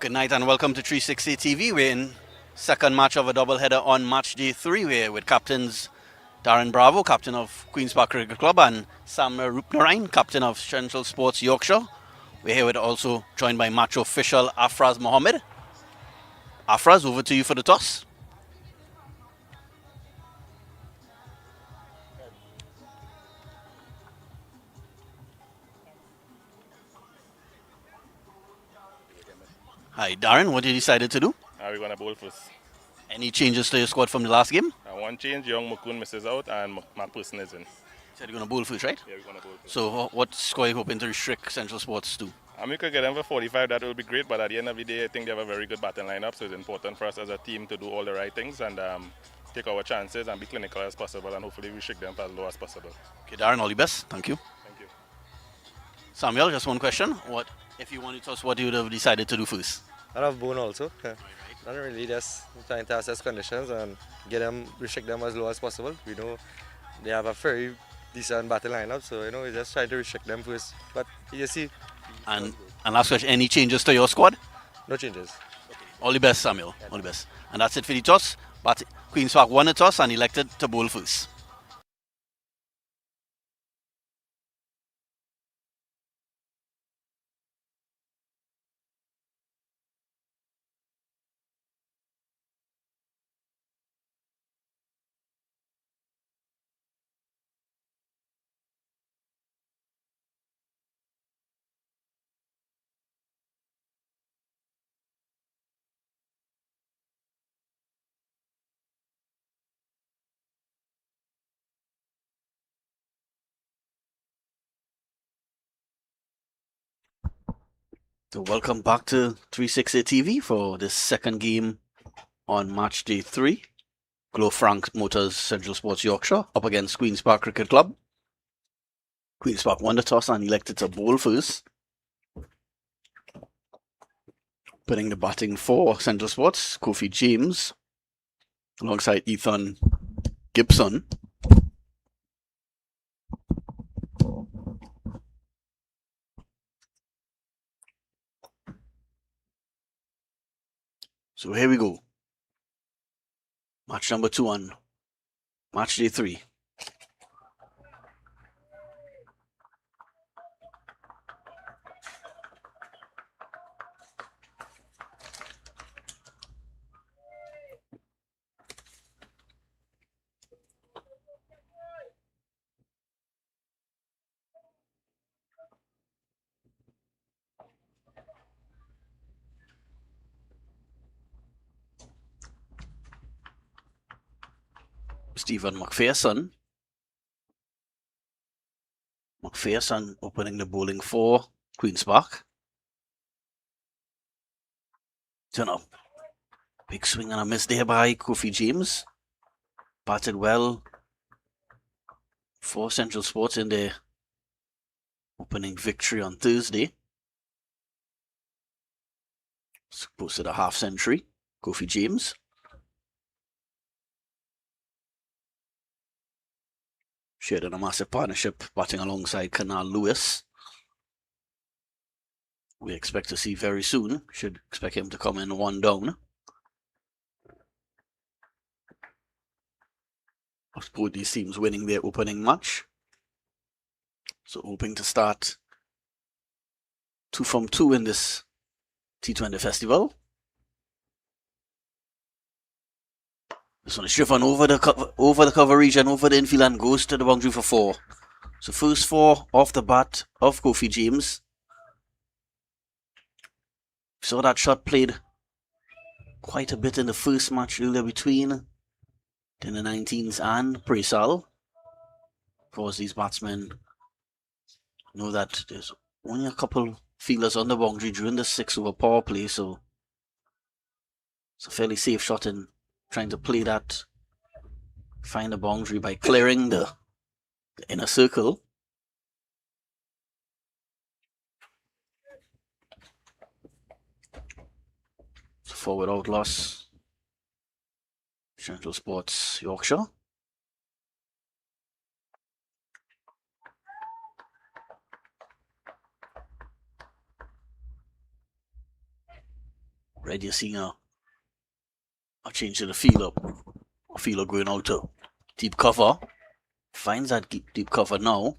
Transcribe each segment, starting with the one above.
Good night and welcome to 360 TV. We're in second match of a doubleheader on match day 3. We're with captains Darren Bravo, captain of Queen's Park Cricket Club, and Sam Rupnarain, captain of Central Sports Yorkshire. We're here with also joined by match official Afraz Mohammed. Afraz, over to you for the toss. Hi, Darren. What you decided to do? We're going to bowl first. Any changes to your squad from the last game? One change, Young Mukun misses out and McPherson is in. You said you're going to bowl first, right? Yeah, we're going to bowl first. So what score are you hoping to restrict Central Sports to? We could get them for 45, that will be great, but at the end of the day, I think they have a very good batting lineup, so it's important for us as a team to do all the right things and take our chances and be clinical as possible, and hopefully restrict them for as low as possible. Okay, Darren, all the best. Thank you. Thank you. Samuel, just one question. What if you wanted to tell us what you would have decided to do first? I'd have bone also. Not really, just trying to assess conditions and restrict them as low as possible. We know they have a very decent battle lineup, so we're just trying to restrict them first. But you see, And last question, any changes to your squad? no changes. All the best, Samuel. All the best. And that's it for the toss. But Queen's Park won the toss and elected to bowl first. So welcome back to 360 TV for this second game on match day 3. Glow Frank Motors Central Sports Yorkshire up against Queen's Park Cricket Club. Queen's Park won the toss and elected to bowl first. Putting the batting for Central Sports, Kofi James, alongside Ethan Gibson. So here we go. Match number 2 on match day 3. Stephen McPherson. McPherson opening the bowling for Queen's Park. Turn up. Big swing and a miss there by Kofi James. Batted well for Central Sports in their opening victory on Thursday. Posted a half century, Kofi James. Shared in a massive partnership, batting alongside Canal Lewis. We expect to see very soon. Should expect him to come in one down. Both these teams winning their opening match. So hoping to start 2 from 2 in this T20 festival. This one is driven over the cover region, over the infield, and goes to the boundary for 4. So first 4 off the bat of Kofi James. Saw that shot played quite a bit in the first match earlier between the 19s and Presal. Of course, these batsmen know that there's only a couple fielders on the boundary during the 6-over power play, so it's a fairly safe shot in trying to play that, find the boundary by clearing the inner circle. So forward out loss. Central Sports Yorkshire. Already you're seeing a change to the fielder. A fielder going out to deep cover. Finds that deep cover now.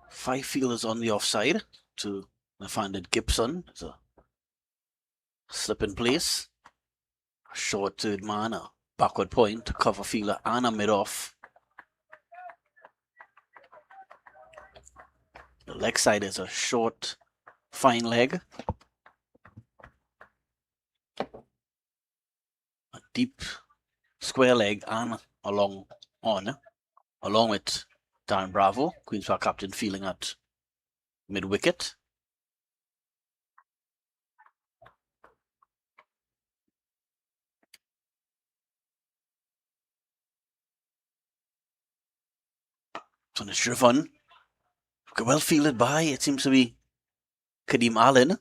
Five fielders on the offside to Nathaniel Gibson. It's a slip in place. A short third man, a backward point to cover fielder and a mid-off. The leg side is a short, fine leg. A deep square leg and along with Darren Bravo, Queen's Park captain, fielding at mid-wicket. So it's driven. Well fielded by, it seems to be Kadeem Allen.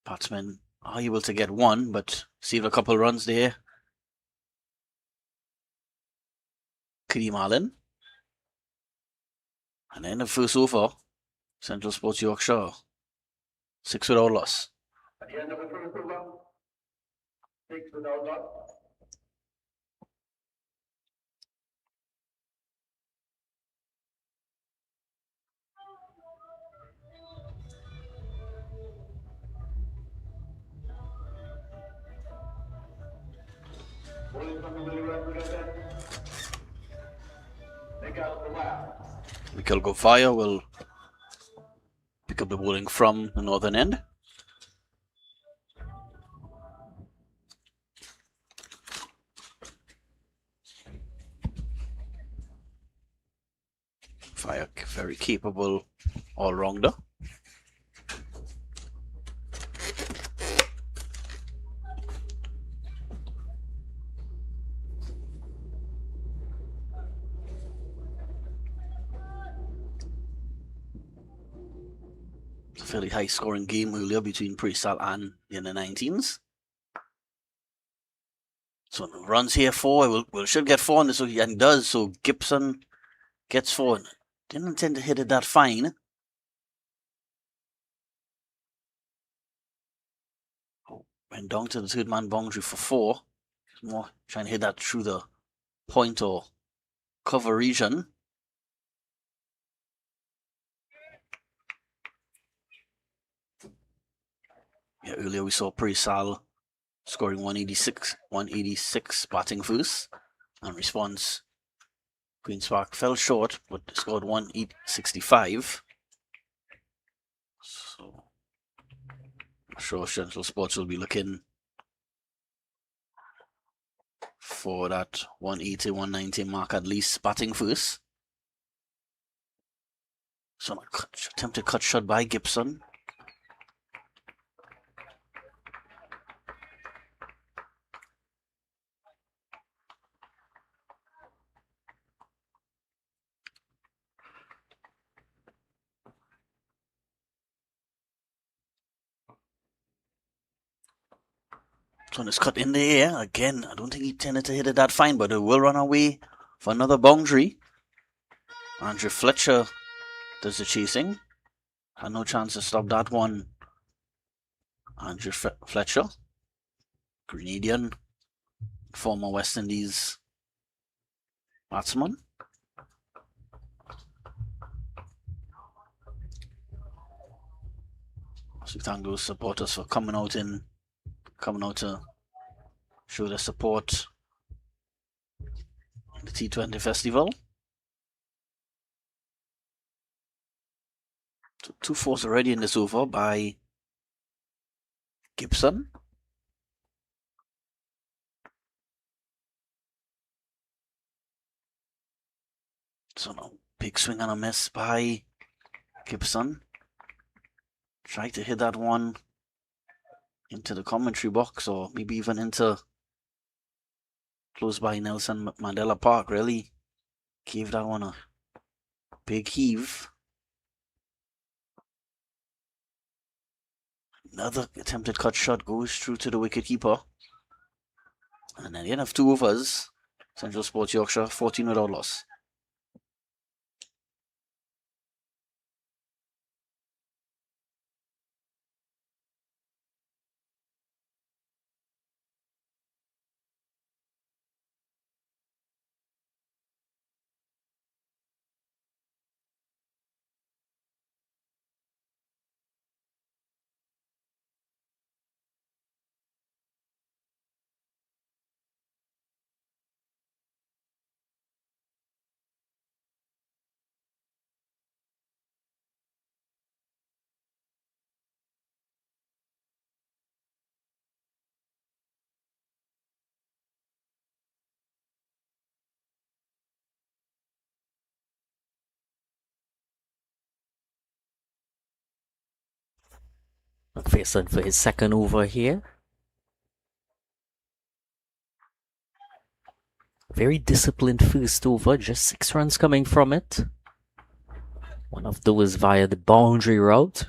Batsmen are able to get one, but saved a couple runs there. Kadeem Allen. And then the first over, Central Sports Yorkshire. 6 without loss. At the end of the first over, 6 without loss. Mikel Gofaya will pick up the bowling from the northern end. Fire, very capable all-rounder. Fairly high scoring game earlier between Presal and the under-19s. So runs here 4, will should get 4 on this, and does. So Gibson gets 4. Didn't intend to hit it that fine. Went down to the third man boundary for 4. More trying to hit that through the point or cover region. Yeah, earlier we saw Presal scoring 186 batting first. And response, Queen's Park fell short, but scored 165. So I'm sure Central Sports will be looking for that 180, 190 mark at least, batting first. So attempted cut shot by Gibson. One is cut in the air. Again, I don't think he intended to hit it that fine, but it will run away for another boundary. Andrew Fletcher does the chasing. Had no chance to stop that one. Andrew Fletcher, Grenadian, former West Indies batsman. So we thank those supporters for coming out to show their support in the T20 festival. So 2 fours already in this over by Gibson. So now, big swing and a miss by Gibson. Try to hit that one into the commentary box, or maybe even into close by Nelson Mandela Park. Really gave that one a big heave. Another attempted cut shot goes through to the wicketkeeper. And at the end of 2 overs, Central Sports Yorkshire 14 without loss. McPherson for his second over here. Very disciplined first over, just 6 runs coming from it. One of those via the boundary route.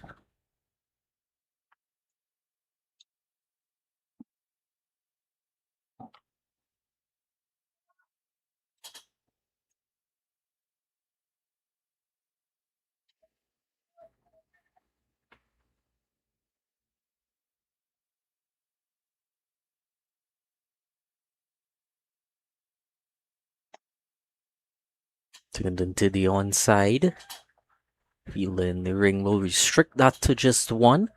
Turned into the onside. Feeling the ring will restrict that to just 1.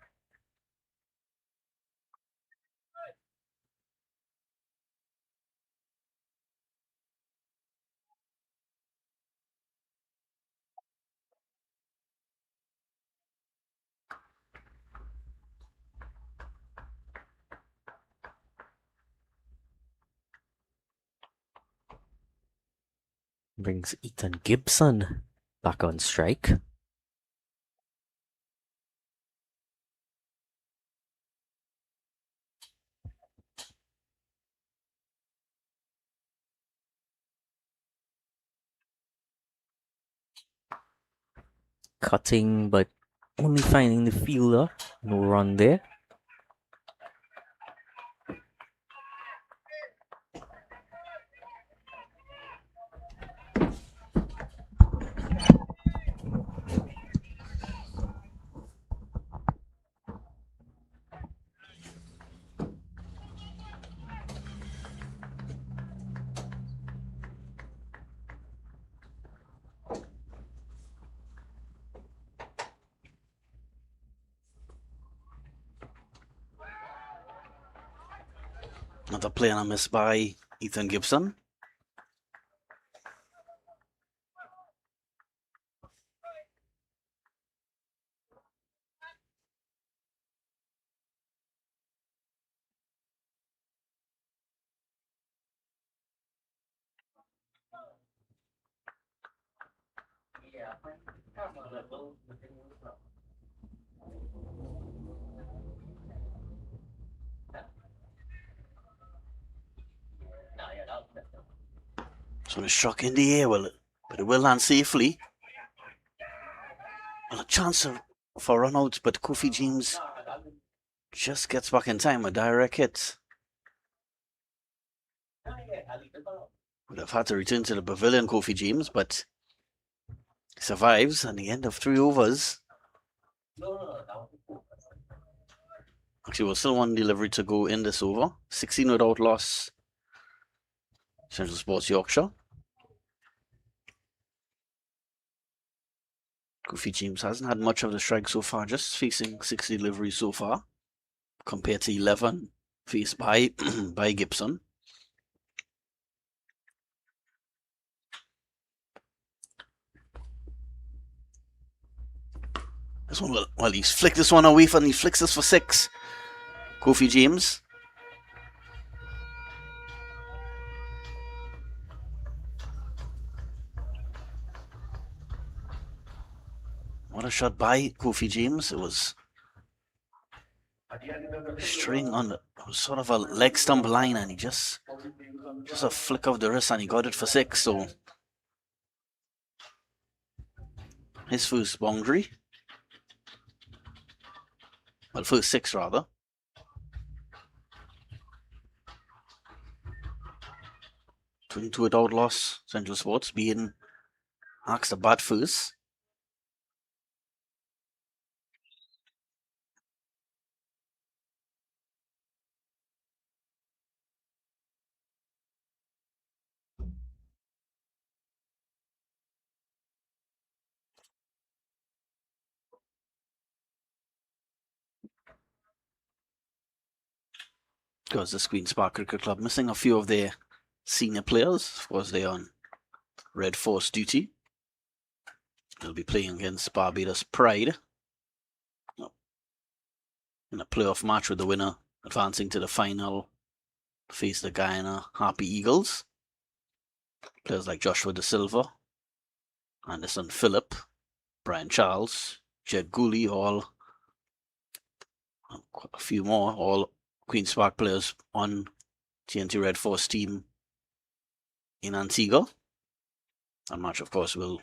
Brings Ethan Gibson back on strike. Cutting, but only finding the fielder. No run there. Another play and a miss by Ethan Gibson. So the struck in the air, but it will land safely. Well, a chance for run out, but Kofi James just gets back in time. A direct hit. Would have had to return to the pavilion, Kofi James, but survives. And the end of 3 overs. Actually, we'll still want delivery to go in this over. 16 without loss. Central Sports Yorkshire. Kofi James hasn't had much of the strike so far, just facing 6 deliveries so far, compared to 11 faced by by Gibson. This one well, he's flicked this one away from, he flicks this for 6. Kofi James. What a shot by Kofi James. It was string on the sort of a leg stump line, and he just a flick of the wrist, and he got it for 6. So his first boundary, well, first 6 rather. To without loss, Central Sports being asked a bat first. Because the Queen's Park Cricket Club missing a few of their senior players. Of course, they're on Red Force duty. They'll be playing against Barbados Pride in a playoff match, with the winner advancing to the final to face the Guyana Harpy Eagles. Players like Joshua De Silva, Anderson Phillip, Brian Charles, Jed Gooley, all a few more, all Queen's Park players on TNT Red Force team in Antigua. That match, of course, will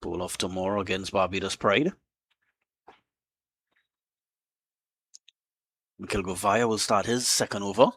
pull off tomorrow against Barbados Pride. Mikhail Govaya will start his second over.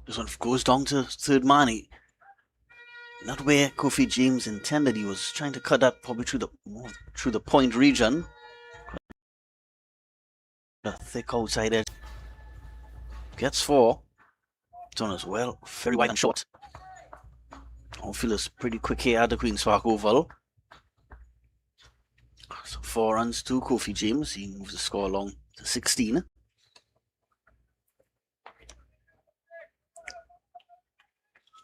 This one goes down to third man. Not where Kofi James intended. He was trying to cut that probably through the point region. The thick outside edge. Gets 4. This one as well, very wide and short. Outfield is pretty quick here at the Queen's Park Oval. So 4 runs to Kofi James. He moves the score along to 16.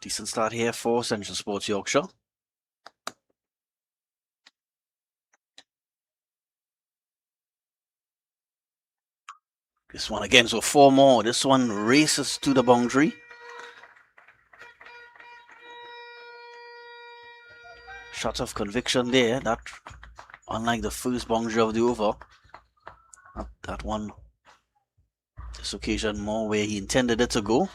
Decent start here for Central Sports Yorkshire. This one again, so 4 more. This one races to the boundary. Shot of conviction there. That, unlike the first boundary of the over, that one, this occasion more where he intended it to go.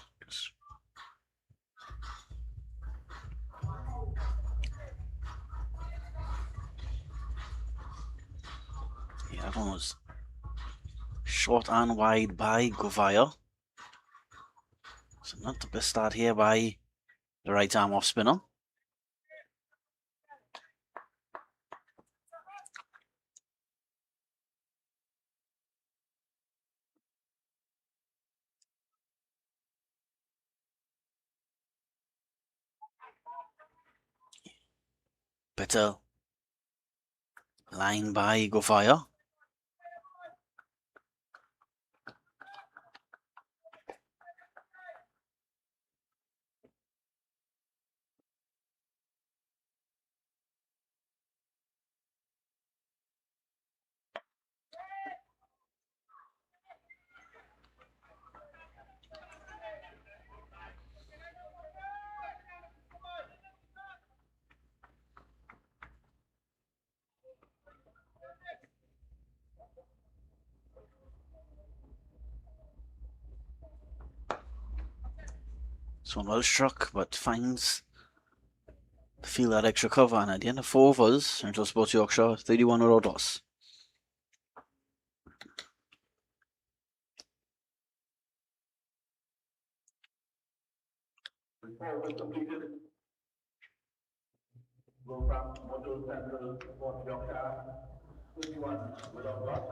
Yeah, that one was short and wide by Govaya. So not the best start here by the right arm off spinner. Better line by Govaya. This one well struck, but finds the field that extra cover, and at the end of 4 overs, Central Sports Yorkshire 31 without loss. Over completed. Go from Motor Central Sport Yorkshire 31 without loss.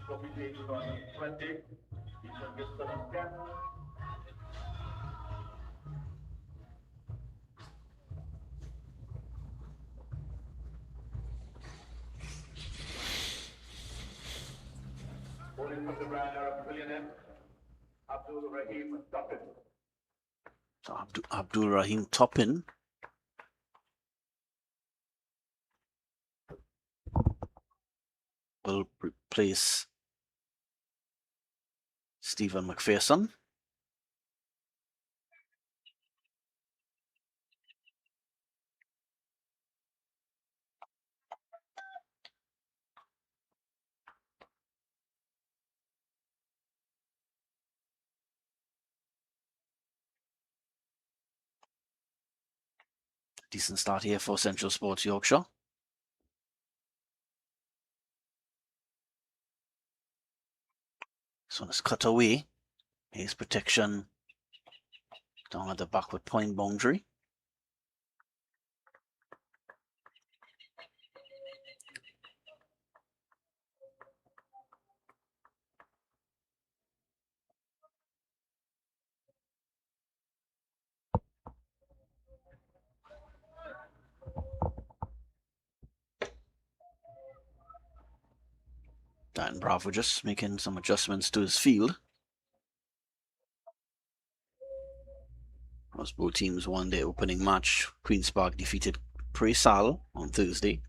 Copy James on 20. Ethan Gibson on 10. Bowling from the Briar of Millionaire. Abdul Rahim Toppin. So Abdul Rahim Toppin will replace Stephen McPherson. Decent start here for Central Sports Yorkshire. This one is cut away. Here's protection down at the backward point boundary. Dan Bravo just making some adjustments to his field. As both teams won their opening match, Queen's Park defeated Presal on Thursday.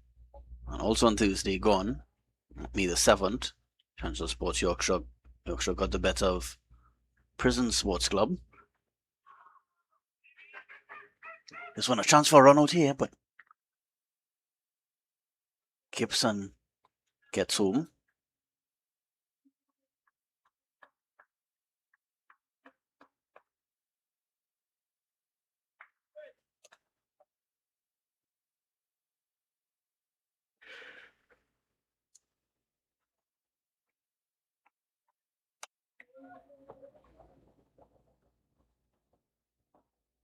And also on Thursday gone, May the 7th, Central Sports Yorkshire got the better of Prison Sports Club. This one a chance for a run out here, but Gibson gets home.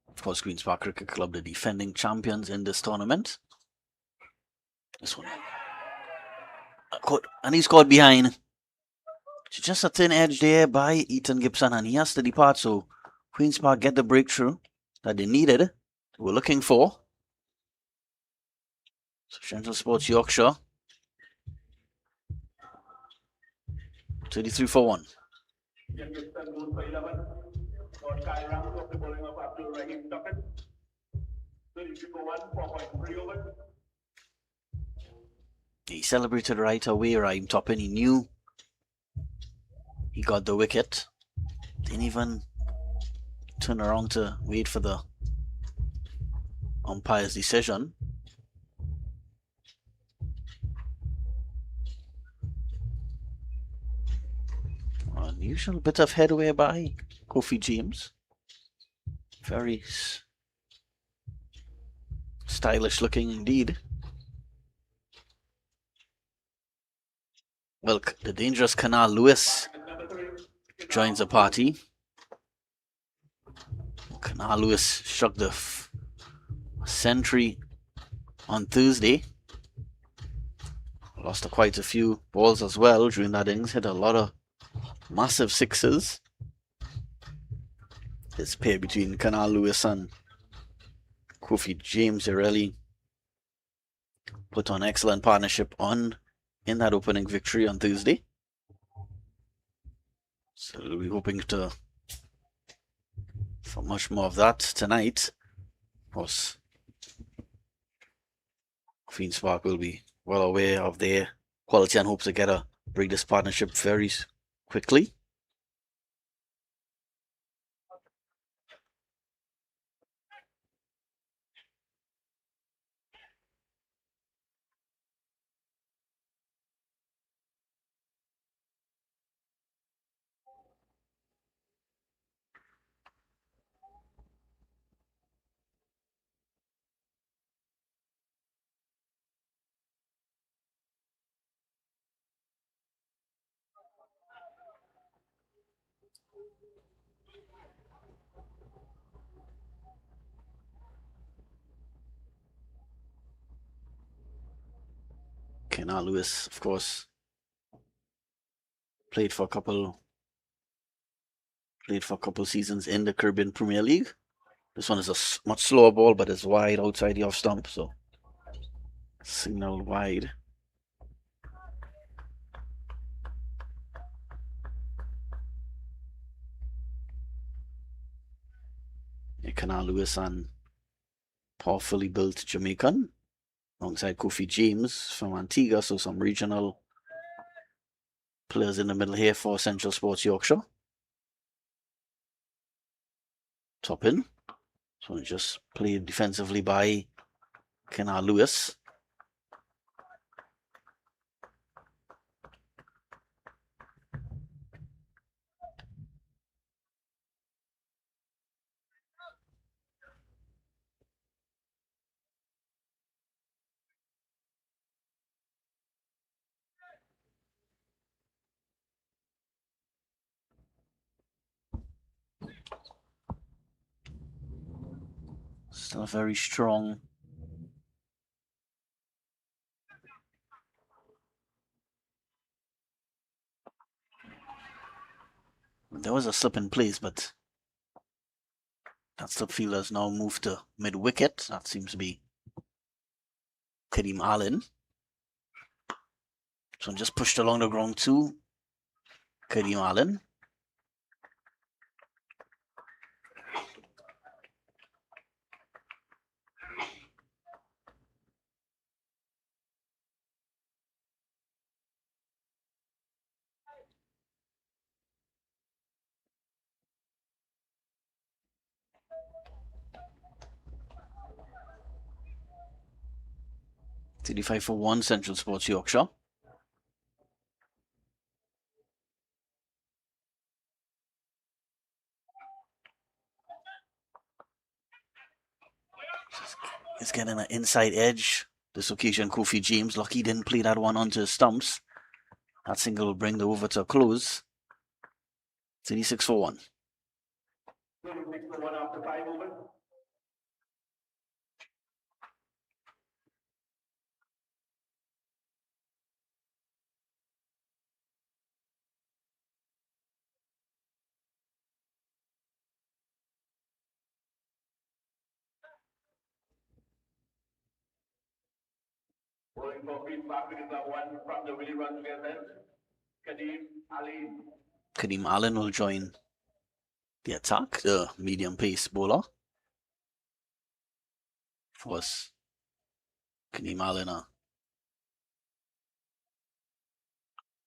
Of course, Queen's Park Cricket Club, the defending champions in this tournament. This one. And he's caught behind. Just a thin edge there by Ethan Gibson, and he has to depart. So Queen's Park get the breakthrough that they needed, they were looking for. So Central Sports Yorkshire 33 for 1. Ethan Gibson goes for 11. For Sky round of the bowling of Abdul Rahim Toppin. 33 for 1, 4.3 overs. He celebrated right away, Rahim Toppin. He knew he got the wicket. Didn't even turn around to wait for the umpire's decision. Unusual bit of headway by Kofi James. Very stylish looking indeed. Well, the dangerous Canal Lewis joins the party. Canal Lewis struck the century on Thursday. Lost quite a few balls as well during that innings. Hit a lot of massive sixes. This pair between Canal Lewis and Kofi James, they really put on excellent partnership in that opening victory on Thursday. So we'll be hoping for much more of that tonight. Of course, Queen's Park will be well aware of their quality and hope to break this partnership very quickly. Kenal Lewis, of course, played for a couple seasons in the Caribbean Premier League. This one is a much slower ball, but it's wide outside the off stump, so signal wide. Kenal Lewis and powerfully built Jamaican alongside Kofi James from Antigua, so some regional players in the middle here for Central Sports Yorkshire. Top in. So just played defensively by Kenal Lewis. Still very strong. There was a slip in place, but that slip fielder has now moved to mid wicket. That seems to be Kadeem Allen. So just pushed along the ground to Kadeem Allen. TD5 for 1, Central Sports Yorkshire. It's getting an inside edge. This occasion, Kofi James, lucky didn't play that one onto his stumps. That single will bring the over to a close. TD6 for 1. 26 for 1 after 5 overs. Rolling for feedback with that one from the Willie Run together. Kadeem Ali. Kadeem Allen will join the attack, the medium pace bowler. Of course, Kadeem Allen, a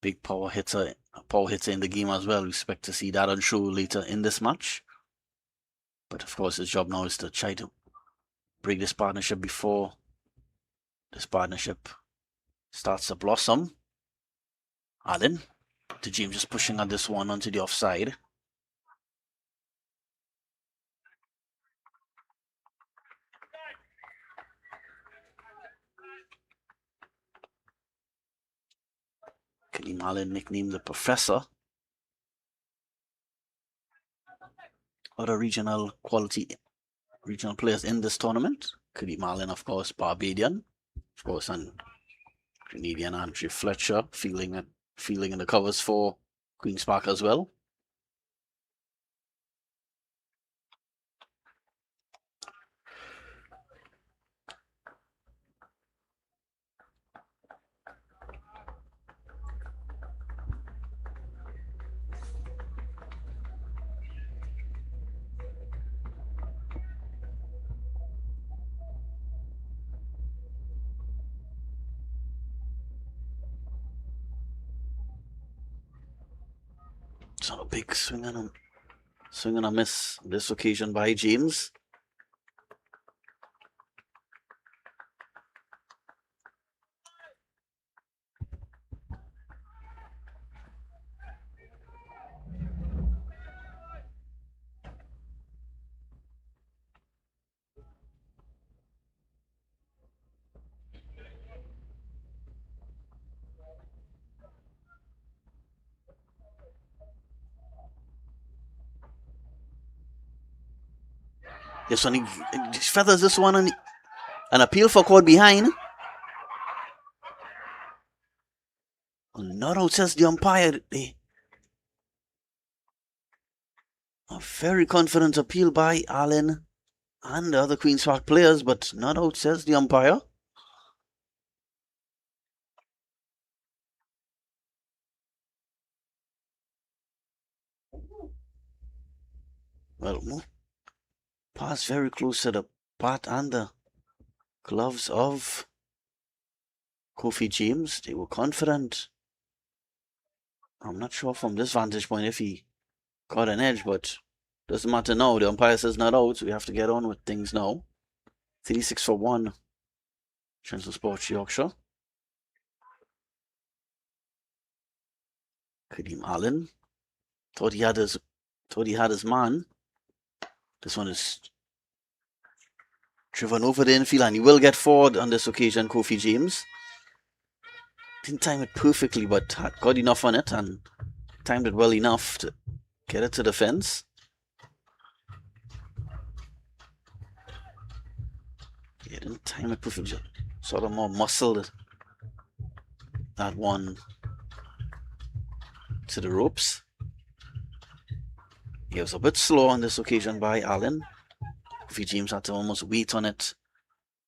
big power hitter in the game as well. We expect to see that on show later in this match. But of course, his job now is to try to break this partnership before this partnership starts to blossom. Allen to James, just pushing on this one onto the offside. Kadeem Allen, nicknamed the Professor. Other regional players in this tournament. Kadeem Allen, of course, Barbadian, of course, and Canadian Andrew Fletcher, fielding in the covers for Queen's Park as well. So a big swing and a miss this occasion by James. This one, he feathers this one and an appeal for caught behind. Not out, says the umpire. A very confident appeal by Allen and the other Queen's Park players, but not out, says the umpire. Well, pass very close to the bat and the gloves of Kofi James. They were confident. I'm not sure from this vantage point if he got an edge, but doesn't matter now. The umpire says not out. We have to get on with things now. 3-6 for 1. Central Sports Yorkshire. Kadeem Allen thought he had his man. This one is driven over the infield, and he will get forward on this occasion. Kofi James didn't time it perfectly, but had got enough on it and timed it well enough to get it to the fence. Yeah, didn't time it perfectly. Sort of more muscled that one to the ropes. He was a bit slow on this occasion by Allen. Kofi James had to almost wait on it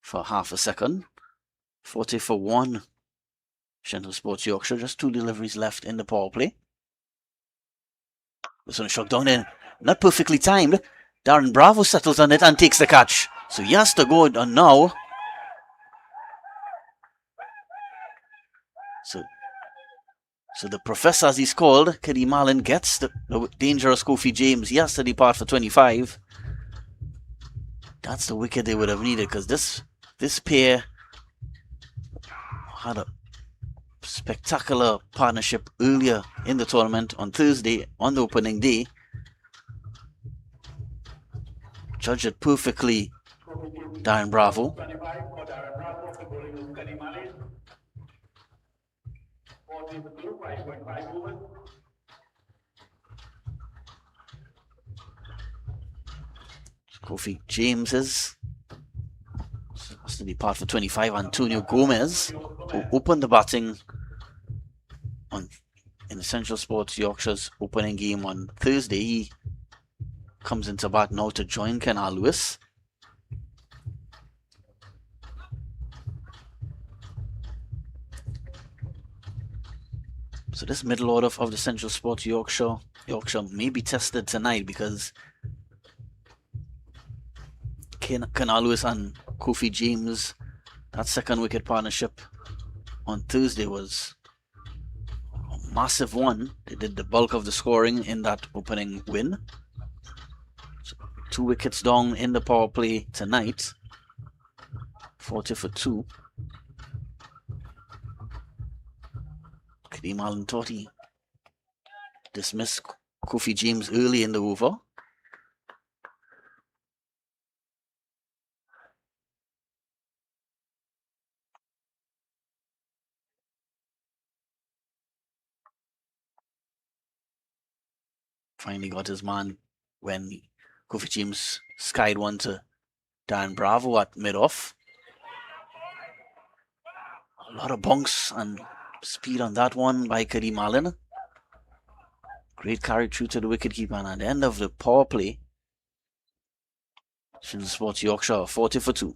for half a second. 40 for 1. Central Sports Yorkshire. Just 2 deliveries left in the power play. This one struck down in. Not perfectly timed. Darren Bravo settles on it and takes the catch. So he has to go on now. So the professor, as he's called, Kadeem Allen, gets the dangerous Kofi James. He has to depart for 25. That's the wicket they would have needed, because this pair had a spectacular partnership earlier in the tournament on Thursday, on the opening day. Judged it perfectly, Darren Bravo. 25 for Darren Bravo. The bowling was Kadeem Allen. 40 for 2, 5.5 overs. Kofi James has to depart for 25. Antonio Gomez, who opened the batting in the Central Sports Yorkshire's opening game on Thursday, he comes into bat now to join Kenal Lewis. So this middle order of the Central Sports Yorkshire may be tested tonight, because Kenal Lewis and Kofi James, that second wicket partnership on Thursday was a massive one. They did the bulk of the scoring in that opening win. So 2 wickets down in the power play tonight. 40 for 2. Kadeem Allen thought he dismissed Kofi James early in the over. Finally got his man when Kofi James skied one to Dan Bravo at mid-off. A lot of bunks and speed on that one by Kadeem Allen. Great carry through to the wicketkeeper, and at the end of the power play, Central Sports Yorkshire 40 for 2.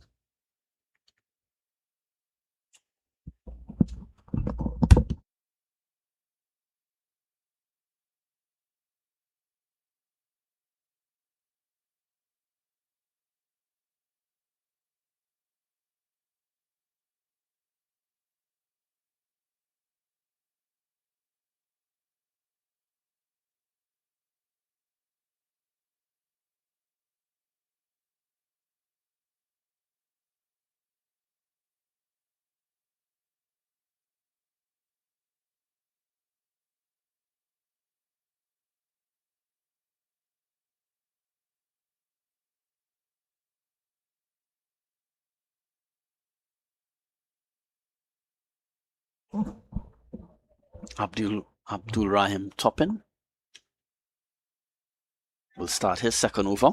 Abdul Rahim Toppin will start his second over.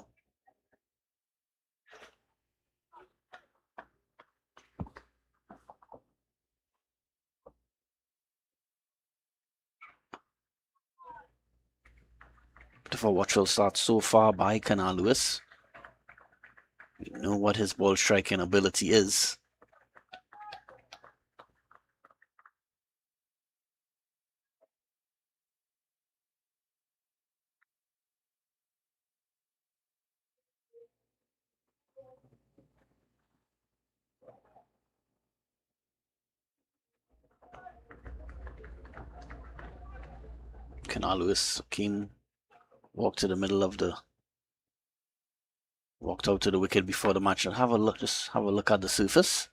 of a watchful start so far by Canal Lewis. We know what his ball striking ability is. Canal Lewis came, walked to the middle of the, walked out to the wicket before the match. And have a look, just have a look at the surface.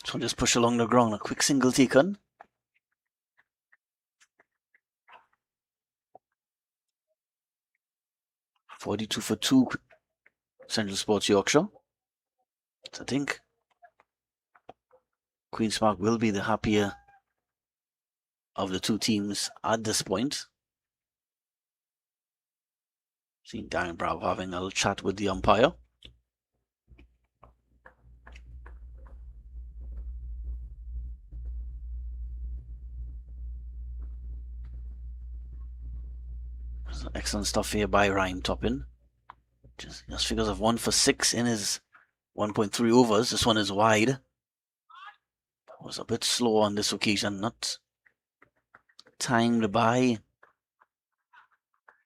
So just push along the ground, a quick single taken. .42 for 2, Central Sports Yorkshire. So I think Queen's Park will be the happier of the two teams at this point. Seeing Darren Bravo having a little chat with the umpire. Excellent stuff here by Ryan Toppin. Just figures of 1 for 6 in his 1.3 overs. This one is wide. Was a bit slow on this occasion, not timed by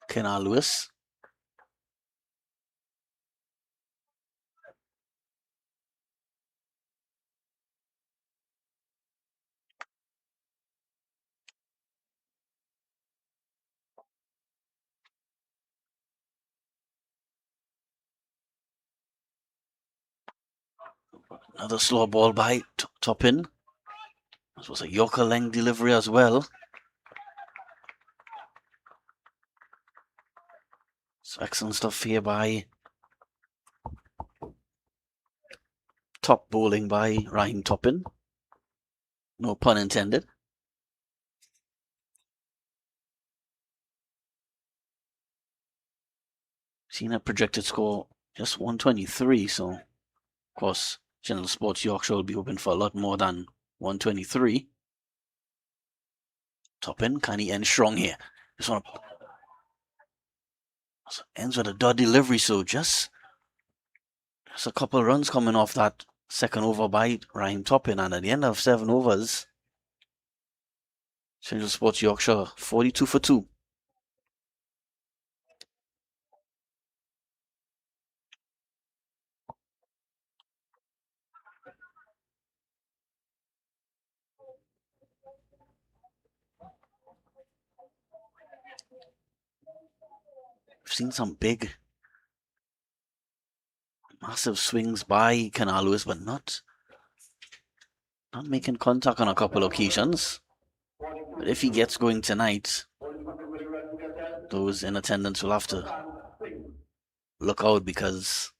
Kenal Lewis. Another slow ball by Toppin. This was a Yorker length delivery as well. So excellent stuff here by top bowling by Ryan Toppin. No pun intended. Seen a projected score just 123, so of course Channel Sports Yorkshire will be hoping for a lot more than 123. Toppin, can he end strong here? This one ends with a dot delivery, so just a couple of runs coming off that second over by Ryan Toppin, and at the end of 7 overs, Central Sports Yorkshire 42 for 2. We've seen some big, massive swings by Canal Lewis, but not making contact on a couple of occasions. But if he gets going tonight, those in attendance will have to look out, because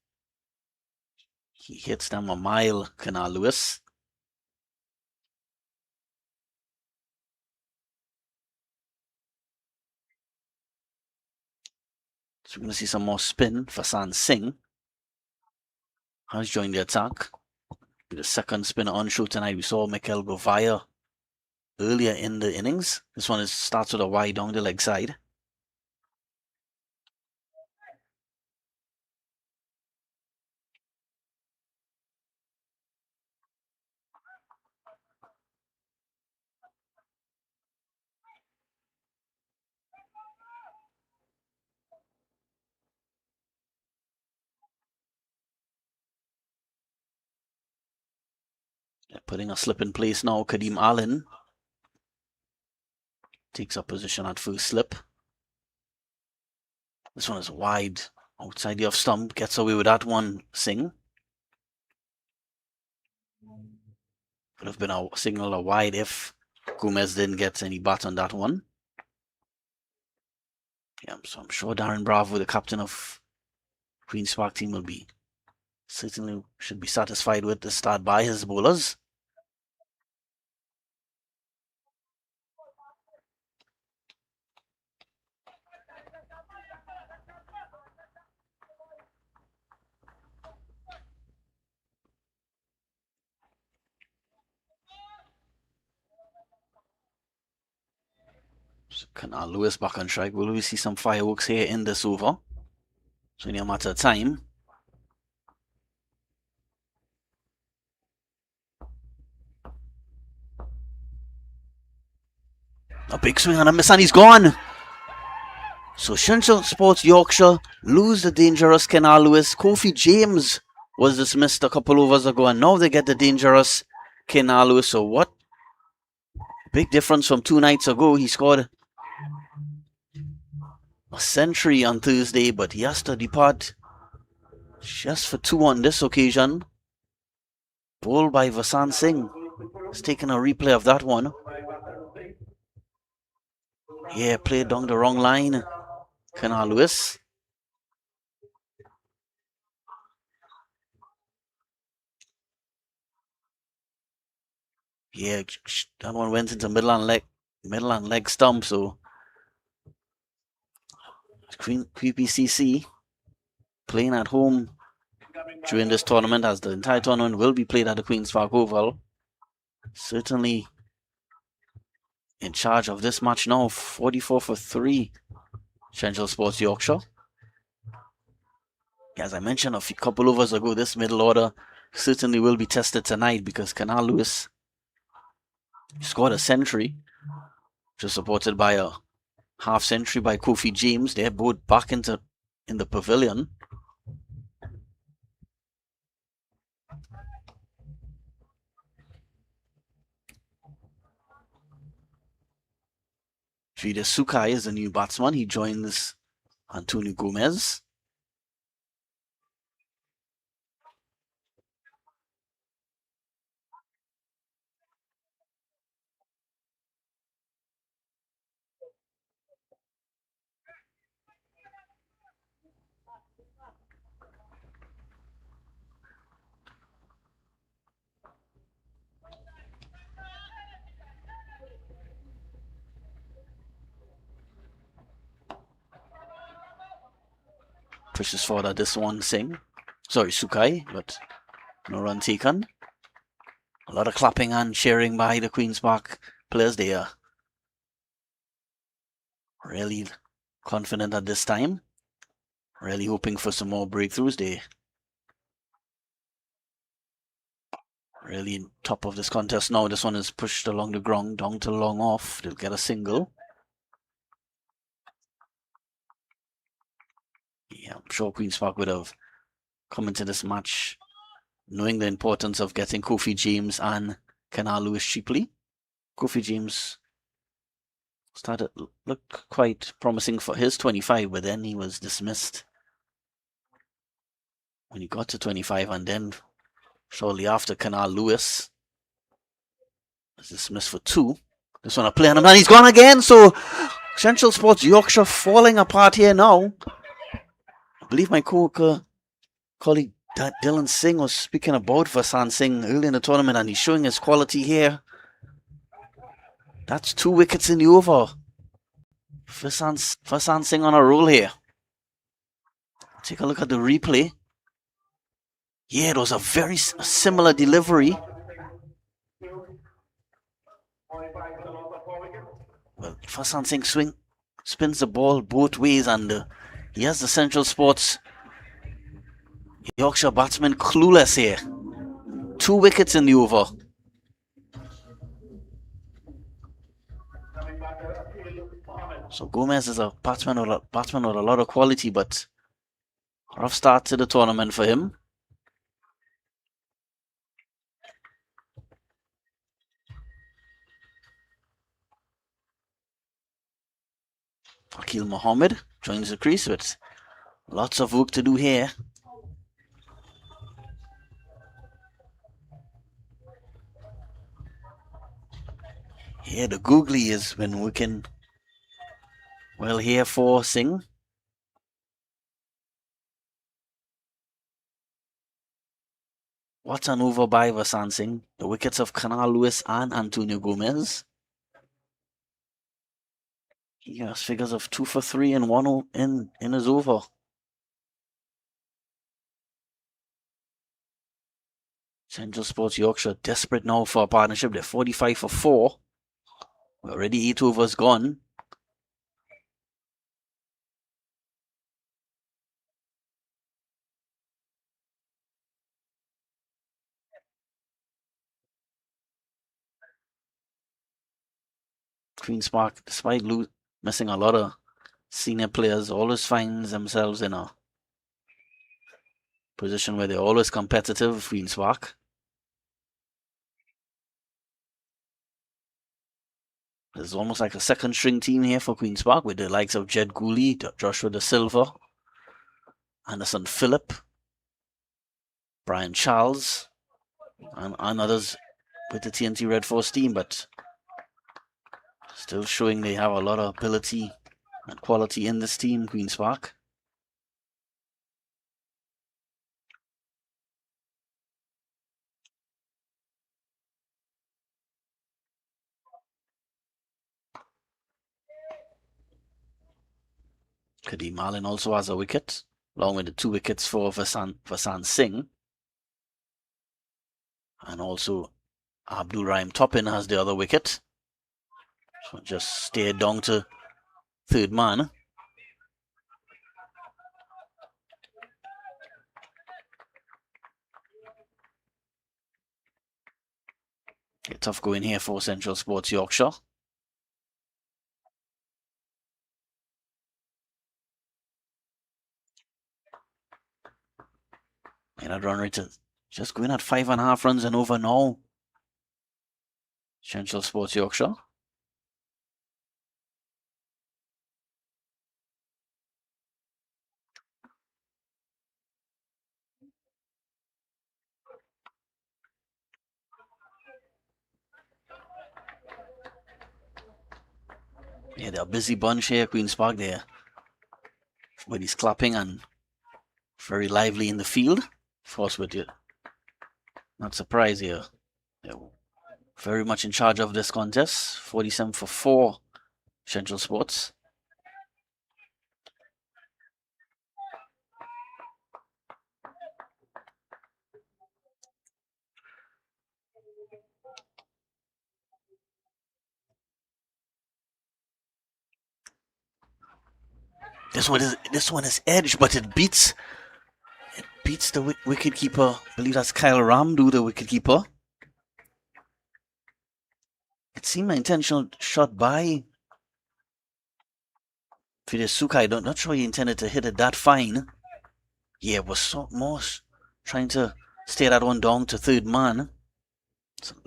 he hits them a mile, Canal Lewis. So we're going to see some more spin for San Singh. Has joined the attack. The second spinner on show tonight. We saw Mikel go via earlier in the innings. This one starts with a wide down the leg side. They're putting a slip in place now. Kadeem Allen takes up position at first slip. This one is wide outside the off stump. Gets away with that one, Singh. Could have been a signal a wide if Gomez didn't get any bat on that one. Yeah, so I'm sure Darren Bravo, the captain of Queen's Park team, will be certainly should be satisfied with the start by his bowlers. So Canal Lewis back on strike. Will we see some fireworks here in this over? It's only a matter of time. A big swing and a miss, and he's gone. So Central Sports Yorkshire lose the dangerous Canal Lewis. Kofi James was dismissed a couple overs ago, and now they get the dangerous Canal Lewis. So what big difference from 2 nights ago. He scored a century on Thursday, but he has to depart just for 2 on this occasion. Bowled by Vasant Singh. He's taking a replay of that one. Yeah, played down the wrong line. Canal Lewis. Yeah, that one went into middle and leg stump. So QPCC playing at home during this tournament, as the entire tournament will be played at the Queen's Park Oval. Certainly in charge of this match now. 44 for 3, Central Sports Yorkshire. As I mentioned a couple overs ago, this middle order certainly will be tested tonight, because Canal Lewis scored a century, just supported by a half century by Kofi James. They're both back in the pavilion. Frida Sukai is the new batsman. He joins Antonio Gomez. Pushes forward at this one, Sukai, but no run taken. A lot of clapping and cheering by the Queen's Park players. They are really confident at this time. Really hoping for some more breakthroughs. They really in top of this contest now. This one is pushed along the ground, down to long off. They'll get a single. Yeah, I'm sure Queen's Park would have come into this match knowing the importance of getting Kofi James and Canal Lewis cheaply. Kofi James looked quite promising for his 25, but then he was dismissed when he got to 25, and then shortly after, Canal Lewis was dismissed for 2. This one a play on him, and he's gone again. So Central Sports Yorkshire falling apart here now. I believe my colleague Dylan Singh was speaking about Vasant Singh early in the tournament, and he's showing his quality here. That's 2 wickets in the over. Vasant Singh on a roll here. Take a look at the replay. Yeah, it was a very similar delivery. Well, Vasant Singh spins the ball both ways, and he has the Central Sports Yorkshire batsman clueless here. 2 wickets in the over. So Gomez is a batsman with a lot of quality, but rough start to the tournament for him. Akil Mohammed joins the crease with lots of work to do here. Yeah, the googly is when we can well hear for Singh. What an over by Vasan Singh. The wickets of Canal Lewis and Antonio Gomez. He has figures of 2 for 3 and 1 in his over. Central Sports Yorkshire desperate now for a partnership. They're 45 for 4. We're already 8 overs gone. Queen's Park, despite missing a lot of senior players, always finds themselves in a position where they're always competitive. Queen's Park. There's almost like a second string team here for Queen's Park with the likes of Jed Gooley, Joshua De Silva, Anderson Phillip, Brian Charles, and others with the TNT Red Force team, but still showing they have a lot of ability and quality in this team, Queen's Park. Kadeem Marlin also has a wicket, along with the 2 wickets for Vasan Singh. And also Abdul Rahim Toppin has the other wicket. So just stay down to third man. A tough going here for Central Sports Yorkshire. And that run rate is just going at 5.5 runs and over now. Central Sports Yorkshire. Yeah, they're a busy bunch here, Queen's Park. There, everybody's clapping and very lively in the field. Of course, with you, not surprised here. They're very much in charge of this contest. 47 for 4, Central Sports. This one is edge, but it beats the wicket keeper. I believe that's Kyle Ramdu, the wicket keeper. It seemed an intentional shot by Fidesuka. I'm not sure he intended to hit it that fine. Yeah, it was more trying to stay that one down to third man.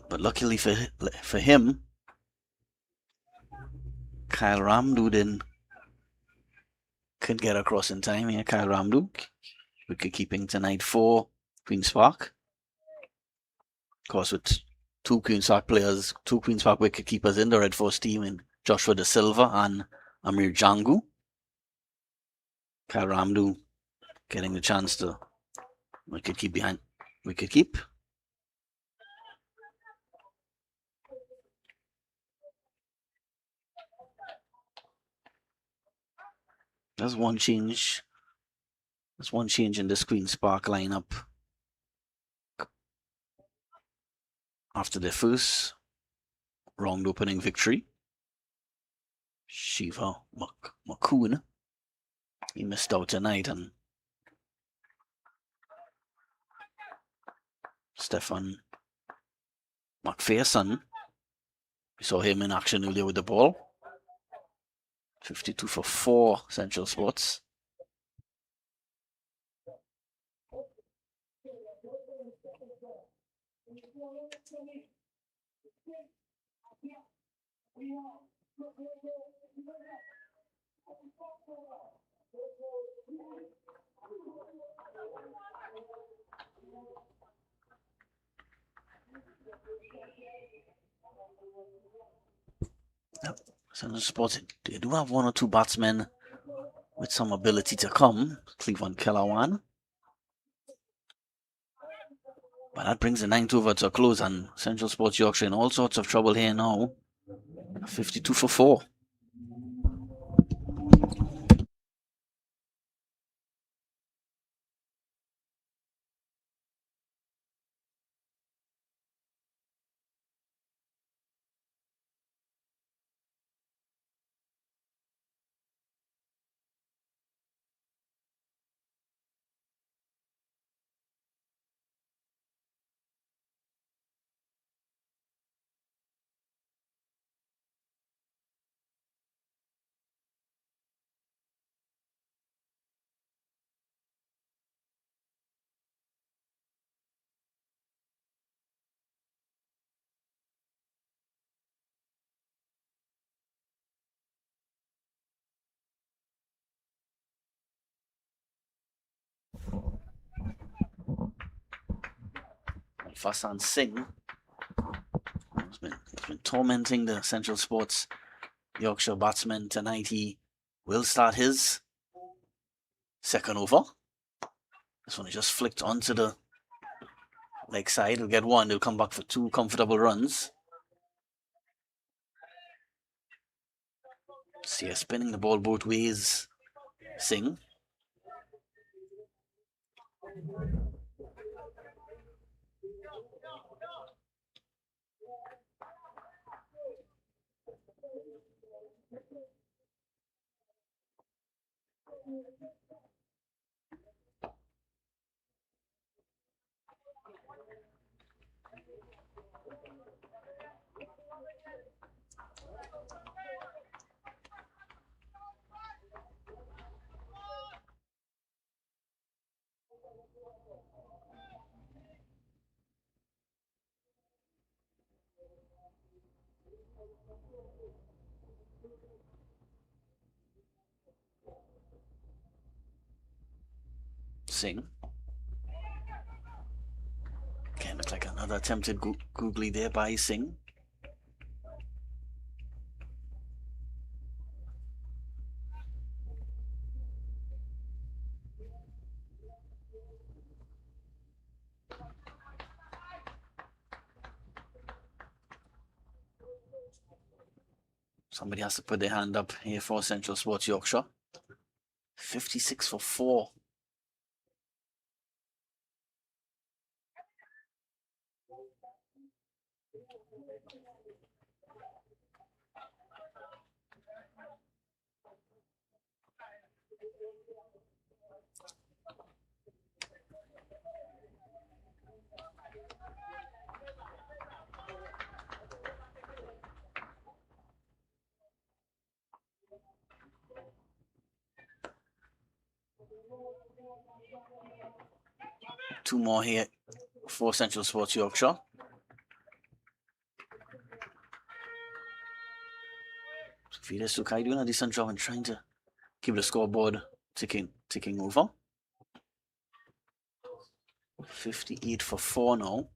But luckily for him, Kyle Ramdu couldn't get across in time here. Kyle Ramdu, wicket keeping tonight for Queen's Park. Of course, with 2 Queen's Park players, 2 Queen's Park wicket keepers in the Red Force team, in Joshua De Silva and Amir Jangu. Kyle Ramdu getting the chance to wicket keep behind wicket keep. There's one change. There's one change in this Queen's Park lineup after their first round opening victory. Shiva Makoon, he missed out tonight, and Stefan McPherson, we saw him in action earlier with the ball. 52 for 4, Central Sports. Central Sports, they do have one or two batsmen with some ability to come. Cleveland Kellawan. But that brings the ninth over to a close, and Central Sports Yorkshire in all sorts of trouble here now. 52 for 4. Fasan Singh has been tormenting the Central Sports Yorkshire batsman tonight. He will start his second over. This one is just flicked onto the leg side. He'll get one. He'll come back for 2 comfortable runs. See, spinning the ball both ways. Singh. Singh. Again, looks like another attempted googly there by Singh. Somebody has to put their hand up here for Central Sports Yorkshire. 56 for 4. Two more here for Central Sports Yorkshire. Fidesz Sukai doing a decent job and trying to keep the scoreboard ticking over. 58 for 4 now.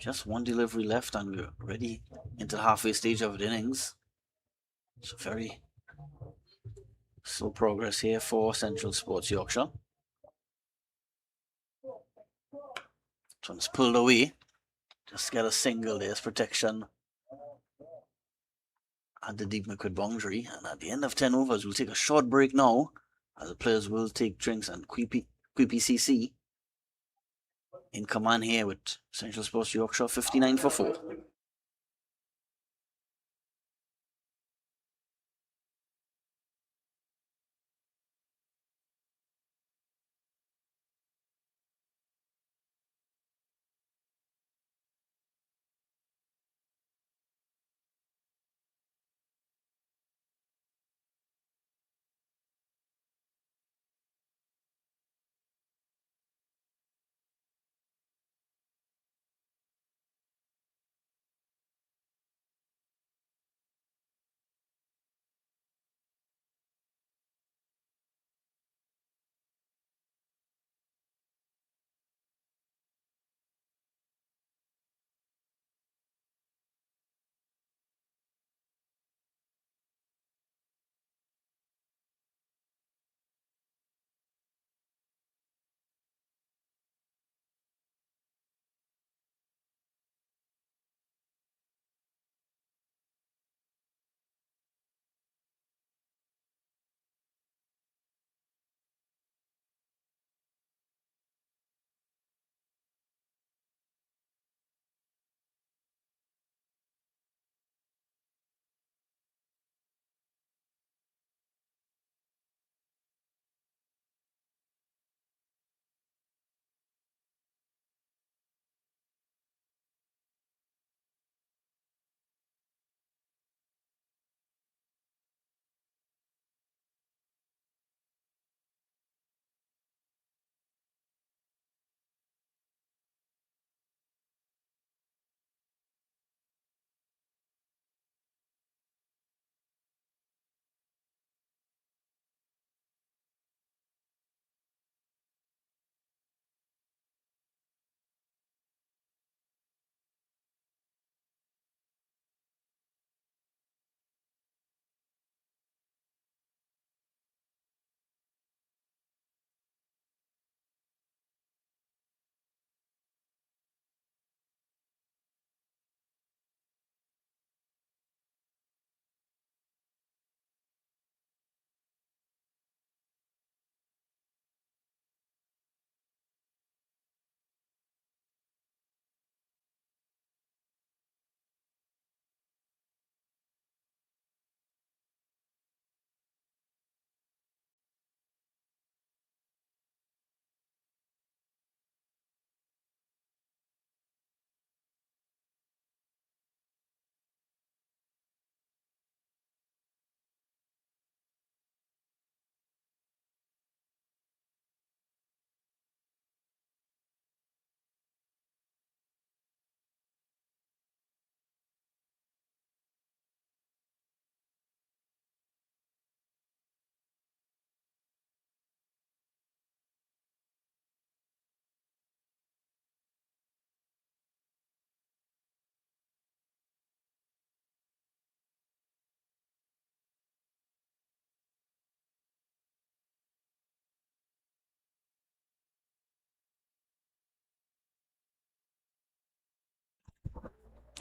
Just one delivery left and we're ready into the halfway stage of the innings. So very slow progress here for Central Sports Yorkshire. This one's pulled away. Just get a single. There's protection at the deep mid boundary. And at the end of 10 overs, we'll take a short break now as the players will take drinks, and Queepy CC in command here with Central Sports Yorkshire 59 for 4.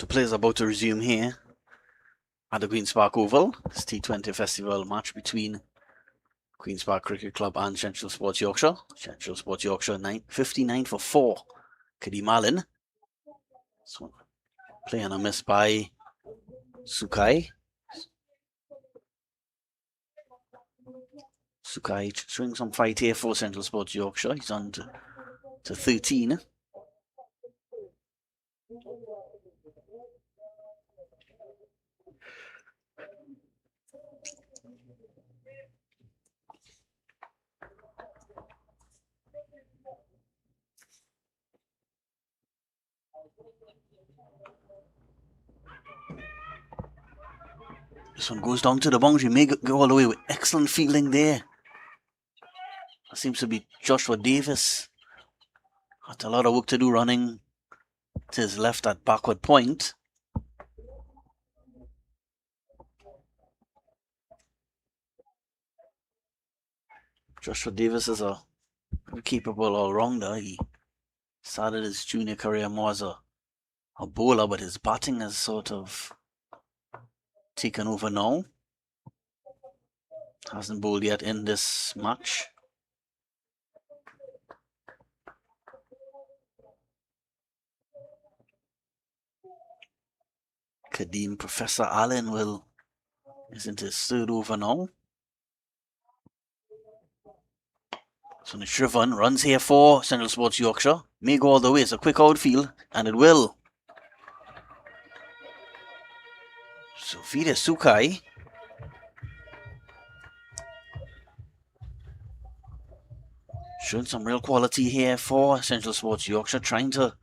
The players are about to resume here at the Queen's Park Oval. This T20 Festival match between Queen's Park Cricket Club and Central Sports Yorkshire. Central Sports Yorkshire 59 for 4. Kadeem Allen. So play on a miss by Sukai. Sukai showing some fight here for Central Sports Yorkshire. He's on to 13. This one goes down to the boundary, may go all the way with excellent fielding there. That seems to be Joshua Davis. Got a lot of work to do running to his left at backward point. Joshua Davis is a capable all-rounder. He started his junior career more as a bowler, but his batting has sort of taken over now. Hasn't bowled yet in this match. Kadeem Professor Allen is into his third over now. So Shrivan runs here for Central Sports Yorkshire. May go all the way. It's a quick outfield, and it will. So Vida Sukai. Showing some real quality here for Central Sports Yorkshire. Trying to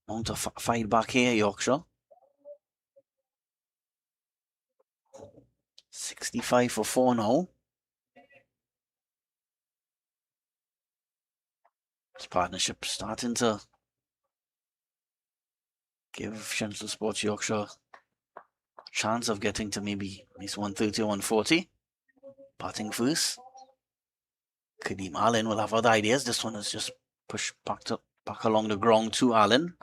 mount a fight back here, Yorkshire. 65 for 4 now. This partnership starting to give Central Sports Yorkshire a chance of getting to maybe at least 130 or 140. Batting first. Kadeem Allen will have other ideas. This one is just pushed back along the ground to Allen.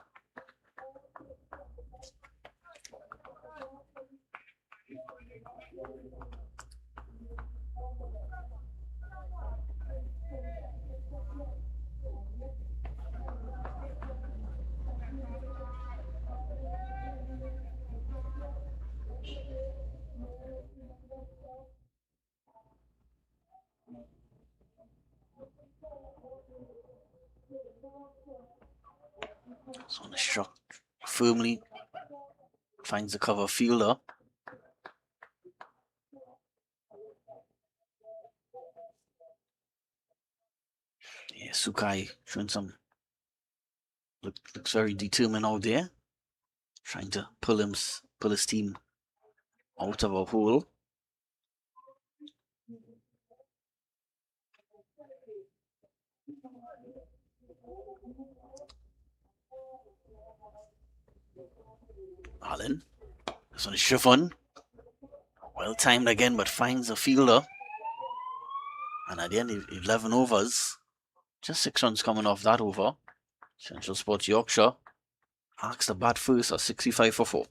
So the shot firmly finds the cover fielder. Yeah, Sukai showing some looks very determined out there, trying to pull his team out of a hole. Allen, this one is Shrivan. Well timed again, but finds a fielder. And at the end of 11 overs, just 6 runs coming off that over. Central Sports Yorkshire asks the bat first at 65 for 4.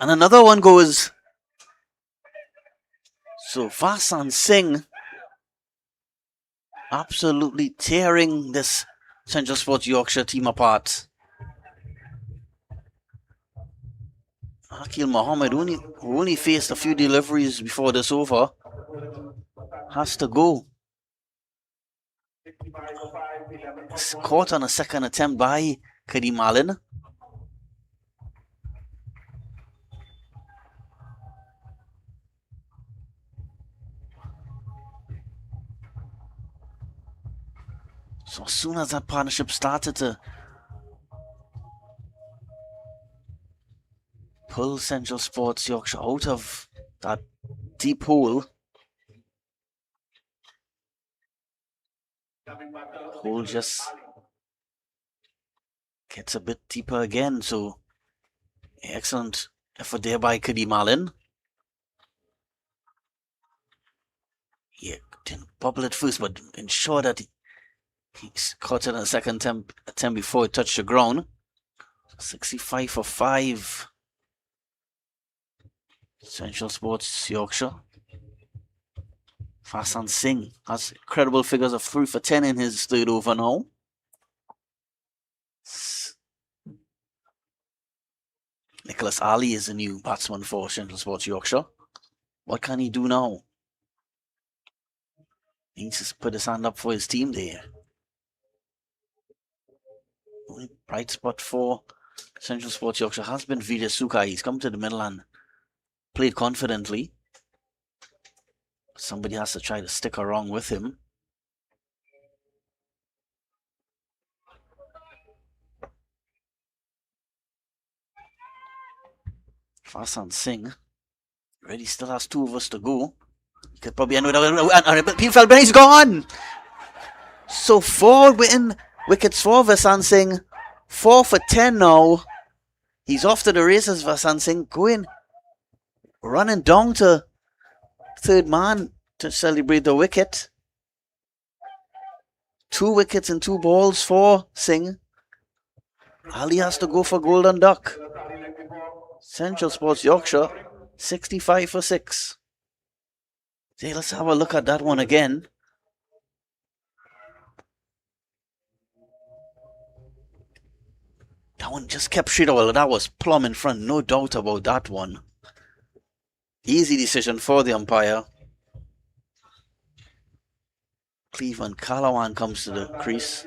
And another one goes. So Vasan Singh absolutely tearing this Central Sports Yorkshire team apart. Akil Mohammed, who only faced a few deliveries before this over, has to go. It's caught on a second attempt by Kadeem Allen. So as soon as that partnership started to pull Central Sports Yorkshire out of that deep hole, hole just gets a bit deeper again. So excellent effort there by Kadeem Allen. He didn't bubble it first, but ensure that he caught it on the second attempt before it touched the ground. 65 for 5. Central Sports Yorkshire. Fasan Singh has incredible figures of 3 for 10 in his third over now. Nicholas Ali is the new batsman for Central Sports Yorkshire. What can he do now? He needs to put his hand up for his team there. Only bright spot for Central Sports Yorkshire has been Vidya Sukai. He's come to the middle and played confidently. Somebody has to try to stick around with him. Fasan Singh already still has 2 overs to go. He could probably end with a Peter but he's gone. So 4 wickets for Vasan Singh. 4 for 10 now. He's off to the races, Vasan Singh, going running down to third man to celebrate the wicket. 2 wickets and 2 balls for Singh. Ali has to go for Golden Duck. Central Sports Yorkshire, 65 for 6. See, let's have a look at that one again. That one just kept straight away. That was plumb in front, no doubt about that one. Easy decision for the umpire. Cleveland Calawan comes to the crease.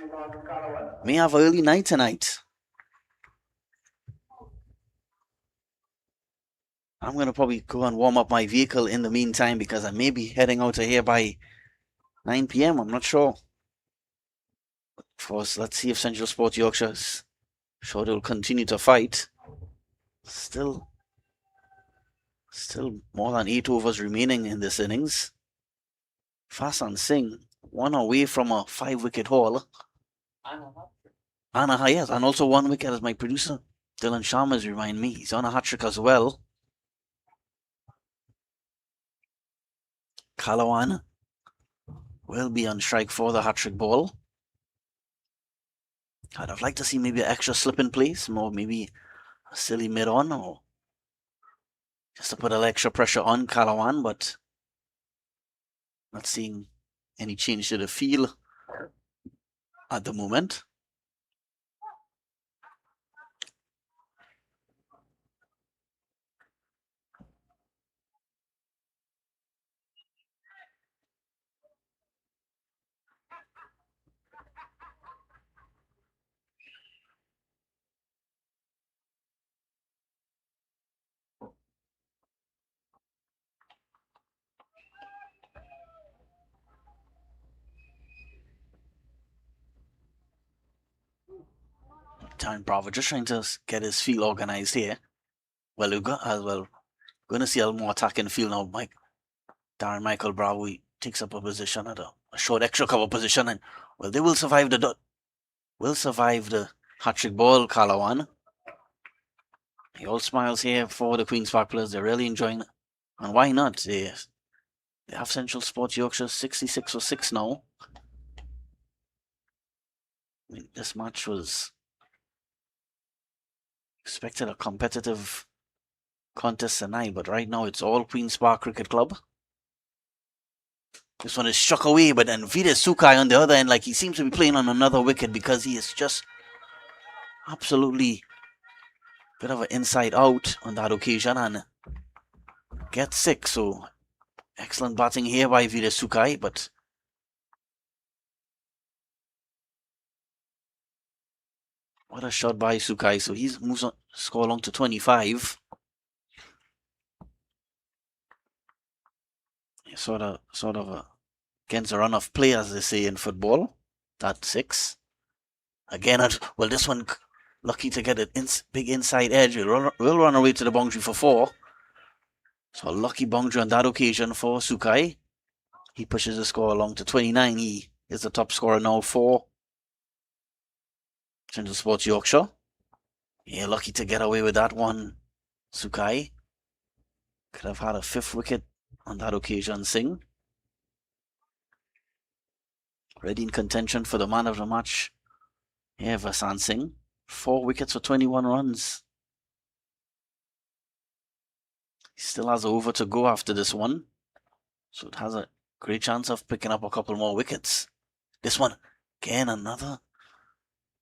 May have an early night tonight. I'm going to probably go and warm up my vehicle in the meantime because I may be heading out of here by 9 p.m. I'm not sure. First, let's see if Central Sports Yorkshire's sure they'll continue to fight. Still more than 8 overs remaining in this innings. Fasan Singh, 1 away from a 5-wicket haul. Yes, and also 1 wicket, as my producer Dylan Sharmas remind me. He's on a hat-trick as well. Calawan will be on strike for the hat-trick ball. I'd have liked to see maybe an extra slip in place, more maybe a silly mid-on, or just to put a little extra pressure on Calawan, but not seeing any change to the feel at the moment. Darren Bravo just trying to get his field organized here. Well, we're going to see a little more attacking field now. Darren Michael Bravo takes up a position at a short extra cover position, and well, they will survive the hat-trick ball, Calawan. He all smiles here for the Queen's Park players. They're really enjoying it. And why not? They have Central Sports Yorkshire 66 for 6 now. I mean, this match was expected a competitive contest tonight, but right now it's all Queen's Park Cricket Club. This one is struck away, but then Vidya Sukai on the other end, like he seems to be playing on another wicket because he is just absolutely bit of an inside out on that occasion and gets 6. So excellent batting here by Vidya Sukai, but what a shot by Sukai. So he moves on, score along to 25. Sort of against a run of play, as they say in football. that 6. Again, well, this one lucky to get an big inside edge. Will run away to the boundary for 4. So a lucky boundary on that occasion for Sukai. He pushes the score along to 29. He is the top scorer now for Central Sports Yorkshire. Yeah, lucky to get away with that one, Sukai. Could have had a 5th wicket on that occasion, Singh. Ready in contention for the man of the match. Yeah, Vasan Singh. 4 wickets for 21 runs. He still has over to go after this one. So it has a great chance of picking up a couple more wickets. This one, again, another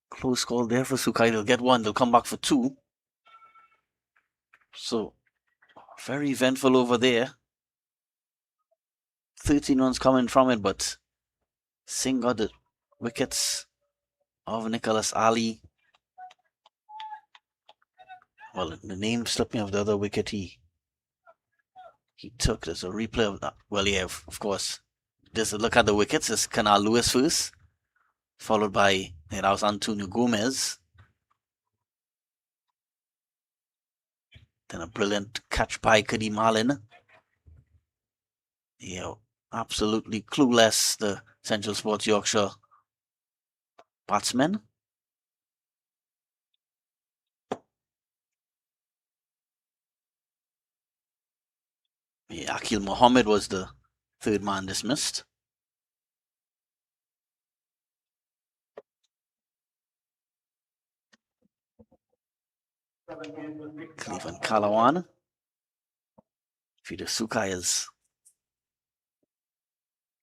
close call there for Sukai. They'll get 1. They'll come back for 2. So, very eventful over there. 13 runs coming from it, but Singh got the wickets of Nicholas Ali. Well, the name slipped me of the other wicket he took. There's a replay of that. Well, yeah, of course. Just look at the wickets. It's Canal Lewis first, followed by, that was Antonio Gomez. Then a brilliant catch by Kadeem Allen. Yeah, absolutely clueless, the Central Sports Yorkshire batsmen. Yeah, Akil Mohammed was the 3rd man dismissed. Cleveland Kalawan. Fida Sukai is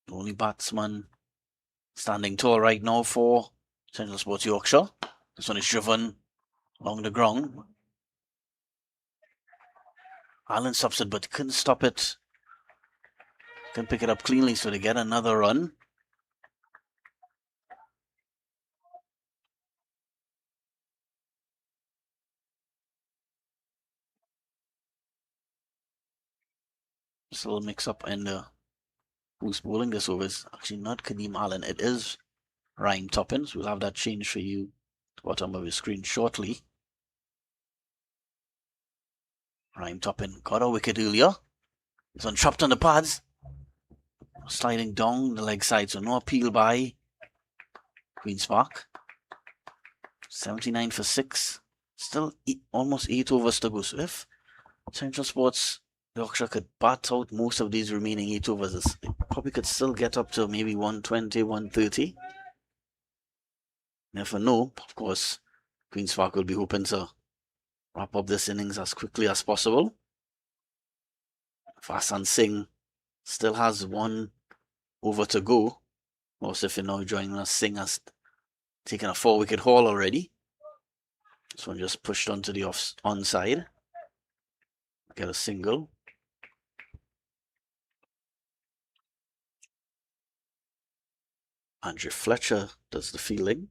the only batsman standing tall right now for Central Sports Yorkshire. This one is driven along the ground. Allen stops it, but couldn't stop it. Can pick it up cleanly, so they get another run. Just a little mix-up in who's bowling this over. Is actually not Kadeem Allen. It is Ryan Toppins. We'll have that change for you at the bottom of your screen shortly. Ryan Toppin got a wicket earlier. This one chopped on the pads. Sliding down the leg side, so no appeal by Queen's Park. 79 for 6. Still almost 8 overs to go. So if Central Sports Yorkshire could bat out most of these remaining 8 overs, it probably could still get up to maybe 120, 130. Never know. Of course, Queen's Park will be hoping to wrap up this innings as quickly as possible. Vasan Singh still has 1 over to go. Also, if you're now joining us, Singh has taken a 4-wicket haul already. This one just pushed onto the onside. Get a single. Andrew Fletcher does the fielding.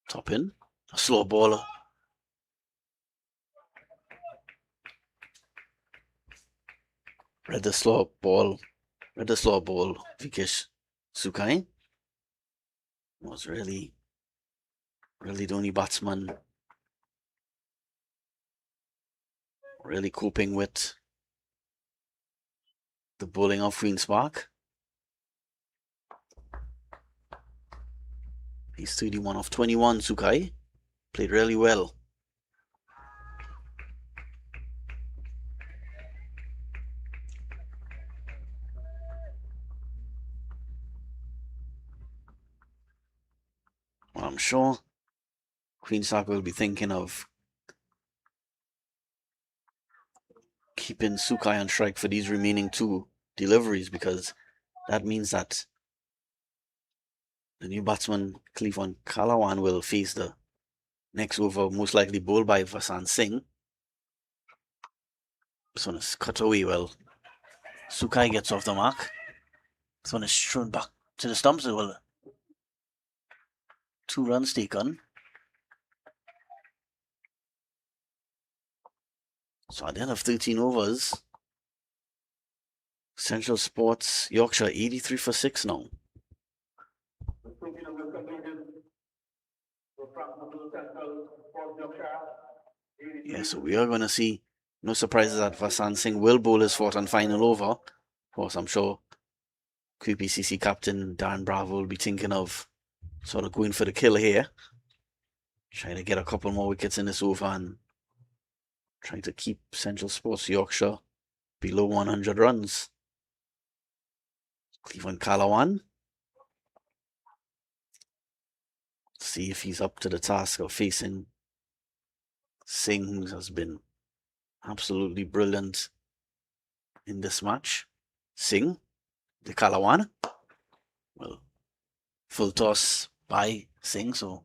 Top in. A slow ball. Read the slow ball. Vikesh Sukai was really the only batsman really coping with the bowling of Queen's Park. He's 31 of 21, Sukai. Played really well. Well, I'm sure Queen's Park will be thinking of keeping Sukai on strike for these remaining 2 deliveries, because that means that the new batsman, Cleveland Kalawan, will face the next over, most likely bowled by Vasan Singh. This one is cut away well. Sukai gets off the mark. This one is thrown back to the stumps. Well, 2 runs taken. So at the end of 13 overs, Central Sports Yorkshire 83 for 6 now. Yeah, so we are going to see no surprises that Vasan Singh will bowl his 4th and final over. Of course, I'm sure QPCC captain Dan Bravo will be thinking of sort of going for the kill here. Trying to get a couple more wickets in this over and trying to keep Central Sports Yorkshire below 100 runs. Cleveland Calawan. See if he's up to the task of facing Singh, who has been absolutely brilliant in this match. Singh, the Calawan. Well, full toss by Singh, so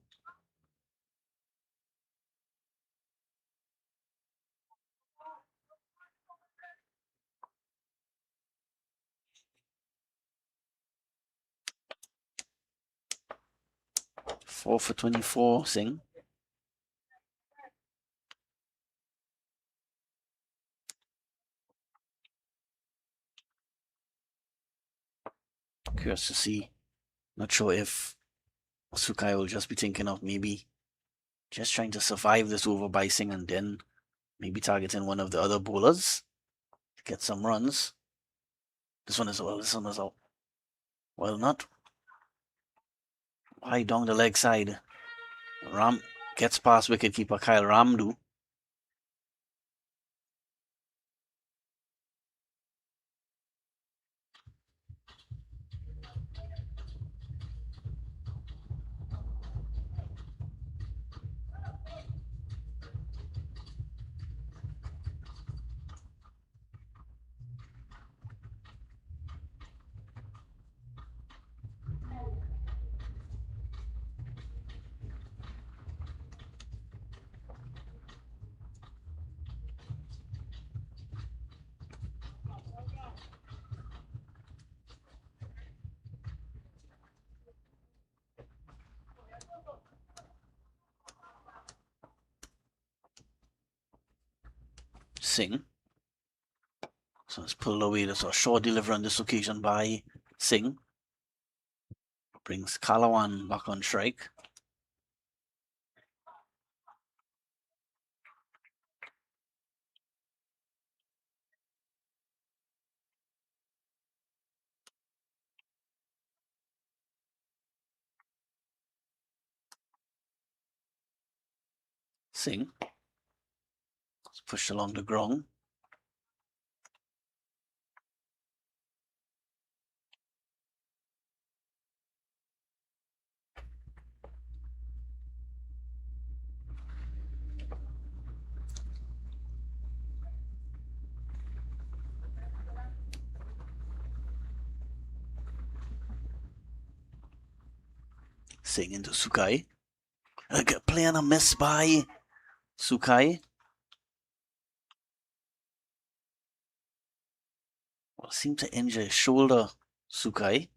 four for 24, Singh. Curious to see. Not sure if Sukai will just be thinking of maybe just trying to survive this over by Singh and then maybe targeting one of the other bowlers to get some runs. This one is out. Well, not wide down the leg side. Ram gets past wicketkeeper Kyle Ramdu. Singh. So it's pulled away. There's a short delivery on this occasion by Singh. Brings Kalawan back on strike. Singh. It's pushed along the ground. Singh into Sukai. Play on a miss by Sukai. Well, seemed to injure his shoulder, Sukai.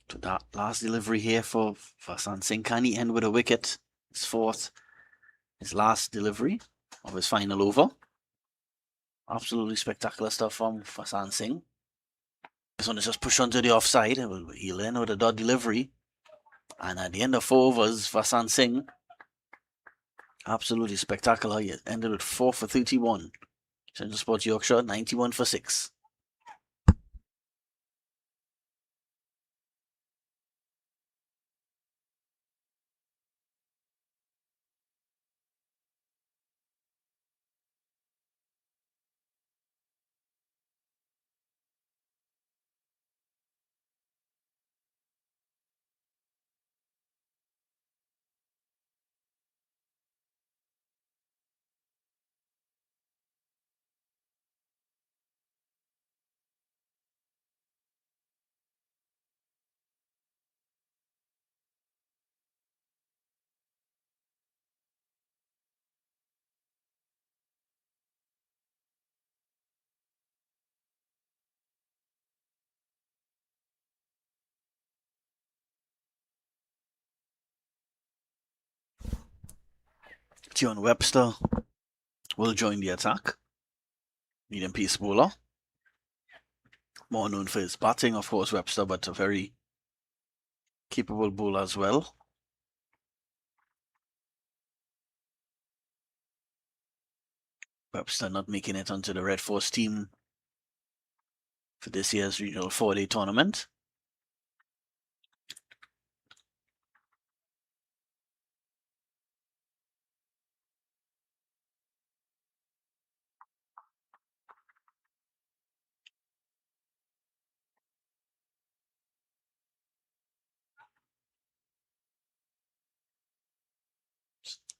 To that last delivery here for Vasan Singh. Can he end with a wicket? His 4th, his last delivery of his final over. Absolutely spectacular stuff from Vasan Singh. This one is just pushed onto the offside. He'll end with a dot delivery. And at the end of 4 overs, Vasan Singh, absolutely spectacular. He ended with 4 for 31. Central Sports Yorkshire, 91 for 6. Tion Webster will join the attack. Medium pace bowler. More known for his batting, of course, Webster, but a very capable bowler as well. Webster not making it onto the Red Force team for this year's regional 4-day tournament.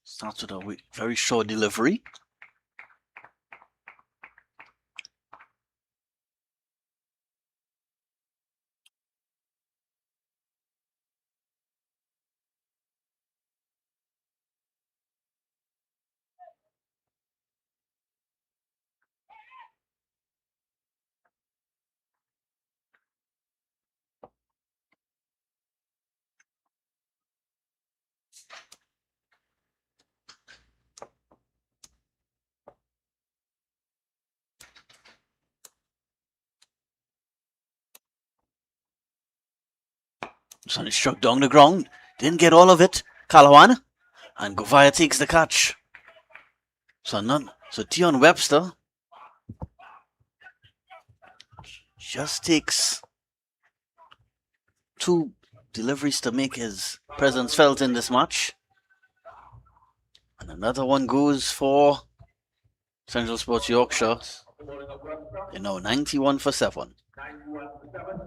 Starts with a very short delivery. Sun is struck down the ground. Didn't get all of it. Calawan. And Govaya takes the catch. So Tion Webster just takes 2 deliveries to make his presence felt in this match. And another one goes for Central Sports Yorkshire. You know, 91 for 7. 91 for 7.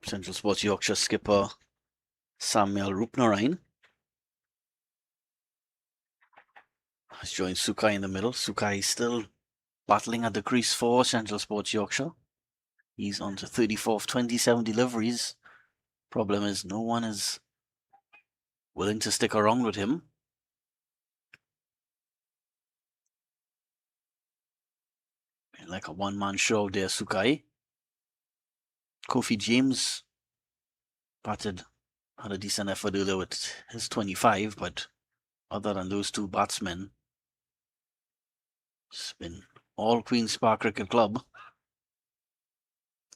Central Sports Yorkshire skipper Samuel Rupnarine has joined Sukai in the middle. Sukai is still battling at the crease for Central Sports Yorkshire. He's on to 34 of 27 deliveries. Problem is, no one is willing to stick around with him. Like a one-man show there, Sukai. Kofi James had a decent effort earlier with his 25, but other than those 2 batsmen, it's been all Queen's Park Cricket Club.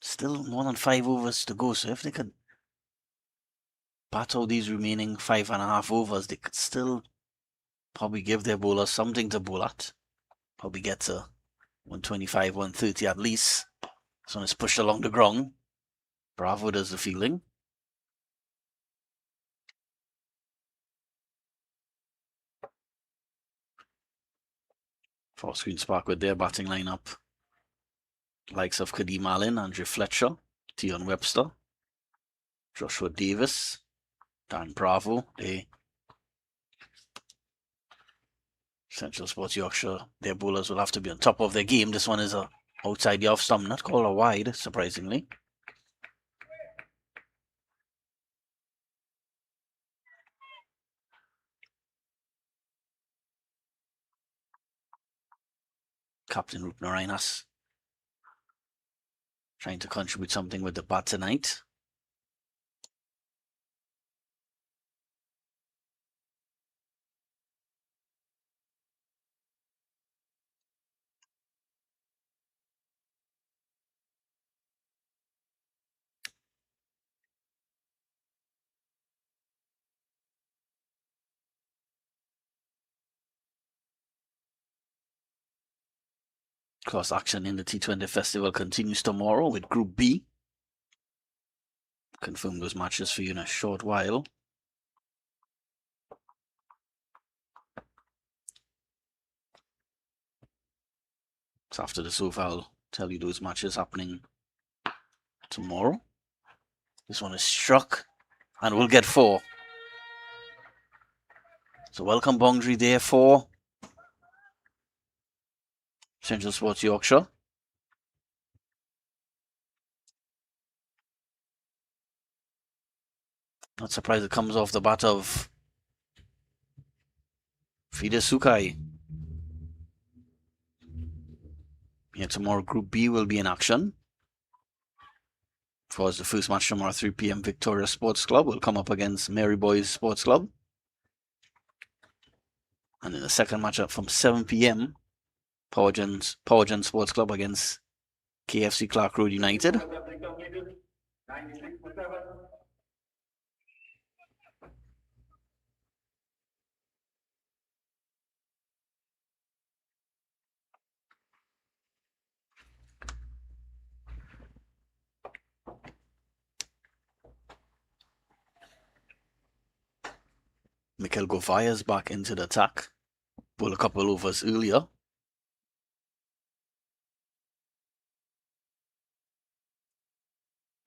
Still more than 5 overs to go, so if they could bat out these remaining 5.5 overs, they could still probably give their bowlers something to bowl at. Probably get to 125, 130 at least. This one is pushed along the ground. Bravo does the fielding. For Queen's Park with their batting lineup, likes of Kadeem Allen, Andrew Fletcher, Tion Webster, Joshua Davis, Dan Bravo. Central Sports Yorkshire, their bowlers will have to be on top of their game. This one is outside the off stump, not called a wide, surprisingly. Captain Rupnarine trying to contribute something with the bat tonight. Class action in the T20 Festival continues tomorrow with Group B. confirm those matches for you in a short while. So after this over, I'll tell you those matches happening tomorrow. This one is struck, and we'll get 4. So welcome boundary there for Central Sports Yorkshire. Not surprised it comes off the bat of Fida Sukai. Here tomorrow, Group B will be in action. Of course, the first match tomorrow, 3 p.m. Victoria Sports Club will come up against Mary Boys Sports Club. And in the second matchup from 7 p.m., Powergen Sports Club against KFC Clark Road United. Mikel Govaya's back into the attack. Pulled a couple overs earlier.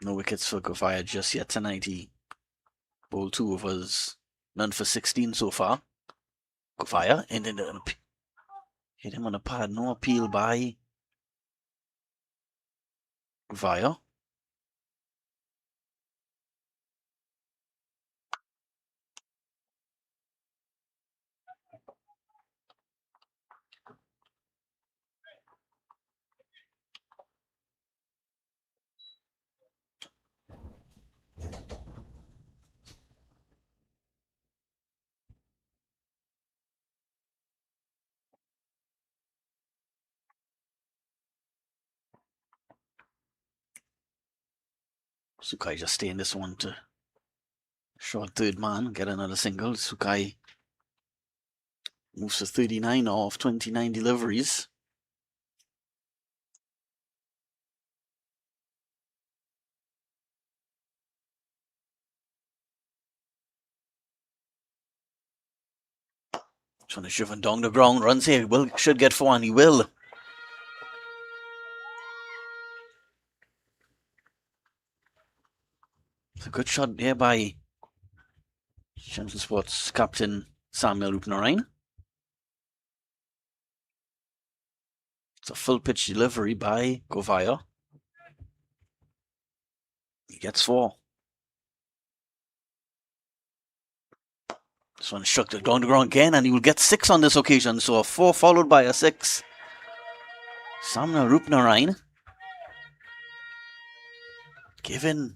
No wickets for Govaya just yet tonight. He bowled 2 overs, none for 16 so far. Govaya hit him on the pad. No appeal by Govaya. Sukai just staying this one to short third man, get another single. Sukai moves to 39 off 29 deliveries. Trying to shove him down the ground. Runs here. Should get 4, and he will. It's a good shot there by Central Sports captain Samuel Rupnarain. It's a full pitch delivery by Govaya. He gets 4. This one struck down the ground again, and he will get 6 on this occasion. So a 4 followed by a 6. Samuel Rupnarain giving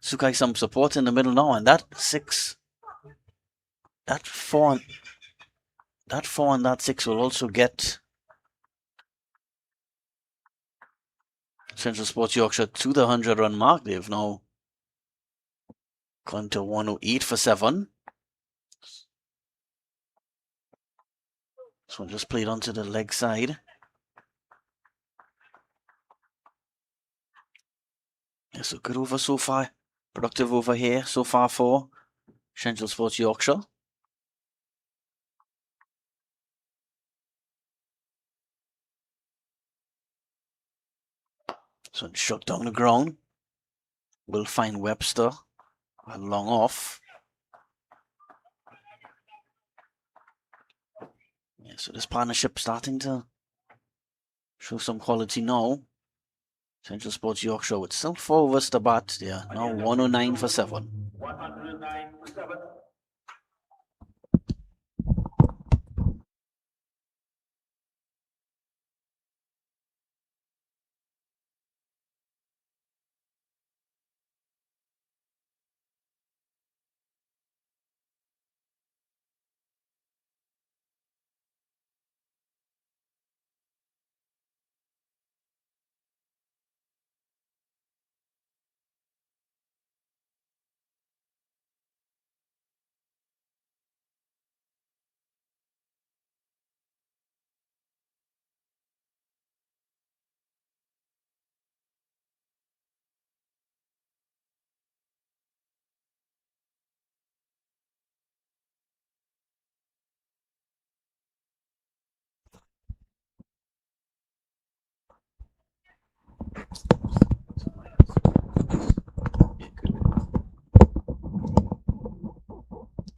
Sukai some support in the middle now, and that 6, that 4 and that 6 will also get Central Sports Yorkshire to the 100-run mark. They've now gone to 108 for 7. This one just played onto the leg side. Yeah, so good over so far. Productive over here so far for Central Sports Yorkshire. This one shot down the ground. Will find Webster a long off. Yeah, so this partnership starting to show some quality now. Central Sports Yorkshire with still 4 overs to bat. They are now 109 for 7. 109 for 7.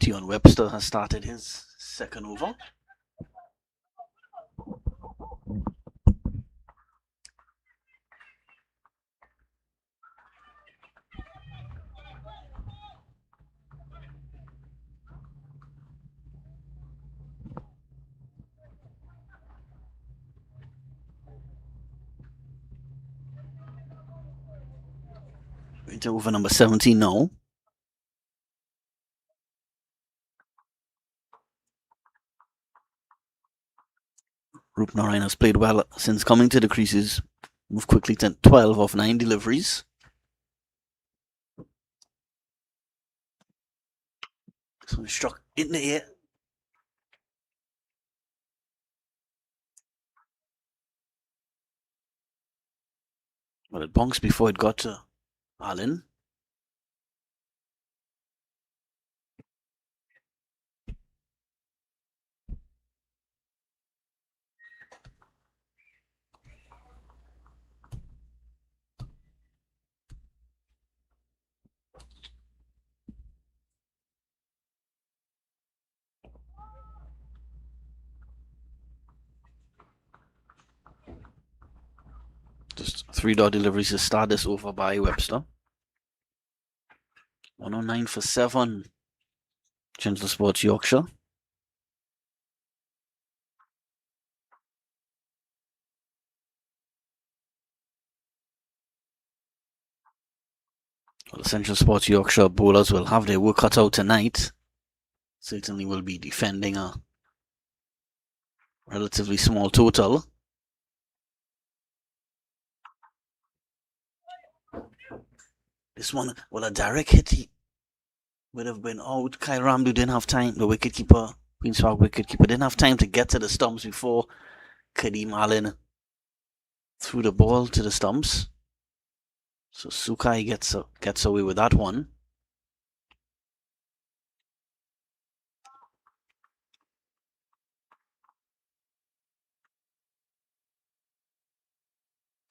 Tion Webster has started his second over. Into over number 17 now. Rupnarayan has played well since coming to the creases. Moved quickly to 12 of 9 deliveries. So he struck in the air. Well, it bounced before it got to Allen. Just 3 dot deliveries to start this over by Webster. 109 for 7. Gentle Sports Yorkshire. Well, Central Sports Yorkshire bowlers will have their work cut out tonight. Certainly will be defending a relatively small total. This one, well, a direct hit he would have been out. Kyle Ramdu didn't have time. The wicketkeeper, Queen's Park wicketkeeper, didn't have time to get to the stumps before Kadeem Allen threw the ball to the stumps. So Sukai gets away with that one.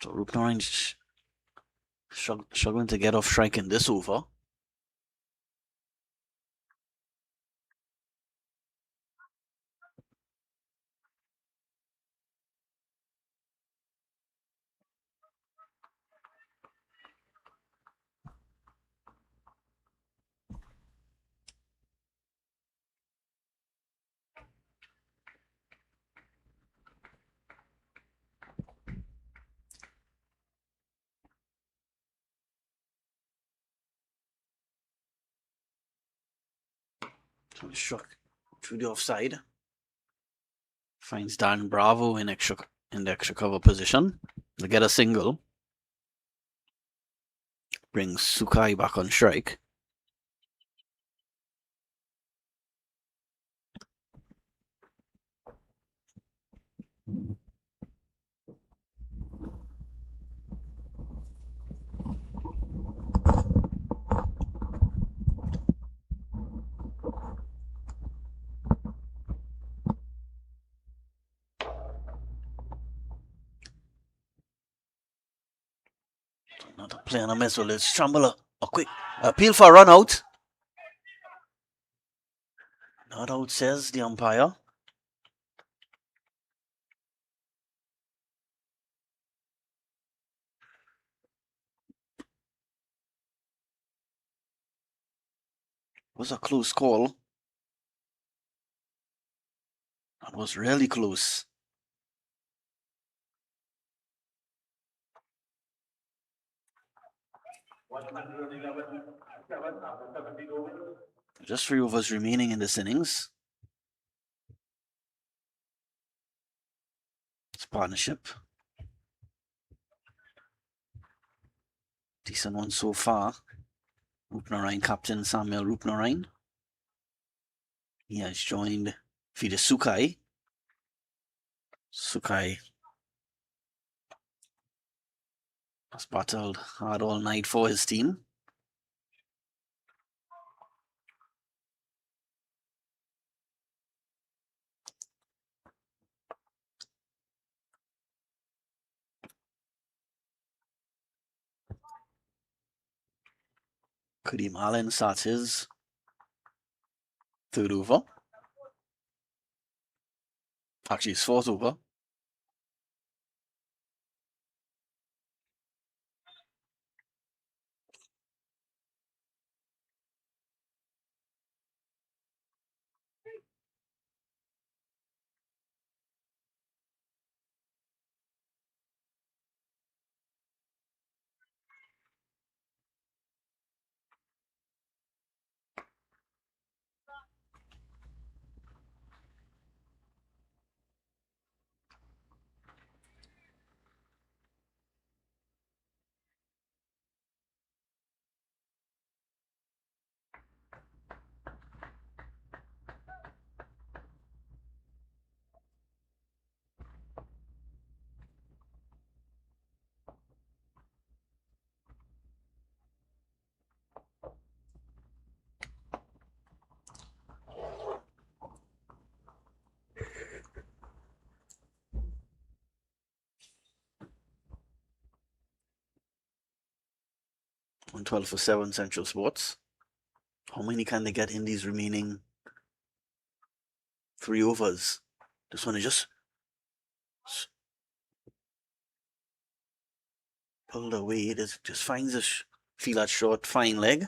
So Rupnarayan struggling to get off strike in this over. So struck through the offside. Finds Dan Bravo in the extra cover position. They get a single. Brings Sukai back on strike. Another play on a miss. Well, it's Trumbuller. A quick appeal for a run out. Not out, says the umpire. It was a close call. That was really close. Just 3 overs remaining in this innings. It's partnership. Decent one so far. Rupnarayan captain Samuel Rupnarayan. He has joined Fida Sukai. Sukai has battled hard all night for his team. Kadeem Allen starts his Third over. Actually, it's fourth over. On 12 for 7 Central Sports. How many can they get in these remaining 3 overs? This one is just pulled away. It just finds a feel that short, fine leg.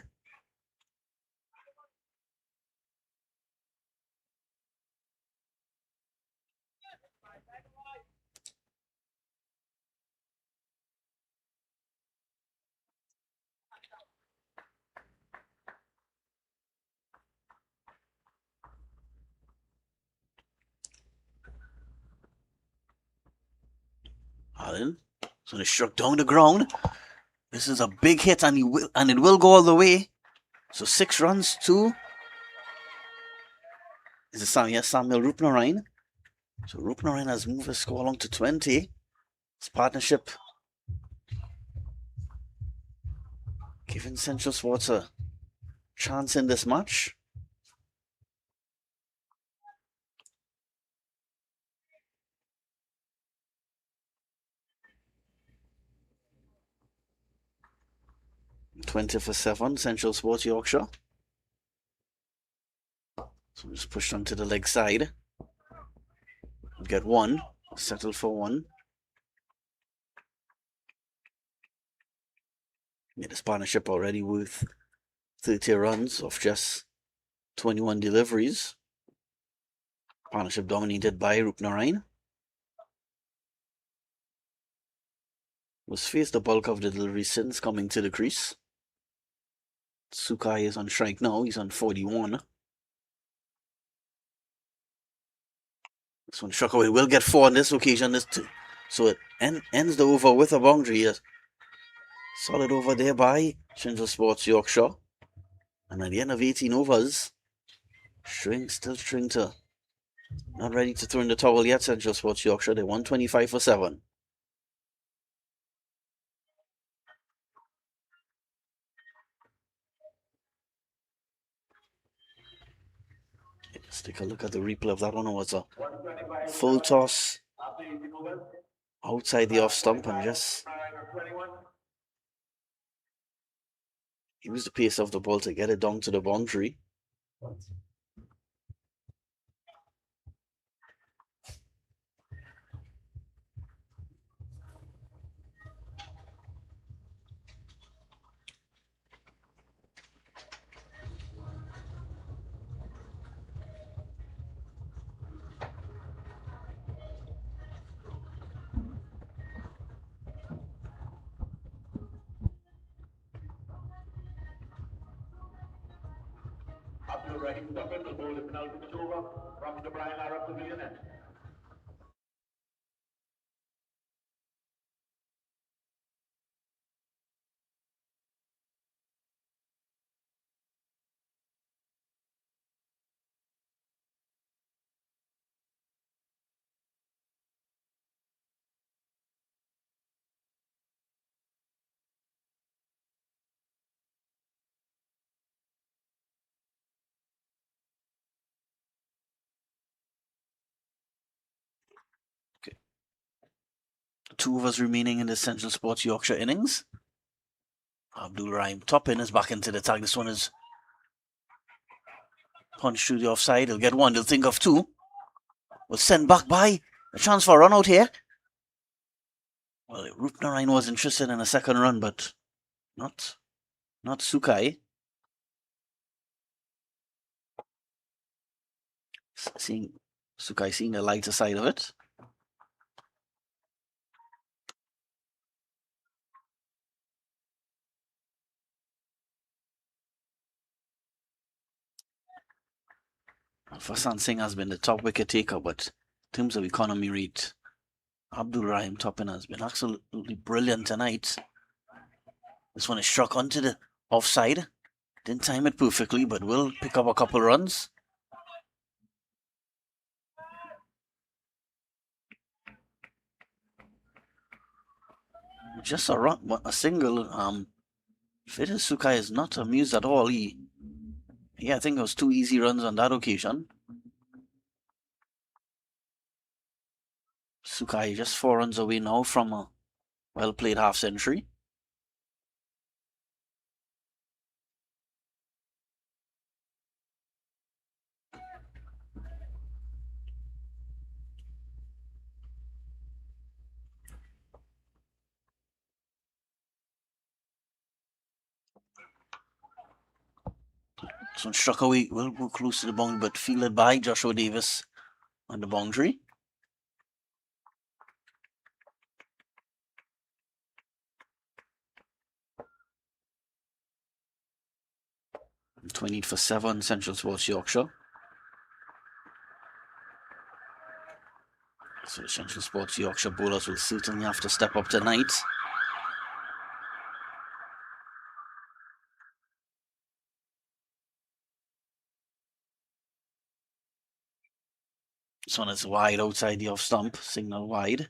Allen, so they struck down the ground. This is a big hit, and it will go all the way. So 6 runs to Samuel Rupnarine. So Rupnarine has moved his score along to 20. His partnership giving Central Sports a chance in this match. $20 for 7, Central Sports Yorkshire. So just pushed onto the leg side. Get 1, settle for 1. Made his partnership already worth 30 runs off just 21 deliveries. Partnership dominated by Rupnarine. Was faced the bulk of the deliveries since coming to the crease. Sukai is on strike now, he's on 41. This one struck away, will get 4 on this occasion. So it ends the over with a boundary. Solid over there by Central Sports Yorkshire. And at the end of 18 overs, still string to. Not ready to throw in the towel yet, Central Sports Yorkshire. They won 25 for 7. Let's take a look at the replay of that one. It was a full toss outside the off stump and just used the pace of the ball to get it down to the boundary. Abdul Rahim Tapin will hold the penalty over from the Brian Arab Pavilion end. Okay. 2 overs remaining in the Central Sports Yorkshire innings. Abdul Rahim Toppin is back into the tag. This one is punch through the offside. He'll get one. He'll think of two. Will send back by. A chance for a run out here. Well, Rupnarayan was interested in a second run, but not Sukai. Sukai seeing the lighter side of it. Fasan Singh has been the top wicket taker, but in terms of economy rate, Abdul Rahim Toppin has been absolutely brilliant tonight. This one is struck onto the offside. Didn't time it perfectly, but will pick up a couple runs. Just a run, a single. Fidus Sukai is not amused at all. Yeah, I think it was 2 easy runs on that occasion. Sukai just 4 runs away now from a well-played half-century. So struck away, will go close to the boundary, but fielded by Joshua Davis on the boundary. And 20 for 7, Central Sports Yorkshire. So the Central Sports Yorkshire bowlers will certainly have to step up tonight. This one is wide outside the off stump, signal wide.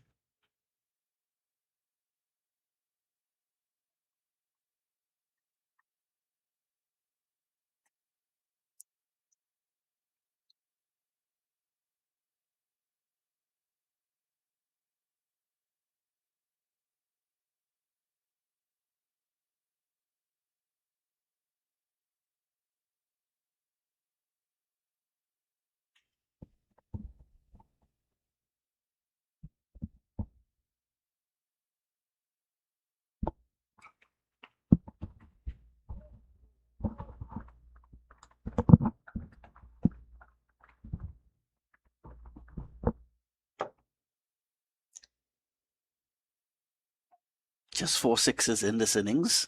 Just 4 sixes in this innings.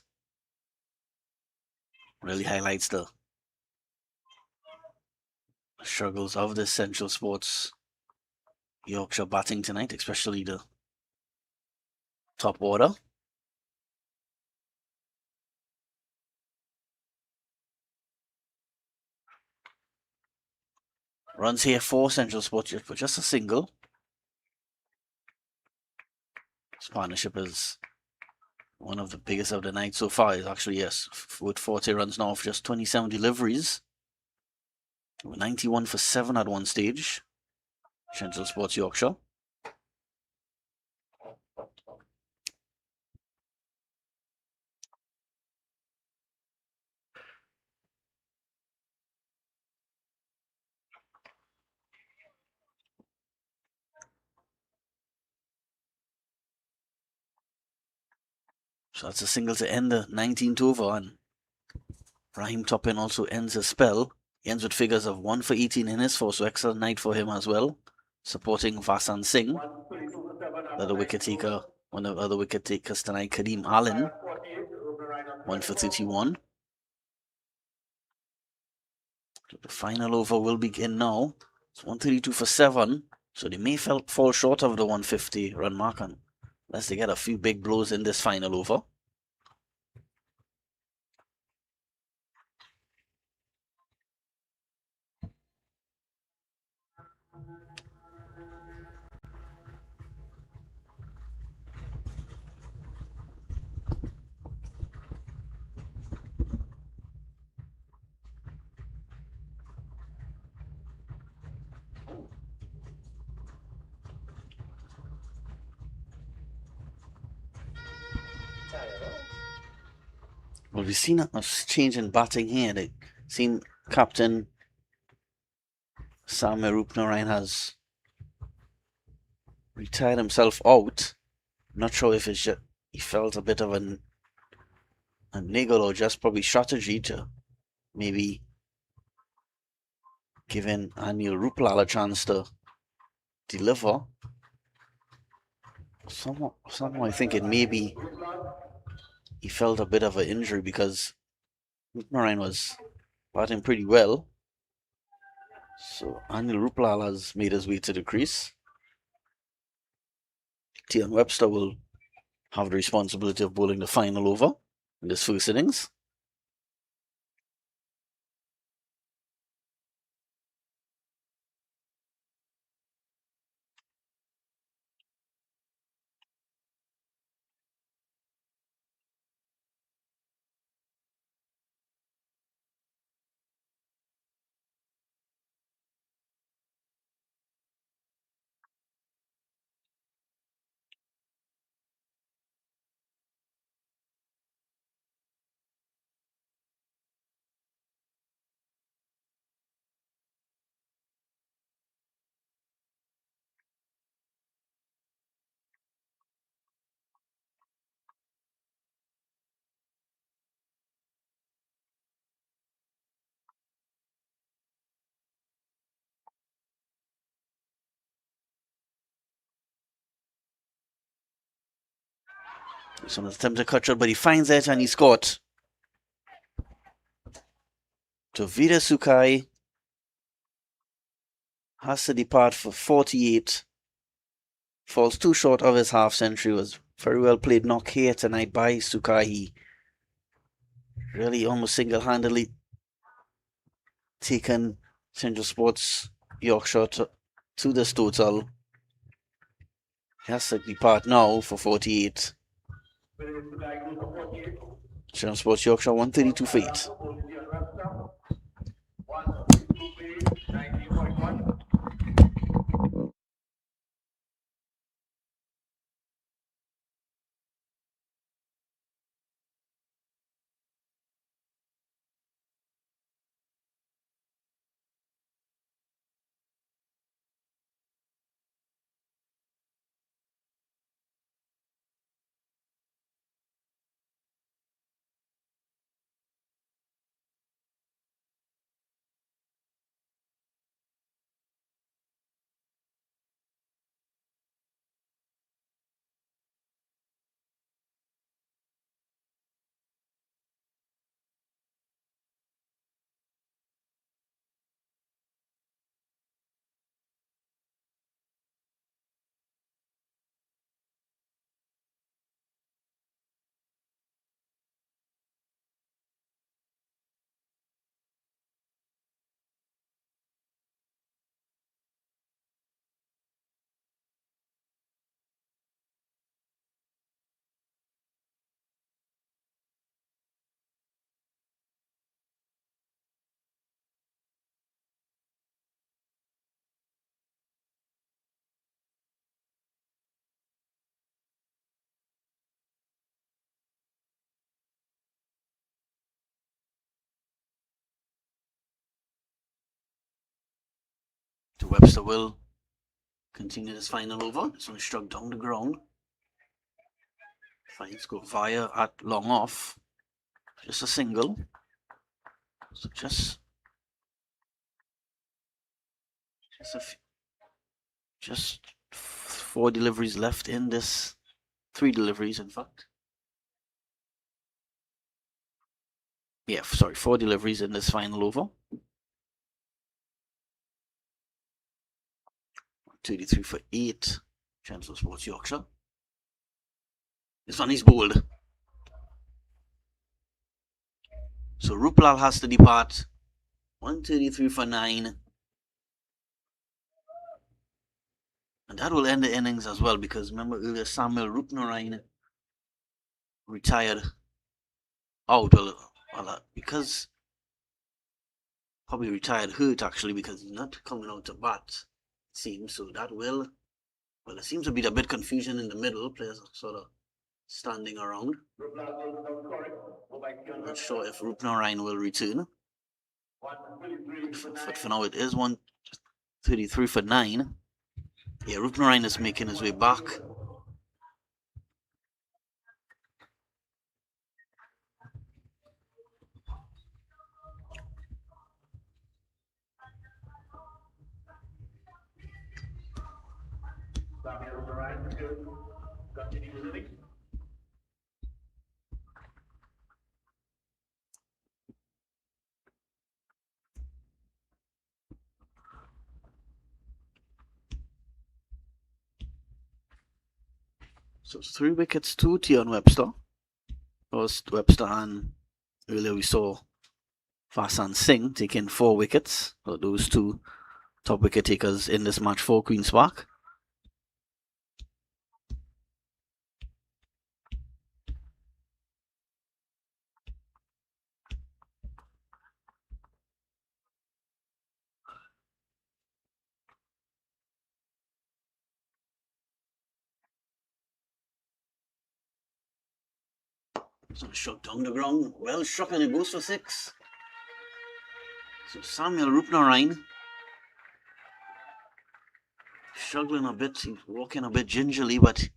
Really highlights the struggles of the Central Sports Yorkshire batting tonight, especially the top order. Runs here for Central Sports, but just a single. This partnership is one of the biggest of the night so far. Is actually, yes, with 40 runs now of just 27 deliveries. 91 for 7 at one stage. Central Sports Yorkshire. So that's a single to end the 19th over, and Rahim Toppin also ends his spell. He ends with figures of 1 for 18 in his 4, so excellent night for him as well. Supporting Vasan Singh, the other wicket taker, one of the other wicket takers tonight, Kadeem Allen, 1 for 31. So the final over will begin now. It's 132 for 7, so they may fall short of the 150 run mark unless they get a few big blows in this final over. Well, we've seen a change in batting here. They've seen Captain Samuel Rupnarine has retired himself out. Not sure if it's just he felt a bit of a niggle or just probably strategy to maybe giving Anil Ruplal a chance to deliver. Somehow I think it maybe he felt a bit of an injury because Rupnarine was batting pretty well. So Anil Ruplal has made his way to the crease. Tian Webster will have the responsibility of bowling the final over in this first innings. So an attempt to cut shot, but he finds it and he's caught. So Vida Sukai has to depart for 48. Falls too short of his half century. Was very well played knock here tonight by Sukai. He really almost single-handedly taken Central Sports Yorkshire to this total. He has to depart now for 48. Central Sports Yorkshire 132 for 8. To Webster will continue this final over. It's only struck down the ground. Finds go via at long off. Just a single. So just 4 deliveries left in this. 3 deliveries, in fact. Yeah, sorry, 4 deliveries in this final over. 33 for 8. Chancellor Sports Yorkshire. This one is bowled. So Ruplal has to depart. 133 for 9. And that will end the innings as well, because remember earlier Samuel Rupnarine retired out. Because probably retired hurt actually, because he's not coming out to bat, it seems. So that will, well, there seems to be a bit confusion in the middle. Players are sort of standing around. I'm not sure if Rupnarine will return. But for now it is one. 33 for 9. Yeah, Rupnarine is making his way back. Samuel Ryan to continue with innings. So it's 3 wickets to Tion Webster. First Webster, and earlier we saw Vasan Singh taking 4 wickets. So those two top wicket takers in this match for Queen's Park. So shot down the ground, well struck, and it goes for 6. So Samuel Rupnarine struggling a bit, he's walking a bit gingerly, but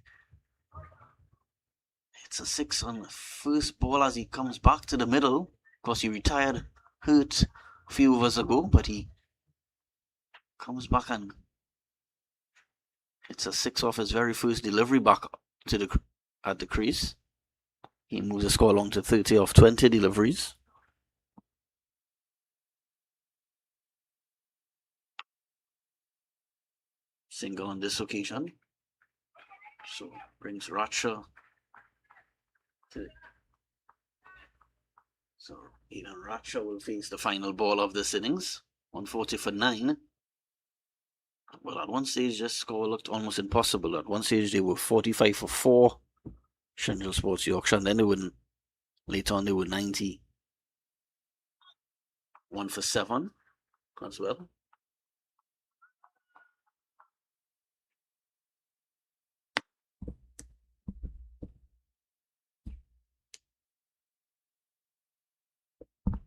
it's a 6 on the first ball as he comes back to the middle. Of course, he retired hurt a few overs ago, but he comes back and it's a 6 off his very first delivery back to at the crease. He moves the score along to 30 off 20 deliveries. Single on this occasion. So brings Ratcha to. So even Ratcha will face the final ball of this innings. 140 for 9. Well, at one stage, this score looked almost impossible. At one stage, they were 45 for 4. Central Sports Yorkshire, and then later on they were 90. 1 for 7 as well.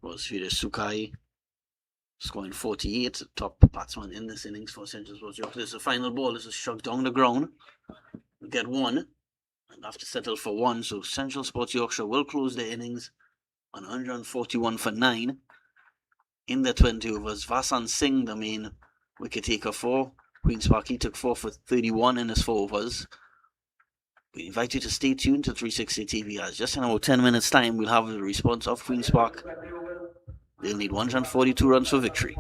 Was Fidesz Sukai scoring 48, top batsman in this innings for Central Sports Yorkshire. This is the final ball. This is shot down the ground. We get 1 and have to settle for 1. So Central Sports Yorkshire will close their innings on 141 for 9 in the 20 overs. Vasan Singh, the main wicket taker for Queen's Park, he took 4 for 31 in his 4 overs. We invite you to stay tuned to 360 TV, as just in about 10 minutes time we'll have the response of Queen's Park. They'll need 142 runs for victory.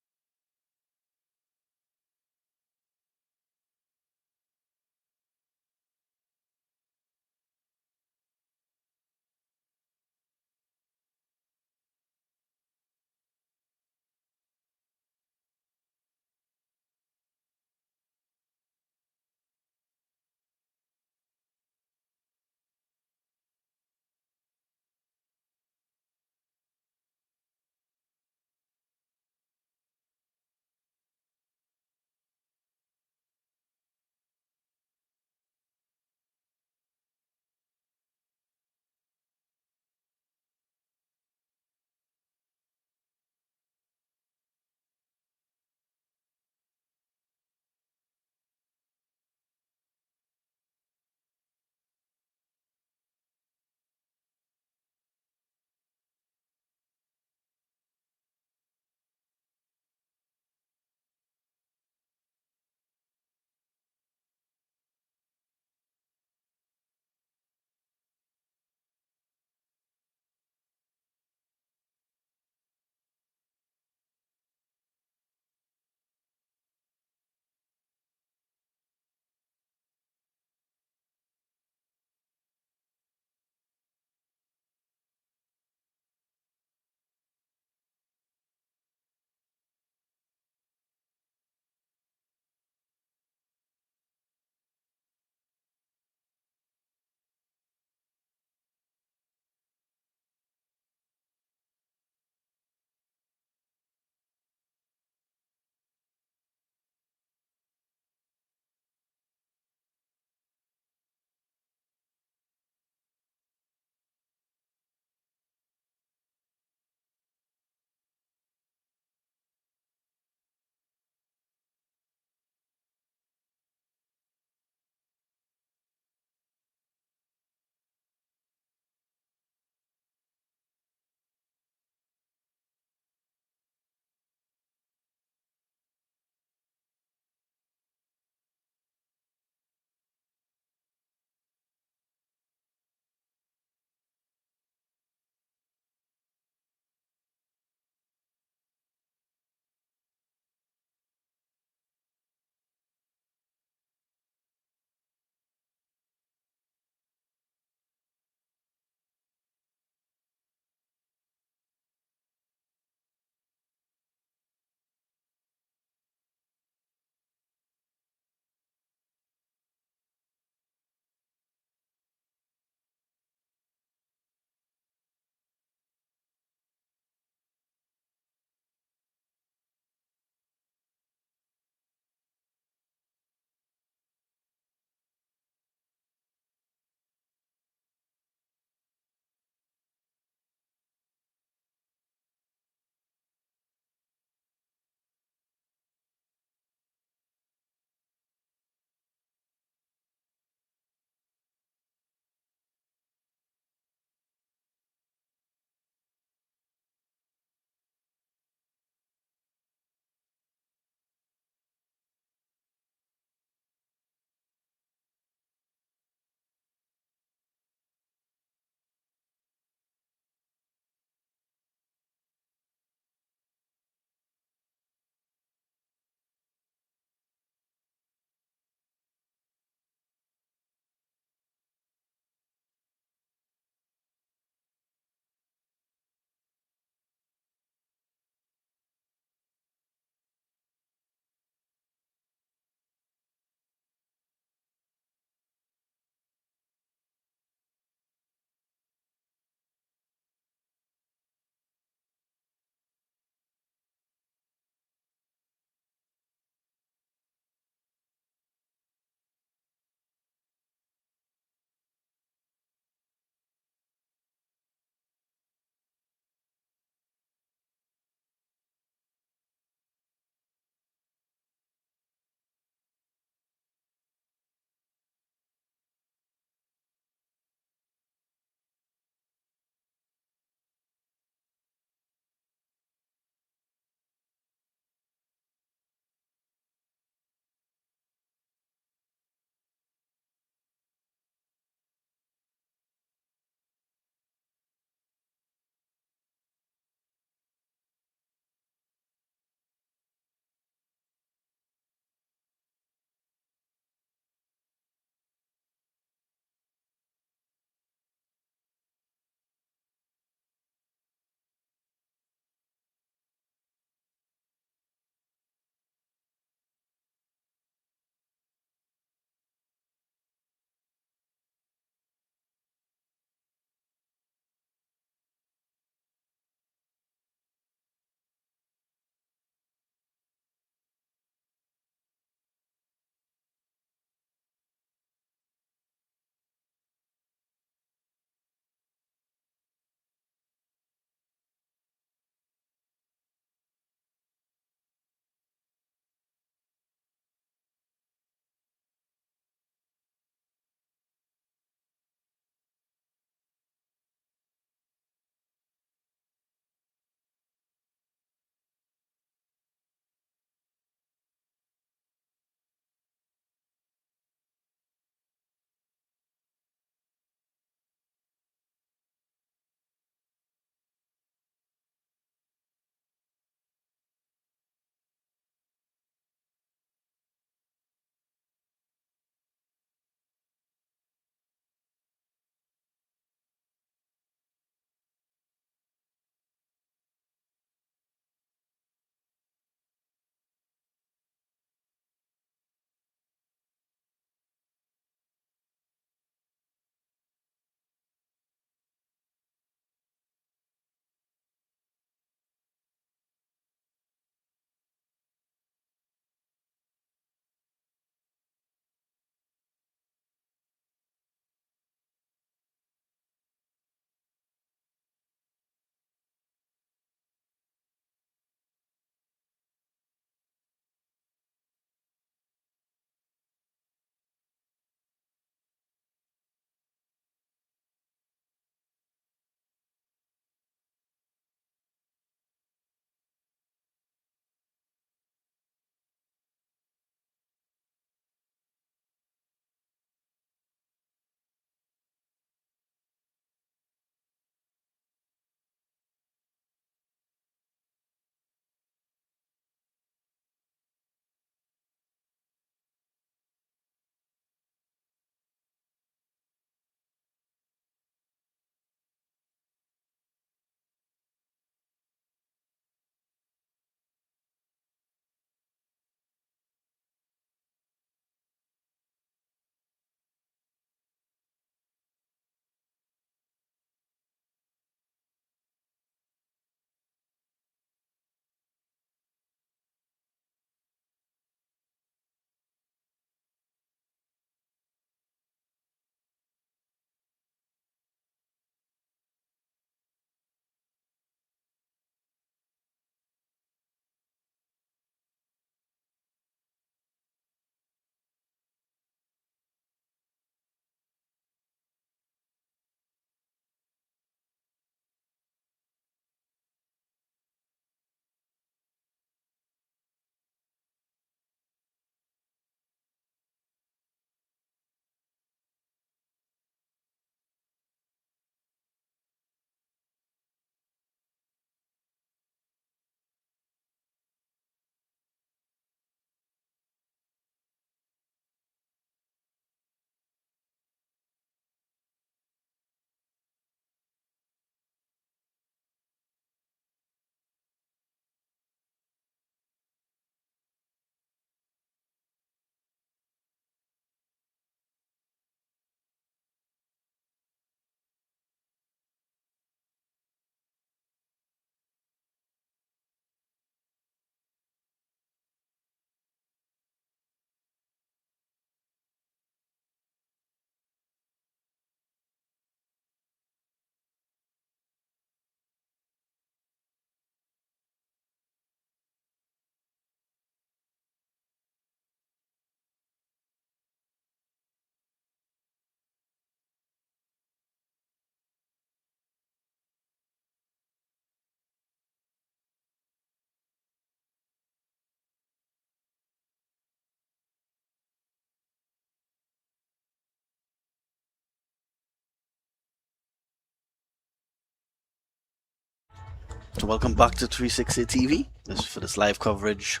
So welcome back to 360 TV. This is for this live coverage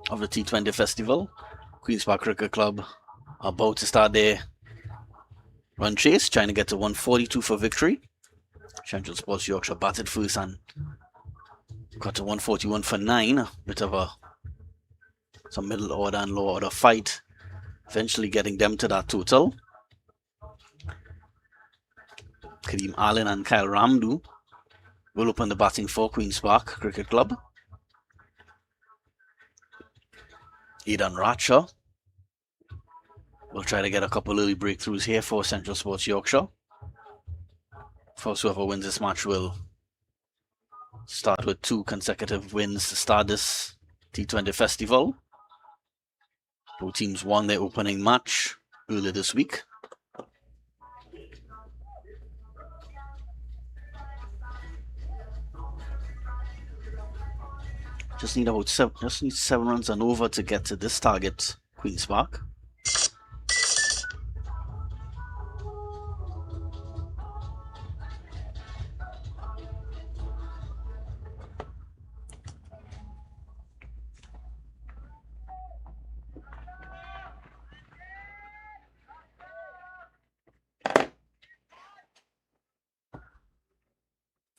of the T20 Festival. Queen's Park Cricket Club are about to start their run chase, trying to get to 142 for victory. Central Sports Yorkshire batted first and got to 141 for 9. Bit of some middle order and lower order fight, eventually getting them to that total. Kareem Allen and Kyle Ramdu will open the batting for Queen's Park Cricket Club. Aidan Ratcher will try to get a couple early breakthroughs here for Central Sports Yorkshire. First, whoever wins this match will start with 2 consecutive wins to start this T20 Festival. Both teams won their opening match earlier this week. Just need 7 runs and over to get to this target, Queen's Park.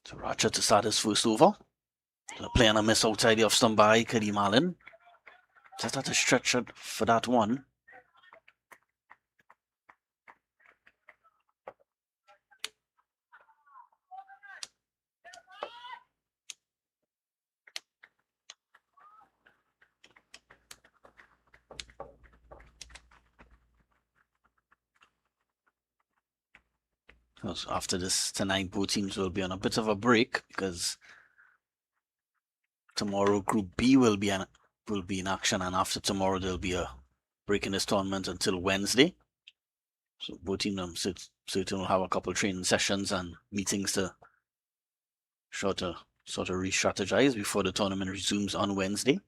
So Ratcher to start his first over. Playing a miss outside the off stump by Kareem Allen. Just had to stretch it for that one. Because after this tonight, both teams will be on a bit of a break because tomorrow Group B will be in action, and after tomorrow there'll be a break in this tournament until Wednesday. So both teams certainly will have a couple of training sessions and meetings to sort of re-strategize before the tournament resumes on Wednesday.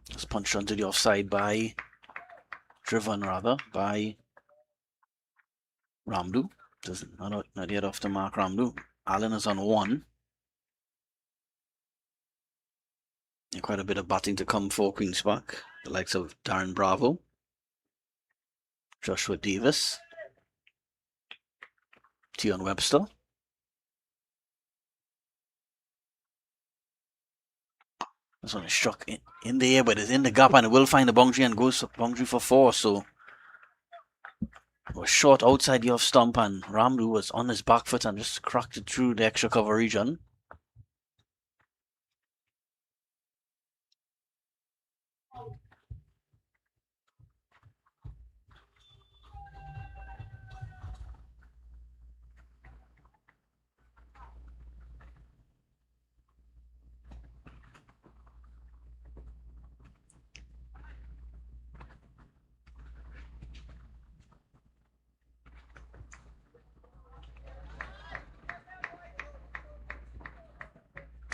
Just punched onto the offside by Ramdu. Not yet off the mark, Ramdu. Allen is on 1. And quite a bit of batting to come for Queen's Park. The likes of Darren Bravo, Joshua Davis, Tion Webster. This one is struck in the air, but it's in the gap and it will find the boundary and goes boundary for 4. So it was short outside the off stump and Ramdu was on his back foot and just cracked it through the extra cover region.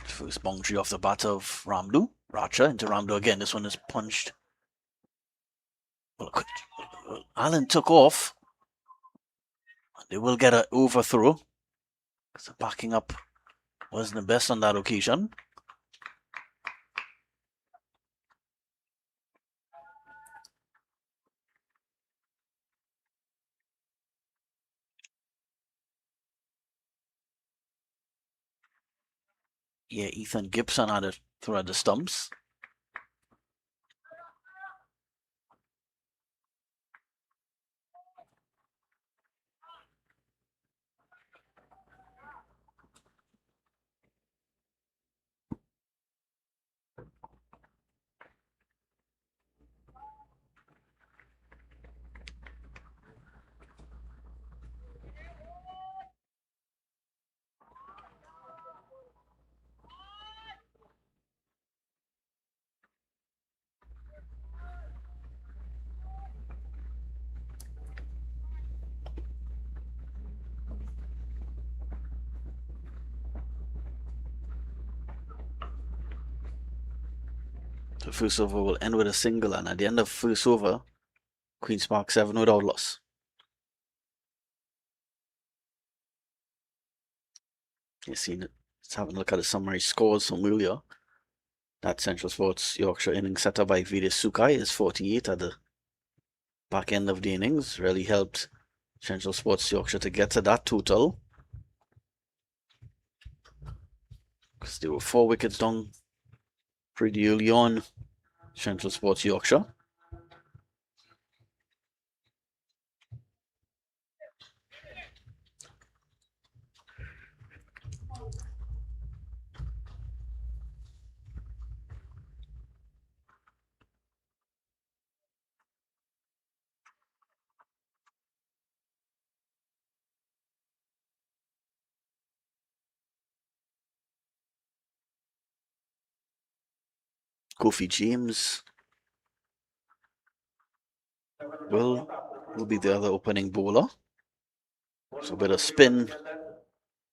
First boundary off the bat of Ramdu. Ratcher into Ramdu again. This one is punched. Well, Allen took off. They will get an overthrow because the backing up wasn't the best on that occasion. Yeah, Ethan Gibson had it through at the stumps. The first over will end with a single, and at the end of first over, Queen's Park 7 without loss. You see, let's have a look at the summary scores from earlier. That Central Sports Yorkshire innings set up by Vidas Sukai is 48 at the back end of the innings. Really helped Central Sports Yorkshire to get to that total, because they were 4 wickets down pretty early on, Central Sports Yorkshire. Kofi James will be the other opening bowler. So a bit of spin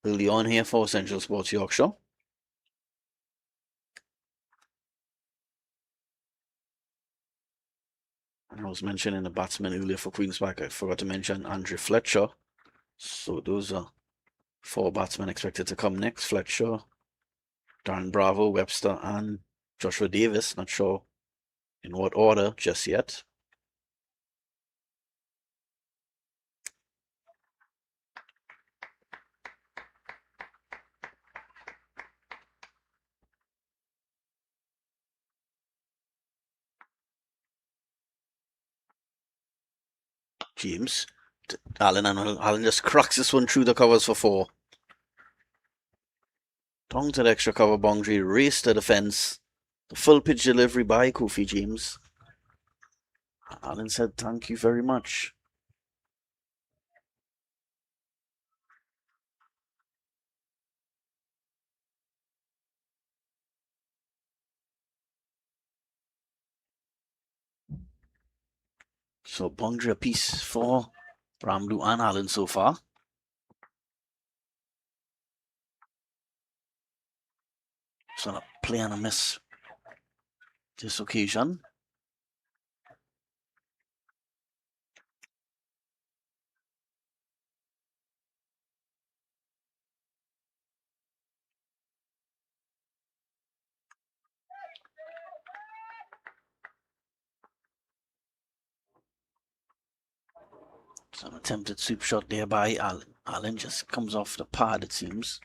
early on here for Central Sports Yorkshire. And I was mentioning the batsman earlier for Queen's Park. I forgot to mention Andrew Fletcher. So those are 4 batsmen expected to come next. Fletcher, Darren Bravo, Webster, and Joshua Davis. Not sure in what order just yet. James, Allen just cracks this one through the covers for 4. Down to the extra cover boundary, race to the fence. The full pitch delivery by Kofi James. Allen said, "Thank you very much." So boundary apiece for Ramlu and Allen so far. So a play and a miss this occasion. So an attempted sweep shot there by Allen. Allen just comes off the pad, it seems.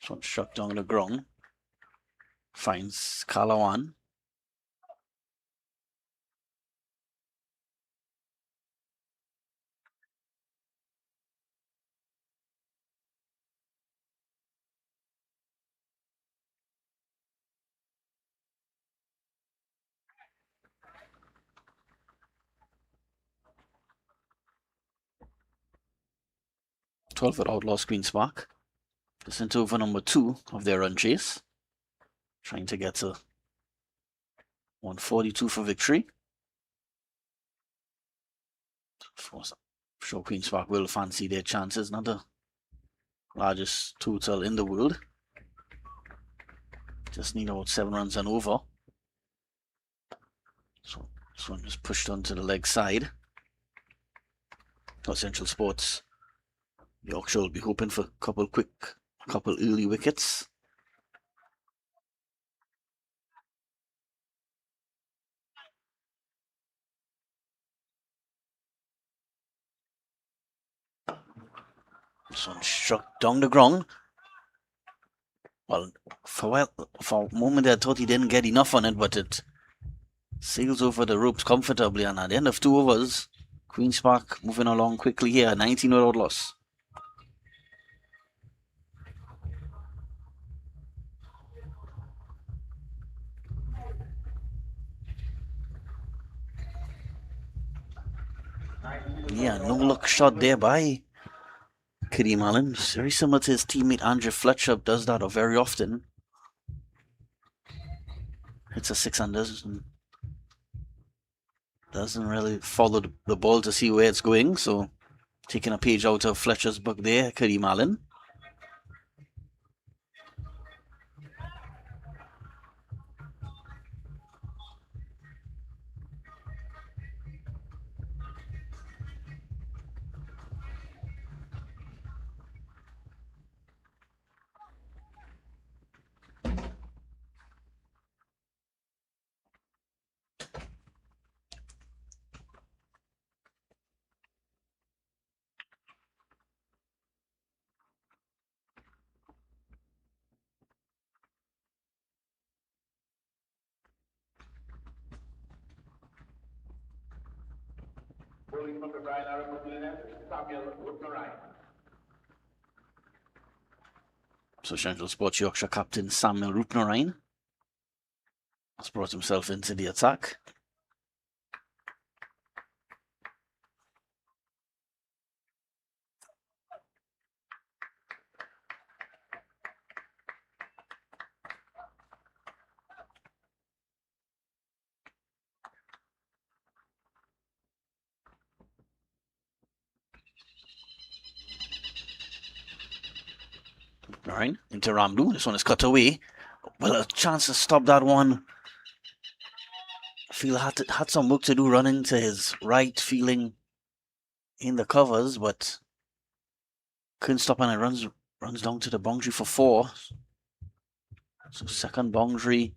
So one struck down the ground. Finds Kalawan. "12 without loss, Queen's Park. This into over number 2 of their run chase. Trying to get to 142 for victory. Sure, Queen's Park will fancy their chances. Not the largest total in the world. Just need about 7 runs and over. So this one is pushed onto the leg side. Central Sports Yorkshire will be hoping for a couple early wickets. This one struck down the ground. Well, for a moment I thought he didn't get enough on it, but it sails over the ropes comfortably, and at the end of 2 overs, Queen's Park moving along quickly here, 19 without loss. Yeah, no luck shot there by Kareem Allen. Very similar to his teammate Andrew Fletcher, does that very often. Hits a 6-unders and Doesn't really follow the ball to see where it's going, so taking a page out of Fletcher's book there, Kareem Allen. Bowling from the right arm of Samuel Woodmarain. So Central Sports Yorkshire captain Samuel Rupnarine has brought himself into the attack. Rupnarine into Ramlu. This one is cut away. Well, a chance to stop that one. I feel had some work to do running to his right, feeling in the covers, but couldn't stop, and it runs down to the boundary for 4. So second boundary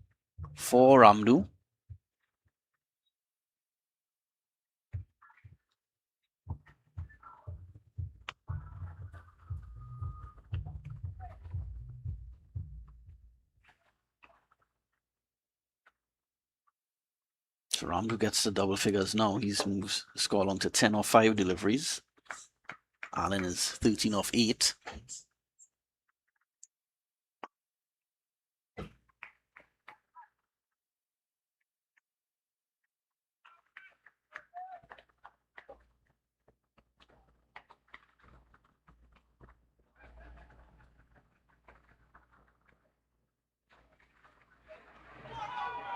for Ramlu. So Ramlu gets the double figures now. He's moves the score along to 10 off 5 deliveries. Allen is 13 off 8.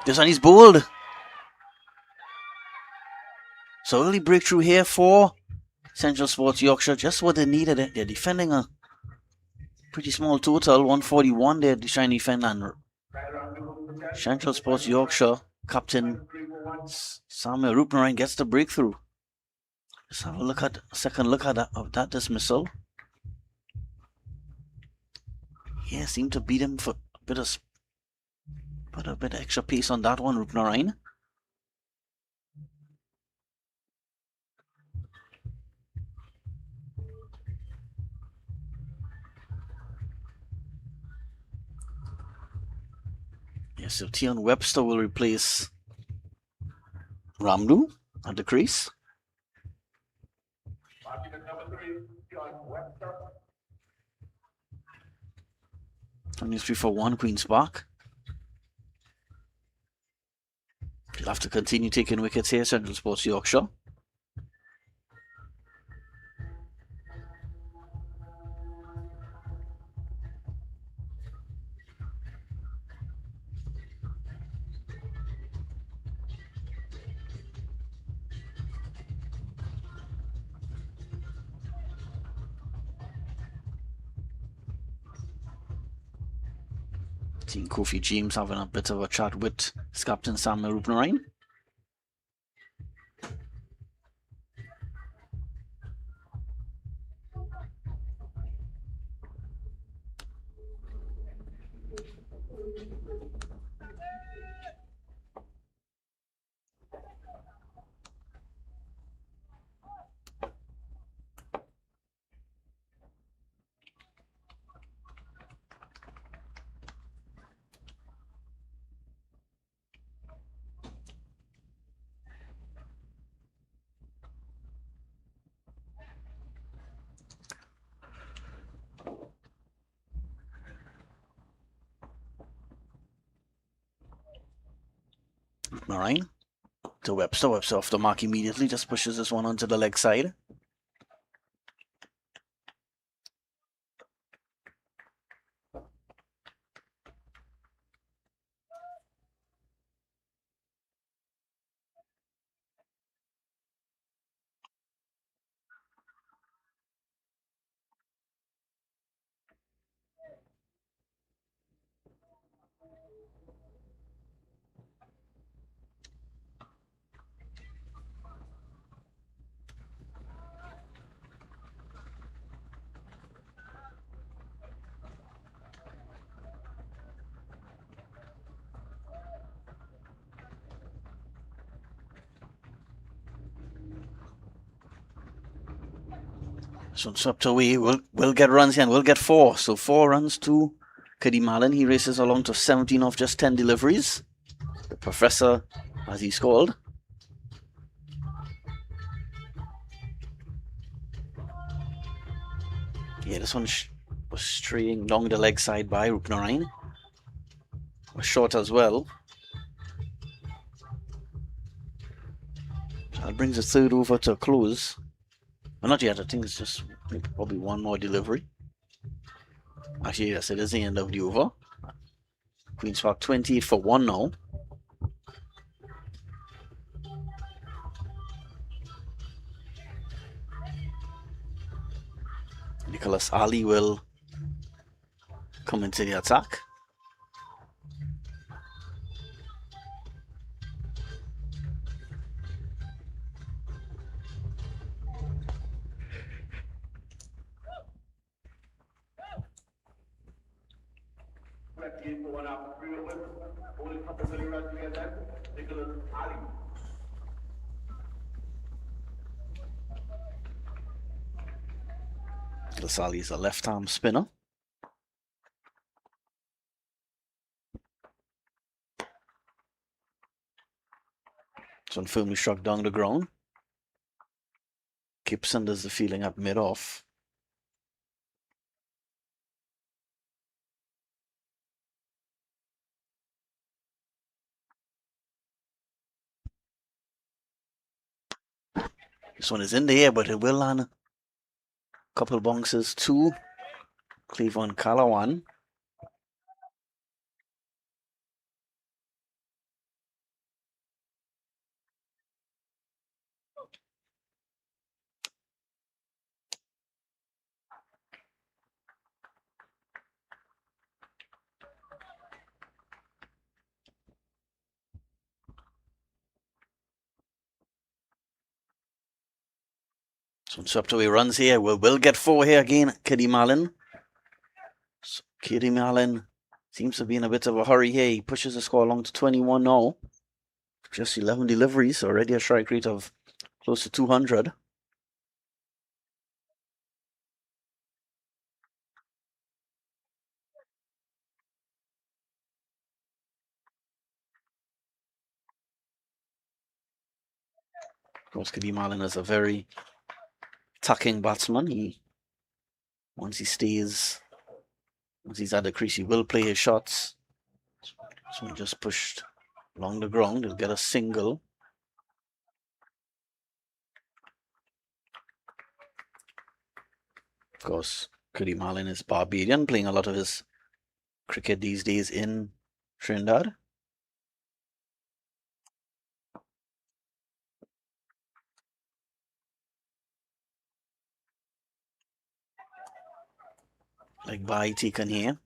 This one is bowled. So early breakthrough here for Central Sports Yorkshire. Just what they needed. They're defending a pretty small total, 141 there to try and defend, and Central Sports Yorkshire captain Samuel Rupnarine gets the breakthrough. Let's have a second look at that dismissal. Yeah, seemed to beat him for put a bit of extra pace on that one, Rupnarine. Yeah, so Tion Webster will replace Ramlu at the crease. Marking at number 3, Tion Webster. 23 for 1, Queen's Park. He'll have to continue taking wickets here, Central Sports Yorkshire. Seeing Kofi James having a bit of a chat with his captain Samuel Rupnarine. Rupnarine to Webster. Webster off the mark immediately, just pushes this one onto the leg side. So swept away. We'll get runs here and we'll get 4. So 4 runs to Cuddy Malin. He races along to 17 off just 10 deliveries. The Professor, as he's called. Yeah, this one was straying along the leg side by Rupnarain. Was short as well. So that brings the third over to a close. Well, not yet. I think it's just probably one more delivery. Actually, yes, it is the end of the over. Queen's Park 28 for 1 now. Nicholas Ali will come into the attack. Nicholas Ali is a left-arm spinner. This one firmly struck down the ground. Gibson does the fielding up mid-off. This one is in the air, but it will land a couple bounces to Cleavon Calawan. Some swept away runs here. We'll get 4 here again. Cuddy Malin. So Cuddy Malin seems to be in a bit of a hurry here. He pushes the score along to 21 now. Just 11 deliveries. Already a strike rate of close to 200. Of course, Cuddy Malin is a very attacking batsman. Once he's at the crease, he will play his shots. So he just pushed along the ground. He'll get a single. Of course, Cuddy Malin is Barbadian, playing a lot of his cricket these days in Trinidad. Like Bai taken here.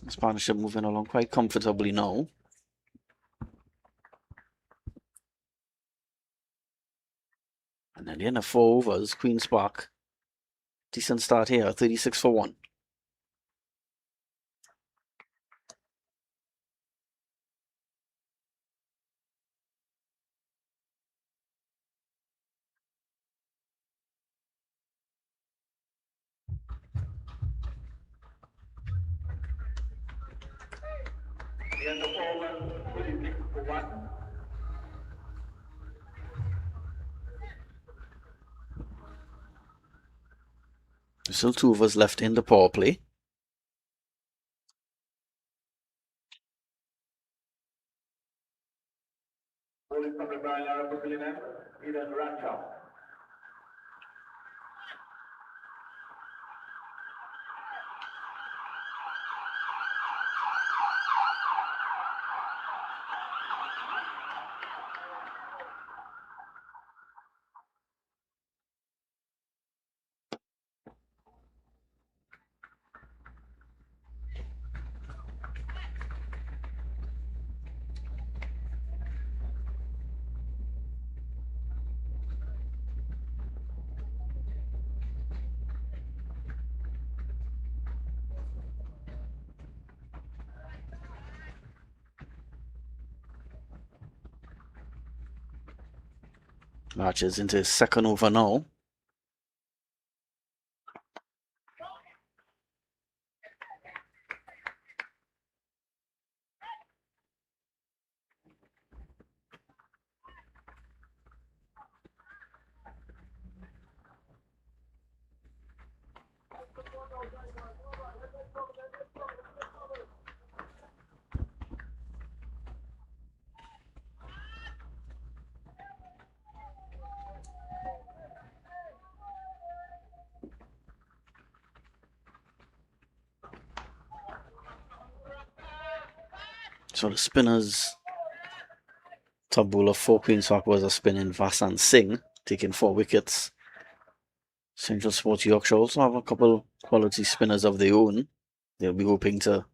This partnership moving along quite comfortably now. And at the end of 4 overs, Queen's Park. Decent start here, 36 for 1. The end of 4 overs, 36 for 1. There's still 2 overs left in the power play. Bowling from the Brian Brooklyn end, Eden Rancha. Marches into his second over now. So the spinners, top bowler for Queen's Park was a spinning Vasan Singh, taking 4 wickets. Central Sports Yorkshire also have a couple quality spinners of their own. They'll be hoping to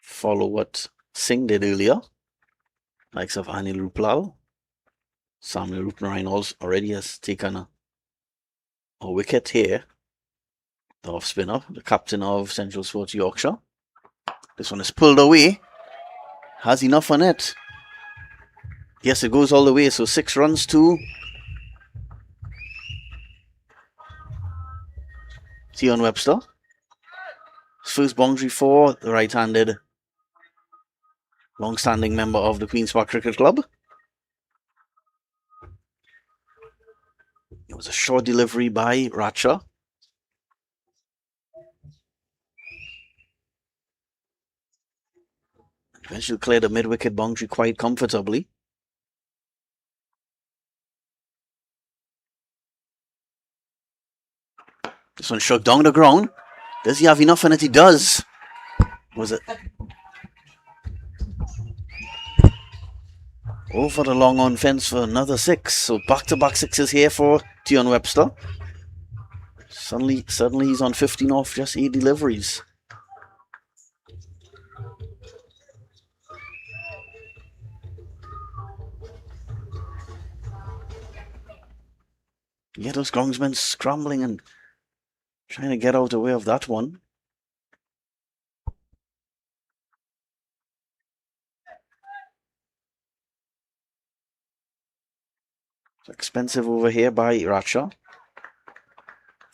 follow what Singh did earlier. Likes of Anil Ruplal. Samuel Rupnarayan already has taken a wicket here. The off spinner, the captain of Central Sports Yorkshire. This one is pulled away. Has enough on it. Yes, it goes all the way. So 6 runs to Tion Webster. First boundary for the right-handed long-standing member of the Queen's Park Cricket Club. It was a short delivery by Ratcha. Eventually cleared the mid-wicket boundary quite comfortably. This one struck down the ground. Does he have enough? And it he does. Was it over the long on fence for another 6? So back-to-back 6s here for Tion Webster. Suddenly he's on 15 off just 8 deliveries. Yeah, those groundsmen scrambling and trying to get out of the way of that one. It's expensive over here by Ratcha.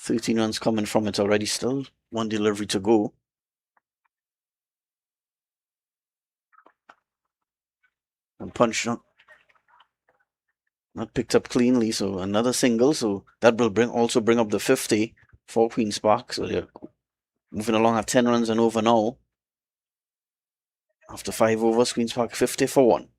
13 runs coming from it already, still 1 delivery to go. And punch not picked up cleanly, so another single. So that will also bring up the 50 for Queen's Park. So they're moving along at 10 runs and over now. After 5 overs, Queen's Park 50 for 1.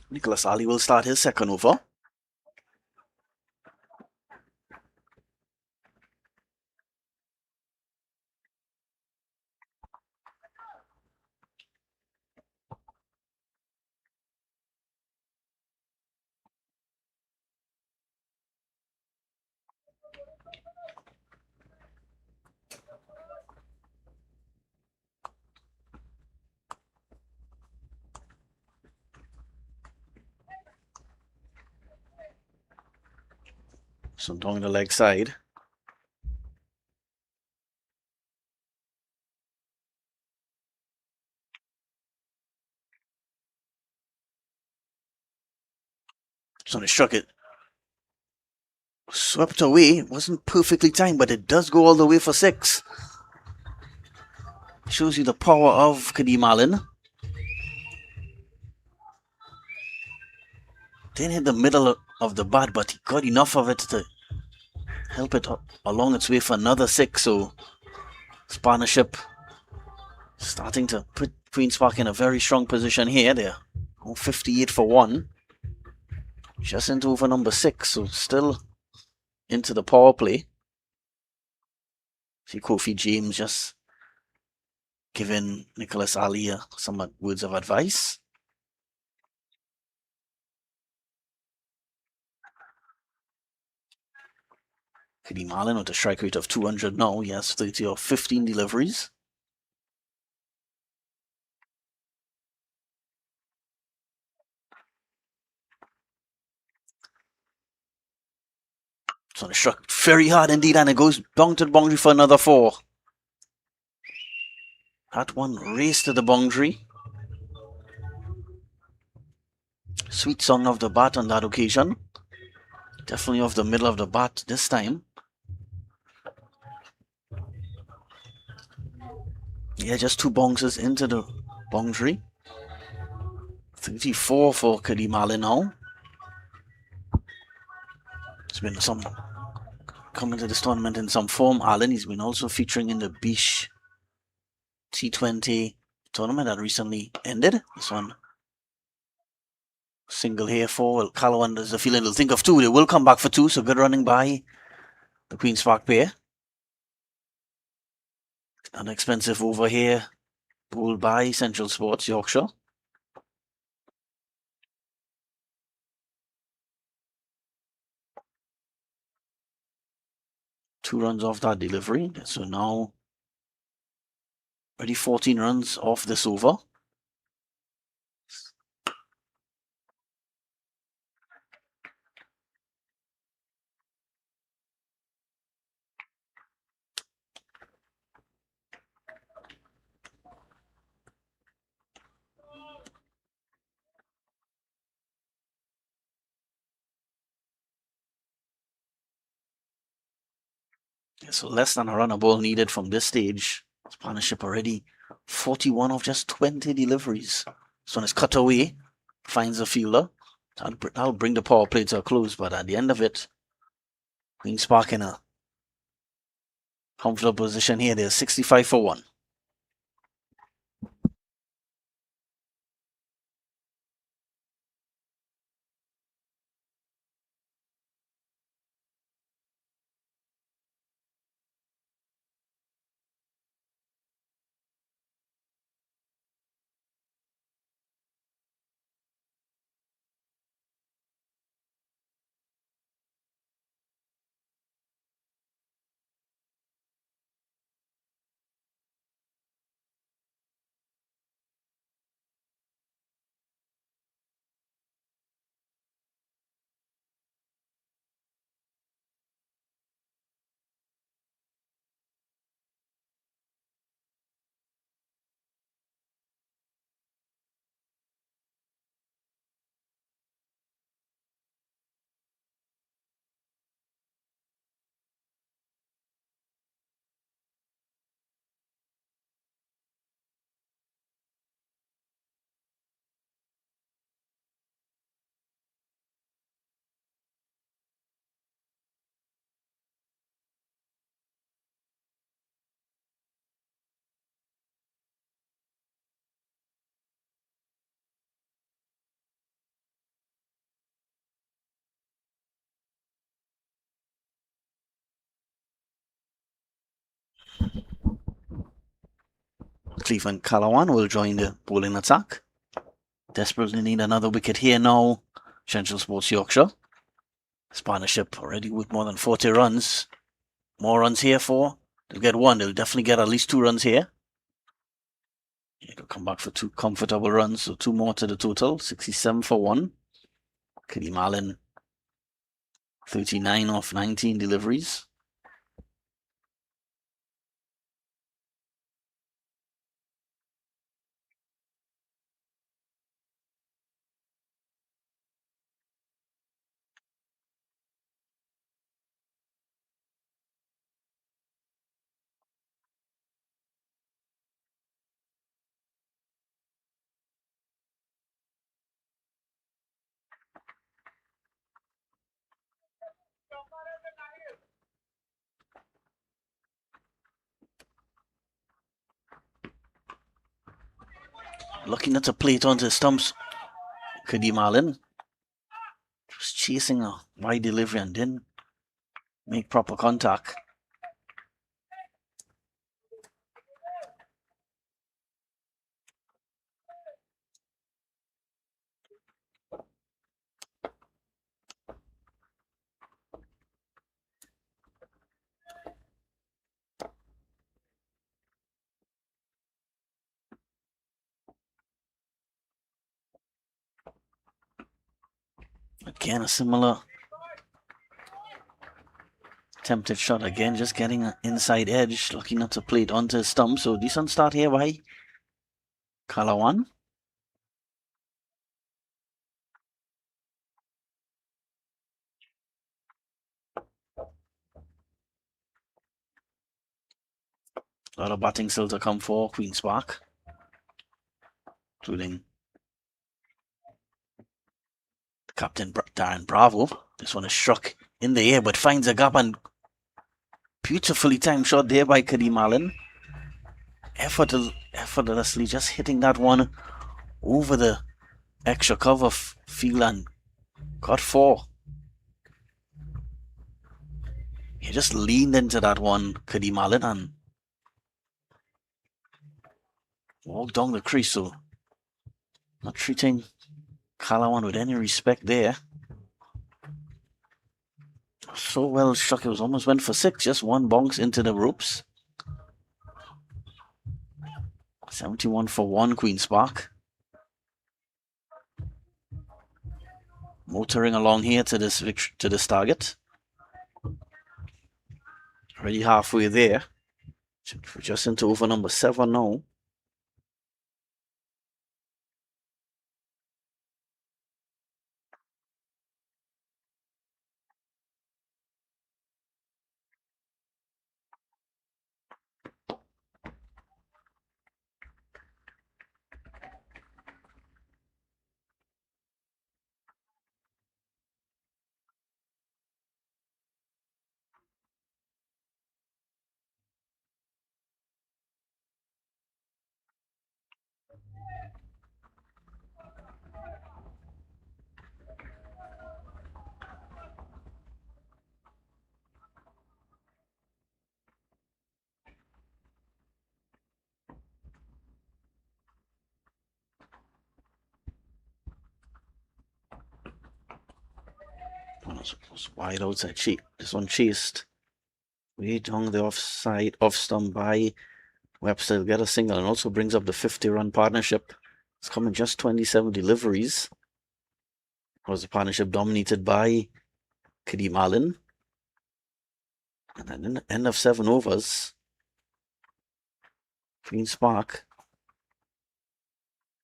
Nicholas Ali will start his second over. So down the leg side. So they struck it. Swept away. Wasn't perfectly timed, but it does go all the way for 6. Shows you the power of Kadeem Allen. Didn't hit the middle of the bat, but he got enough of it to help it along its way for another 6. So his partnership starting to put Queen's Park in a very strong position here. They're 58 for 1. Just into over number 6, so still into the power play. See Kofi James just giving Nicholas Ali some words of advice. Kadeem Allen with a strike rate of 200 now. He has 30 or 15 deliveries. So it struck very hard indeed, and it goes down to the boundary for another 4. That one raced to the boundary. Sweet song of the bat on that occasion. Definitely off the middle of the bat this time. Yeah, just 2 bounces into the boundary. 34 for Kadeem Allen now. It's been some coming to this tournament in some form. Allen, he's been also featuring in the Bish T20 tournament that recently ended. This one single here for, well, Calawan there's a feeling they'll think of 2. They will come back for 2, so good running by the Queen's Park pair. An expensive over here, bowled by Central Sports, Yorkshire. Two runs off that delivery, so now already 14 runs off this over. So less than a run a ball needed from this stage. His partnership already 41 of just 20 deliveries. This one is cut away, finds a fielder. That'll bring the power play to a close, but at the end of it, Queen's Park in a comfortable position here. They're 65 for 1. Cleveland Calawan will join the bowling attack. Desperately need another wicket here now. Central Sports Yorkshire. His partnership already with more than 40 runs. More runs here for. They'll get 1. They'll definitely get at least 2 runs here. They'll come back for 2 comfortable runs, so 2 more to the total. 67 for 1. Kadeem Allen, 39 off 19 deliveries. looking at the plate onto the stumps. Kadeem Allen just chasing a wide delivery and didn't make proper contact. Again, a similar attempted shot. Again, just getting an inside edge, looking at the plate onto the stump. So decent start here by Kalawan. A lot of batting still to come for Queen's Park, including Captain Darren Bravo. This one is struck in the air but finds a gap, and beautifully timed shot there by Kadeem Allen. Effortlessly just hitting that one over the extra cover field and got 4. He just leaned into that one, Kadeem Allen, and walked down the crease. So not treating Kalawan with any respect there. So well struck, it was almost went for 6. Just one bounce into the ropes. 71 for 1, Queen's Park. Motoring along here to this target. Already halfway there. Just into over number 7 now. Was wide outside. This one chased way down the off stump by Webster. Get a single and also brings up the 50-run partnership. It's coming just 27 deliveries. Was the partnership dominated by Kadeem Allen. And then in the end of 7 overs, Queen's Park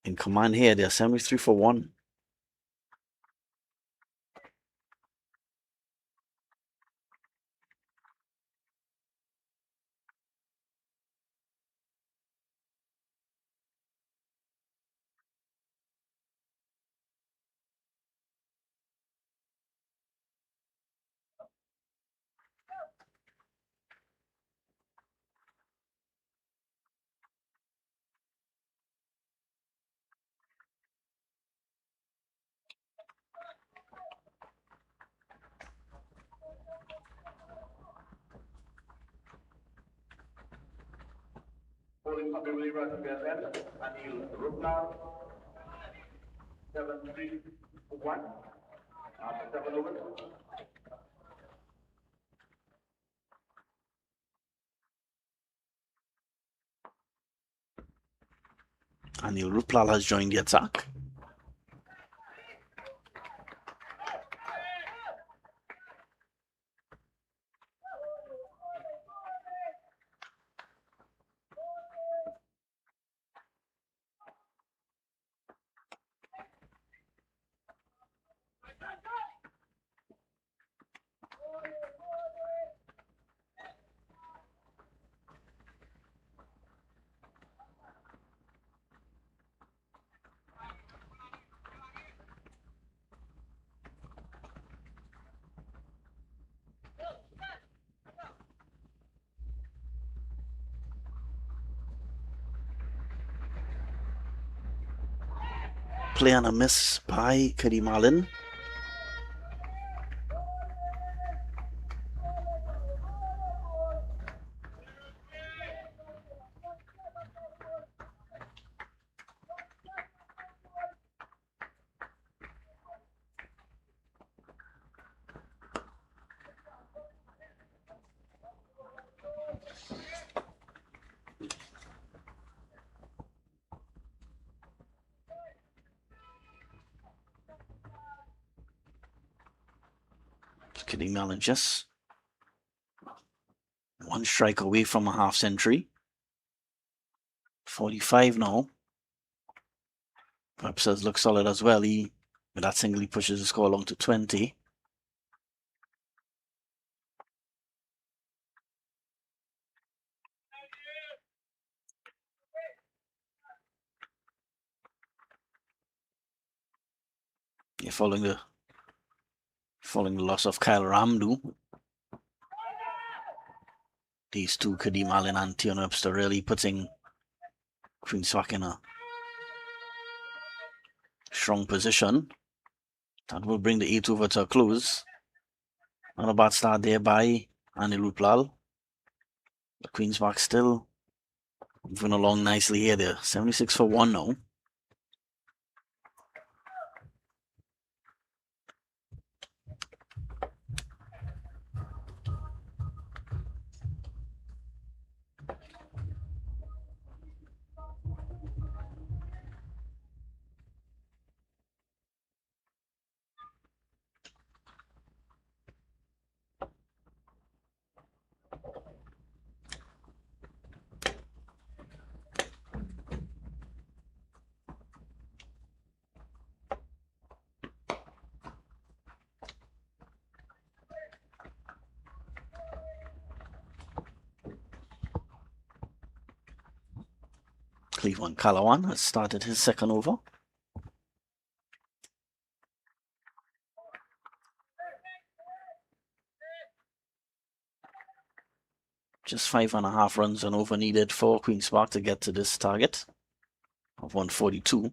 in command here. They're 73 for 1. Bowling for Beverly Rush again, Anil Ruplar, 7-3-1, after 7 overs. Anil Ruplal has joined the attack. play and a miss by Kadeem Allen. Kadeem Allen just one strike away from a half century. 45 now. Webster's look solid as well. With that single, he pushes the score along to 20. Yeah, following the loss of Kyle Ramdu, these two, Kadeem Allen and Tion Webster, really putting Queen's Park in a strong position. That will bring the 8 over to a close. Not a bad start there by Anil Uplal. The Queen's Park still moving along nicely here. They're 76 for 1 now. Cleveland Calawan has started his second over. Just 5.5 runs and over needed for Queen's Park to get to this target of 142.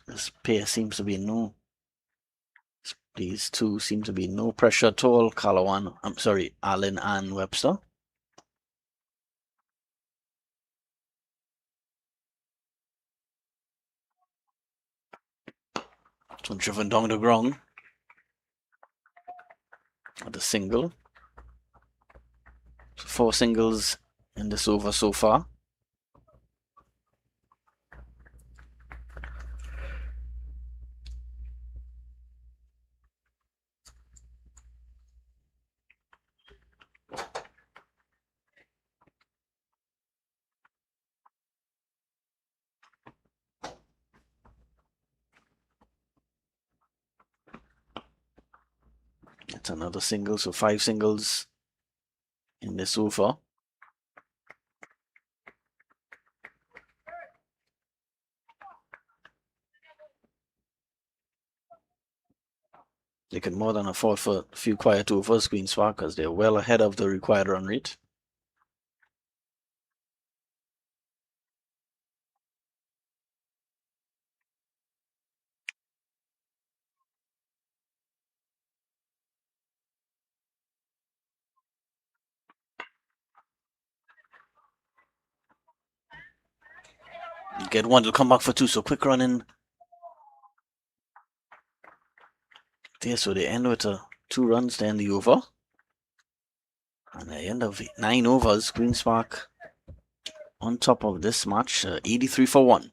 This pair seems to be these two seem to be no pressure at all. Allen and Webster. So driven down the ground with a single. So 4 singles in this over so far. It's another single, so 5 singles in this over. They can more than afford for a few quiet overs, Queen's Park, because they're well ahead of the required run rate. Get one, they'll come back for 2, so quick running there, so they end with 2 runs to end the over. And at the end of 9 overs, Queen's Park on top of this match, 83 for 1.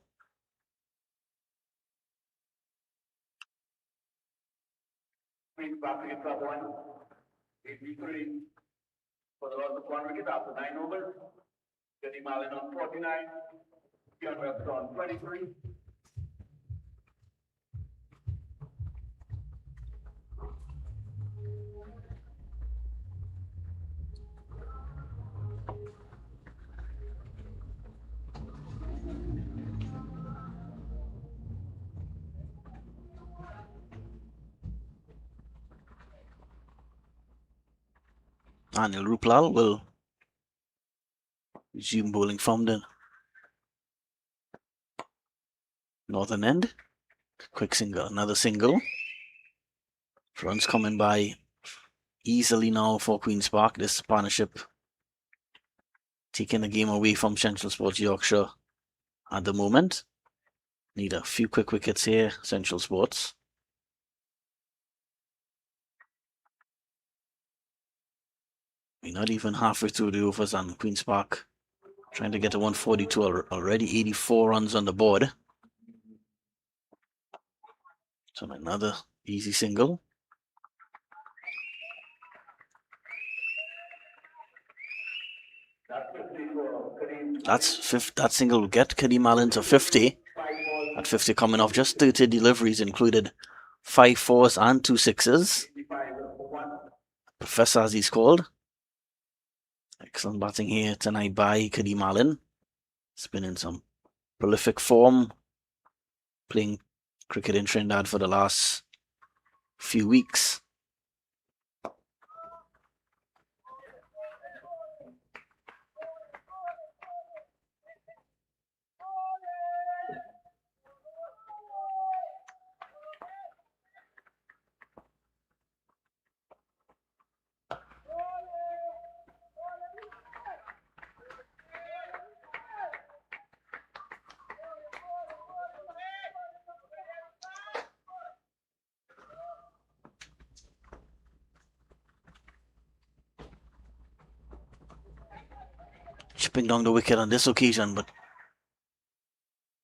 Queen's Park wicket for 1, 83 for the loss of 1 wicket after 9 overs. Kenny Mallon on 49, John Webster on 23. Anil Ruplal will resume bowling from the northern end. Quick single, another single. Runs coming by easily now for Queen's Park. This partnership taking the game away from Central Sports Yorkshire at the moment. Need a few quick wickets here, Central Sports. We're not even halfway through the overs, and Queen's Park trying to get to 142 already. 84 runs on the board. So another easy single. That single will get Kadeem Allen to 50. At 50, coming off just 30 deliveries, included 5 fours and 2 sixes. Professor, as he's called. Excellent batting here tonight by Kadeem Allen. He's been in some prolific form, playing cricket in Trinidad for the last few weeks. Chipping down the wicket on this occasion, but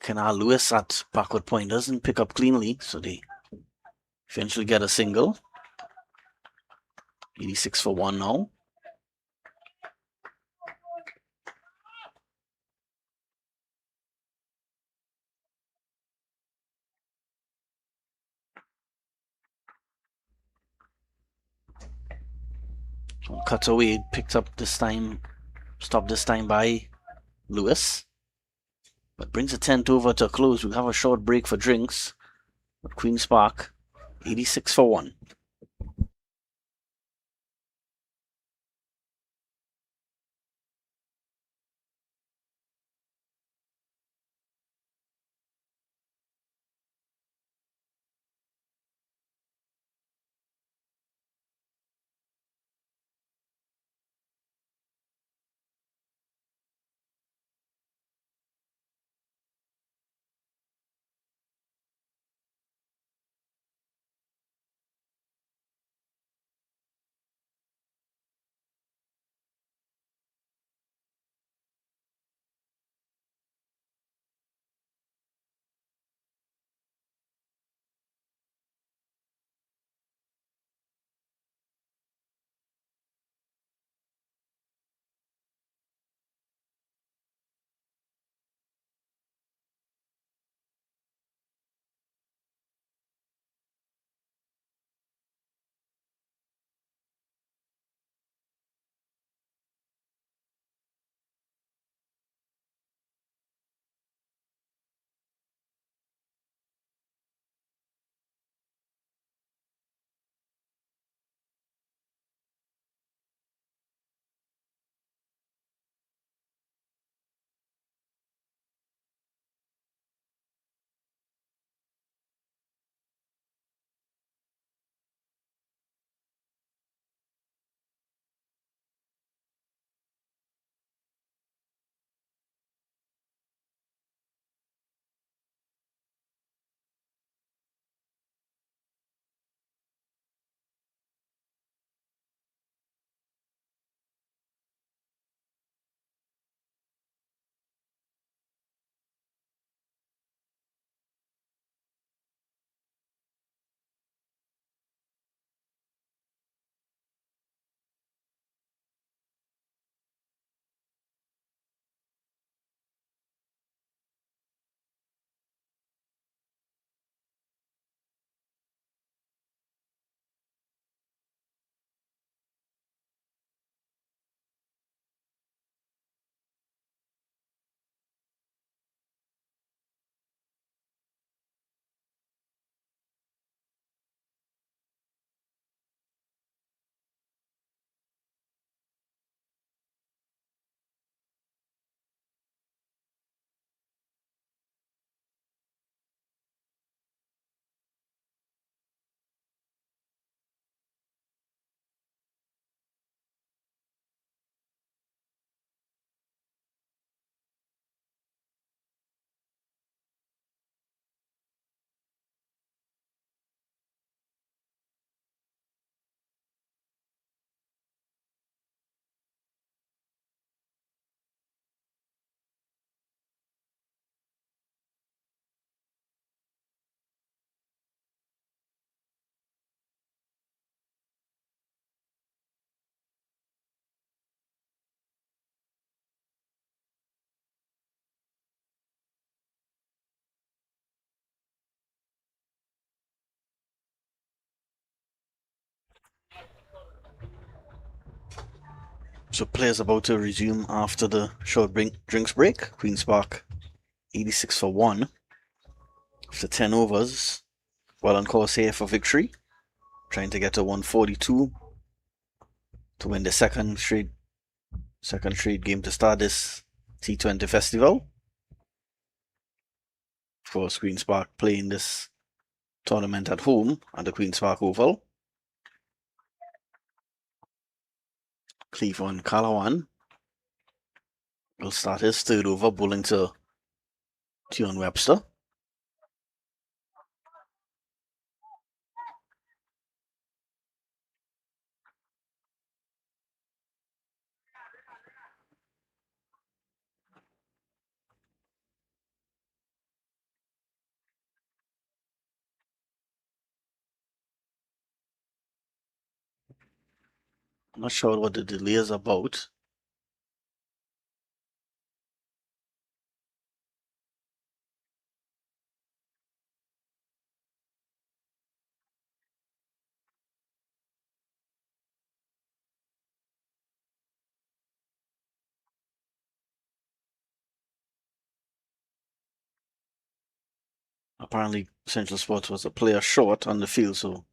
Kenal Lewis at backward point doesn't pick up cleanly, so they eventually get a single. 86 for 1 now. Cut away, picked up this time, stopped this time by Lewis. But brings the 10th over to a close. We'll have a short break for drinks. But Queen's Park, 86 for 1. So players about to resume after the short drinks break. Queen's Park 86 for 1 after 10 overs. Well on course here for victory. Trying to get to 142 to win the second straight game to start this T20 festival. Of course, Queen's Park playing this tournament at home at the Queen's Park Oval. Cleveland Calawan will start his third over, bowling to Tion Webster. I'm not sure what the delay is about. Apparently, Central Sports was a player short on the field, so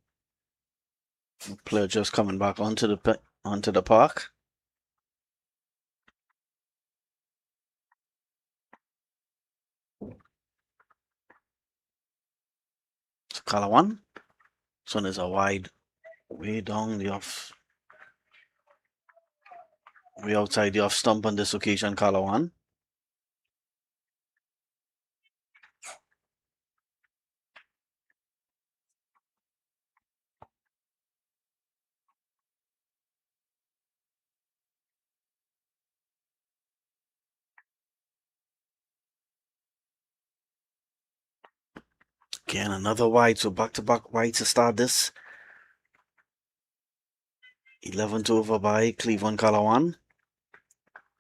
the player just coming back onto the park. So Calawan. This one is a wide, way down the off, way outside the off stump on this occasion, Calawan. Again, another wide, so back-to-back wide to start this. 11th over by Cleveland Calawan.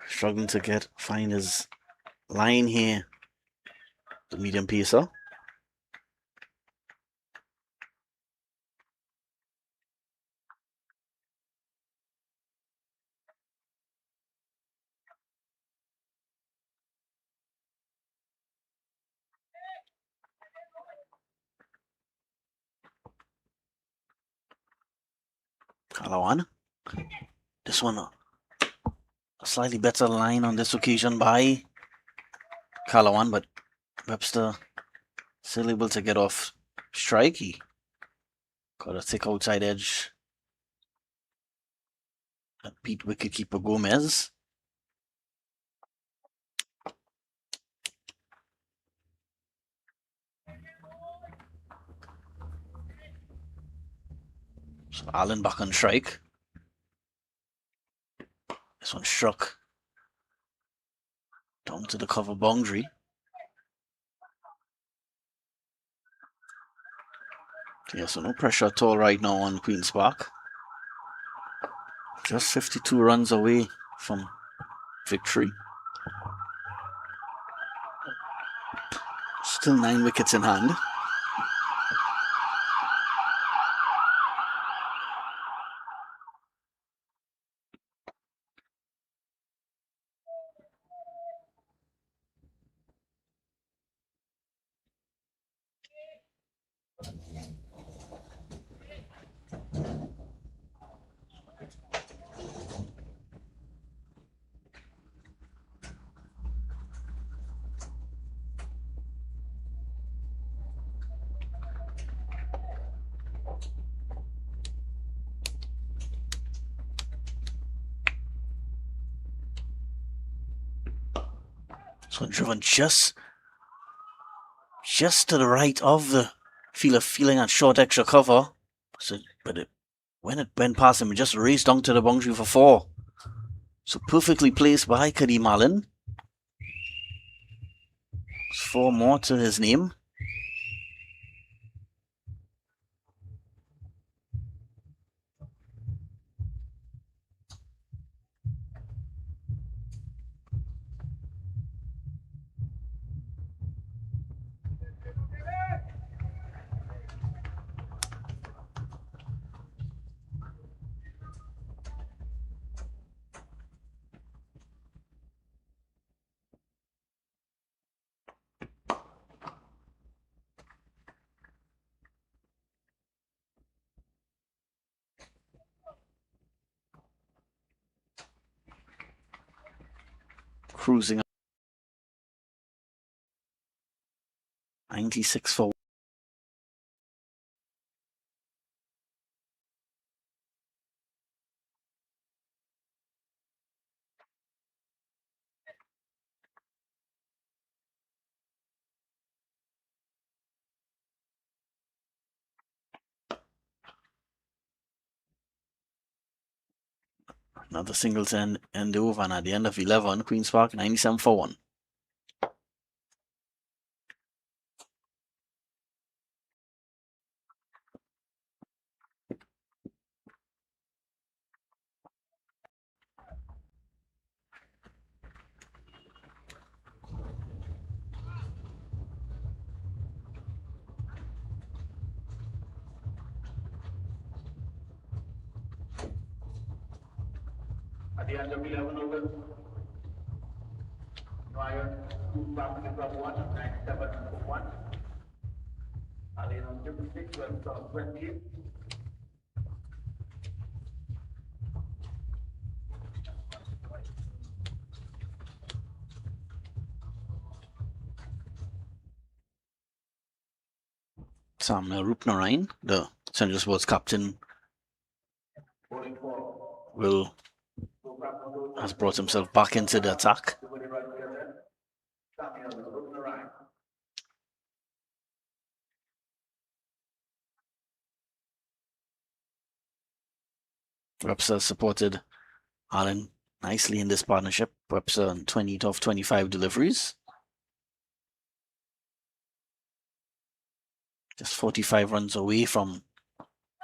Struggling to find his line here. The medium pacer. Calawan. This one, a slightly better line on this occasion by Calawan, but Webster still able to get off strike. He got a thick outside edge that beat wicketkeeper Gomez. So Allen back on strike. This one struck down to the cover boundary. Yeah, so no pressure at all right now on Queen's Park. Just 52 runs away from victory. Still 9 wickets in hand. So driven just to the right of the fielder, feeling at short extra cover. So, but when it went past him, it just raced down to the boundary for 4. So perfectly placed by Kadeem Allen. 4 more to his name. cruising 96 for another singles end over, and at the end of 11, Queen's Park 97 for 1. At the end of 11 overs, Ryan, Queen's Park is up 1, 97 for 1. Allen on 56, West on 20. Samuel Rupnarine, the Central Sports captain, Bowling for has brought himself back into the attack. Samuel Rupnarine. Webster supported Allen nicely in this partnership. Webster on 20 of 25 deliveries. Just 45 runs away from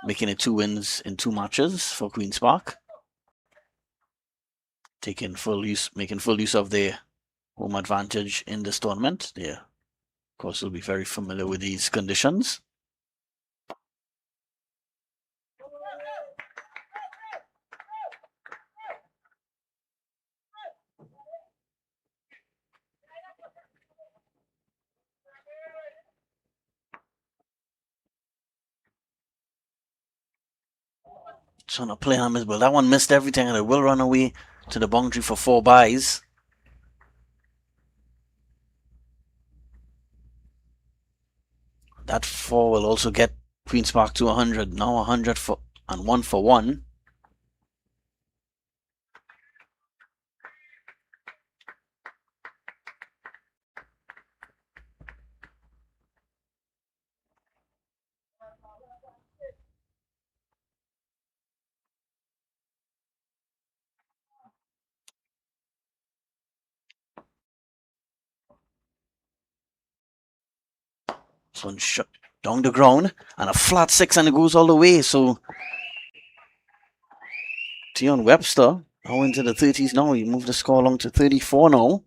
making it 2 wins in 2 matches for Queen's Park. Making full use of their home advantage in this tournament. They, of course, will be very familiar with these conditions. Trying to play on this, but that one missed everything, and it will run away to the boundary for 4 byes. That 4 will also get Queen's Park to 100. Now 100 for and 1 for 1. So shot down the ground and a flat 6, and it goes all the way. So Tion Webster now into the 30s. Now he moved the score along to 34 now.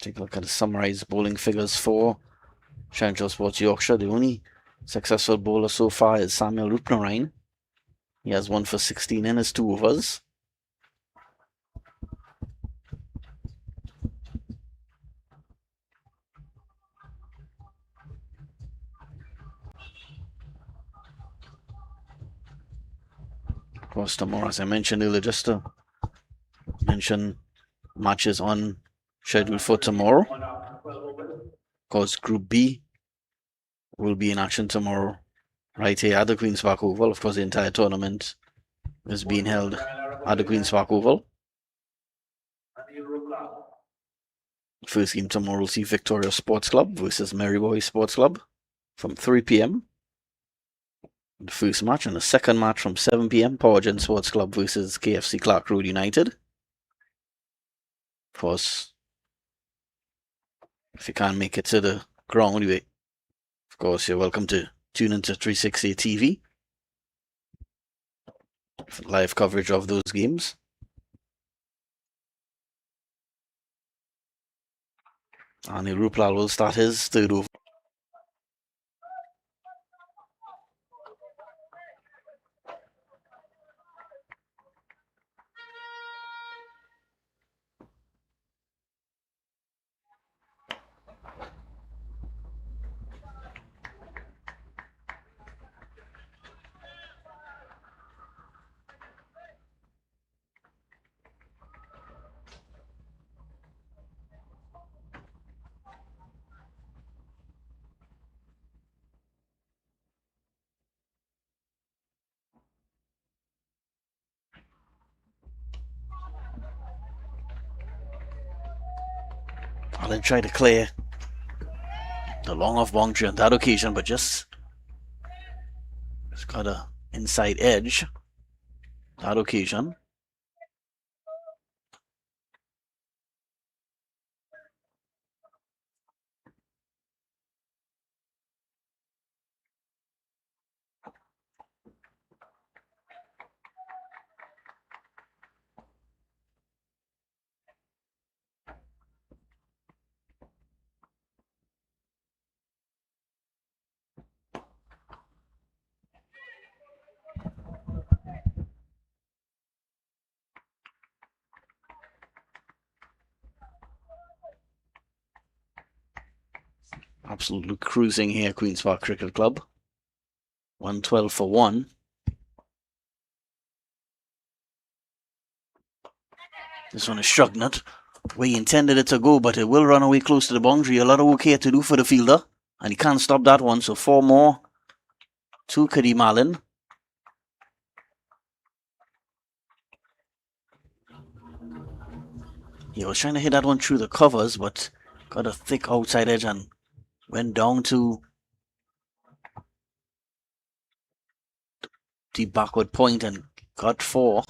Take a look at the summarized bowling figures for Central Sports Yorkshire. The only successful bowler so far is Samuel Rupnarine. He has 1 for 16 in his 2 overs. Of course, tomorrow, as I mentioned earlier, just to mention matches on schedule for tomorrow. Of course, Group B will be in action tomorrow, right here at the Queen's Park Oval. Of course, the entire tournament is being held at the Queen's Park Oval. First game tomorrow will see Victoria Sports Club versus Maryboy Sports Club from 3 p.m. The first match, and the second match from 7 p.m. Powergen Sports Club versus KFC Clark Road United. Of course, if you can't make it to the ground, of course, you're welcome to tune into 360 TV for live coverage of those games. And Ruplal will start his third over. Allen tried to clear the long off boundary on that occasion, but just got a inside edge that occasion. Absolutely cruising here, Queen's Park Cricket Club. 112 for 1. This one is struck not where he intended it to go, but it will run away close to the boundary. A lot of work here to do for the fielder, and he can't stop that one. So 4 more to Kadeem Allen. He was trying to hit that one through the covers, but got a thick outside edge and went down to the backward point and got 4.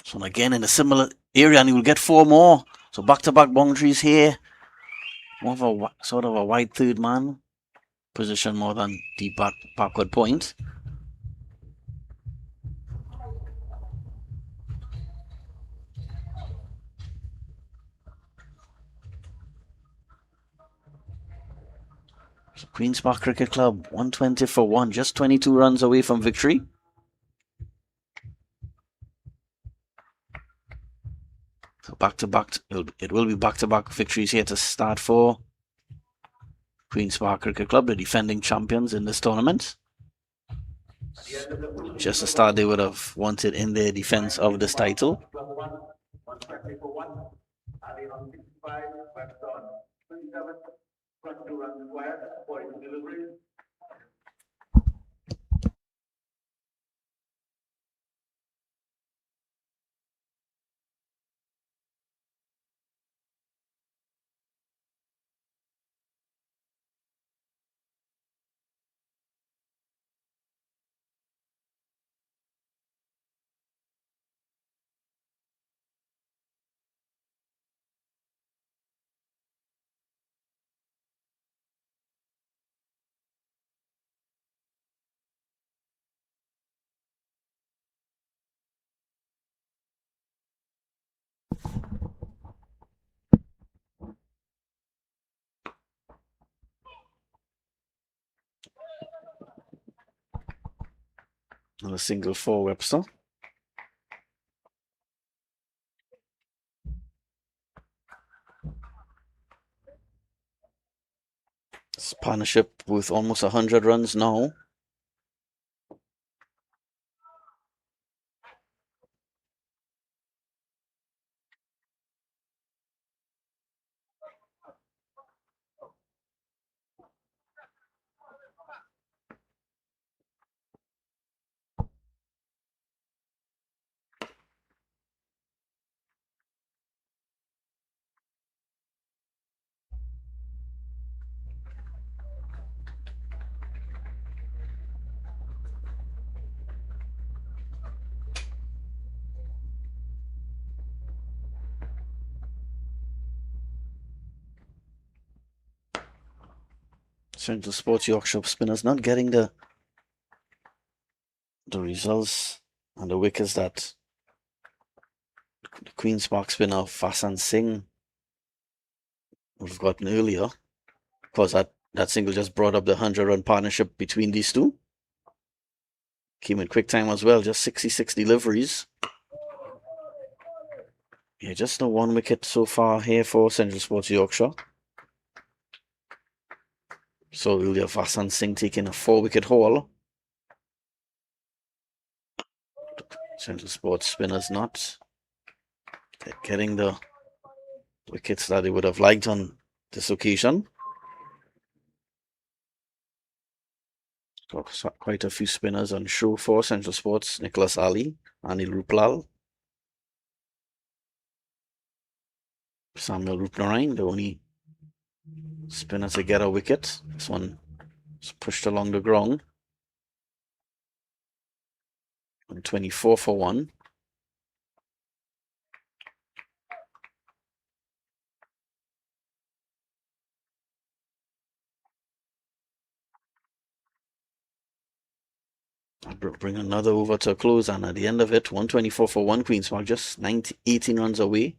So again in a similar area, and he will get 4 more. So back-to-back boundaries here. More of a sort of a wide third man position more than deep backward point. So Queen's Park Cricket Club 120 for 1, just 22 runs away from victory. So back-to-back, it will be back-to-back victories here to start for Queen's Park Cricket Club, the defending champions in this tournament. Just a start they would have wanted in their defense of this title. And a single for Webster. This partnership with almost 100 runs now. Central Sports Yorkshire spinners not getting the results and the wickets that the Queen's Park spinner Fasan Singh would have gotten earlier. Of course, that single just brought up the 100-run partnership between these two. Came in quick time as well, just 66 deliveries. Yeah, just the one wicket so far here for Central Sports Yorkshire. So earlier Fasan Singh taking a 4-wicket haul. Central Sports spinners not getting the wickets that they would have liked on this occasion. Got quite a few spinners on show for Central Sports. Nicholas Ali, Anil Ruplal, Samuel Rupnarain, the only spinner to get a wicket. This one is pushed along the ground. And 24 for 1. I'll bring another over to a close, and at the end of it, 124 for 1. Queen's Park just 18 runs away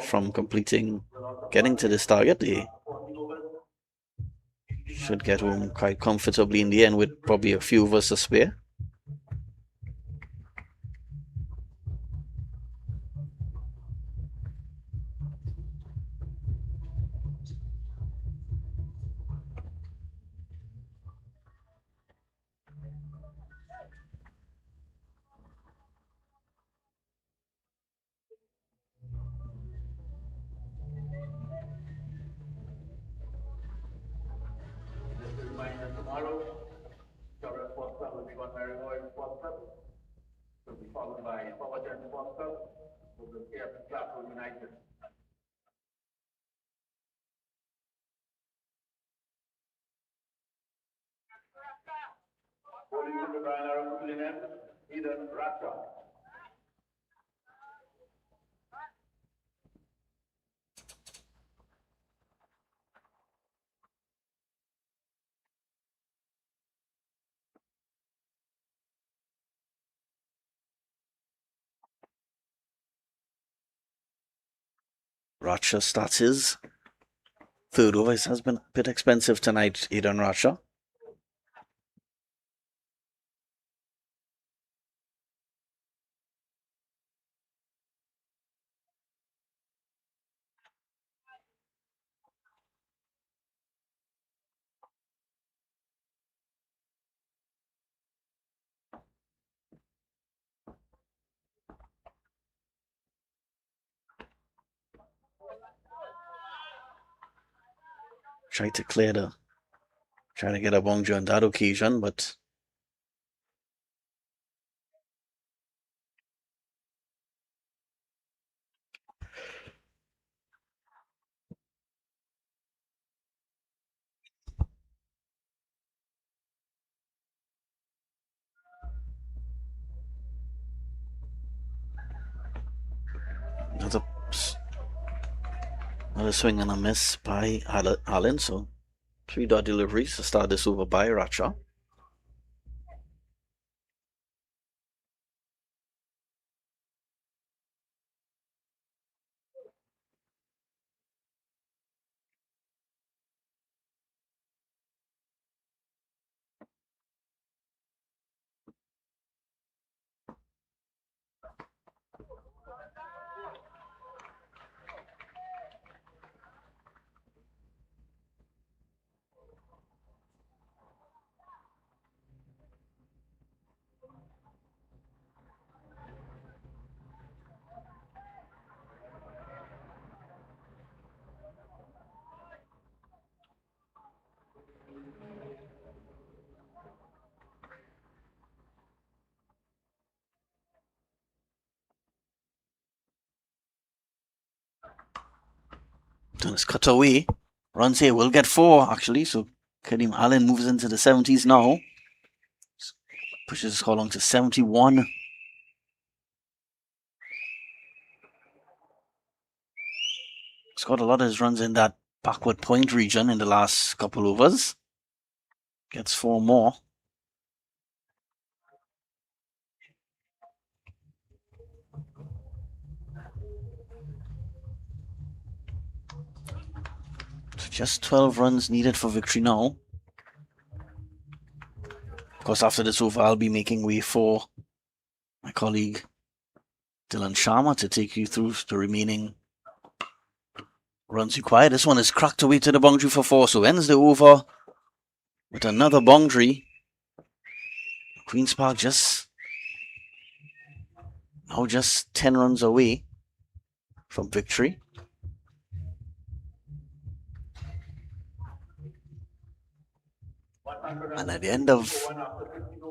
from getting to this target. They should get home quite comfortably in the end with probably a few overs to spare. Just a reminder, tomorrow, Yorkshire Sports Club will be on Marigold Sports Club. Will be followed by Powergen Sports Club over KFC Glasgow United. Bowling from the Brian Arrow Pavilion, Eden Racha. Racha starts his third over. It has been a bit expensive tonight, Aidan Racha. Trying to get a boundary on that occasion, but another swing and a miss by Allen. So 3-dot deliveries to start this over by Racha. It's cut away. Runs here will get 4 actually. So Kadeem Allen moves into the 70s now. Pushes his score along to 71. Scored a lot of his runs in that backward point region in the last couple overs. Gets 4 more. So just 12 runs needed for victory now. Of course, after this over, I'll be making way for my colleague Dylan Sharma to take you through the remaining runs required. This one is cracked away to the boundary for 4, so ends the over with another boundary. Queen's Park now just 10 runs away from victory. And at the end of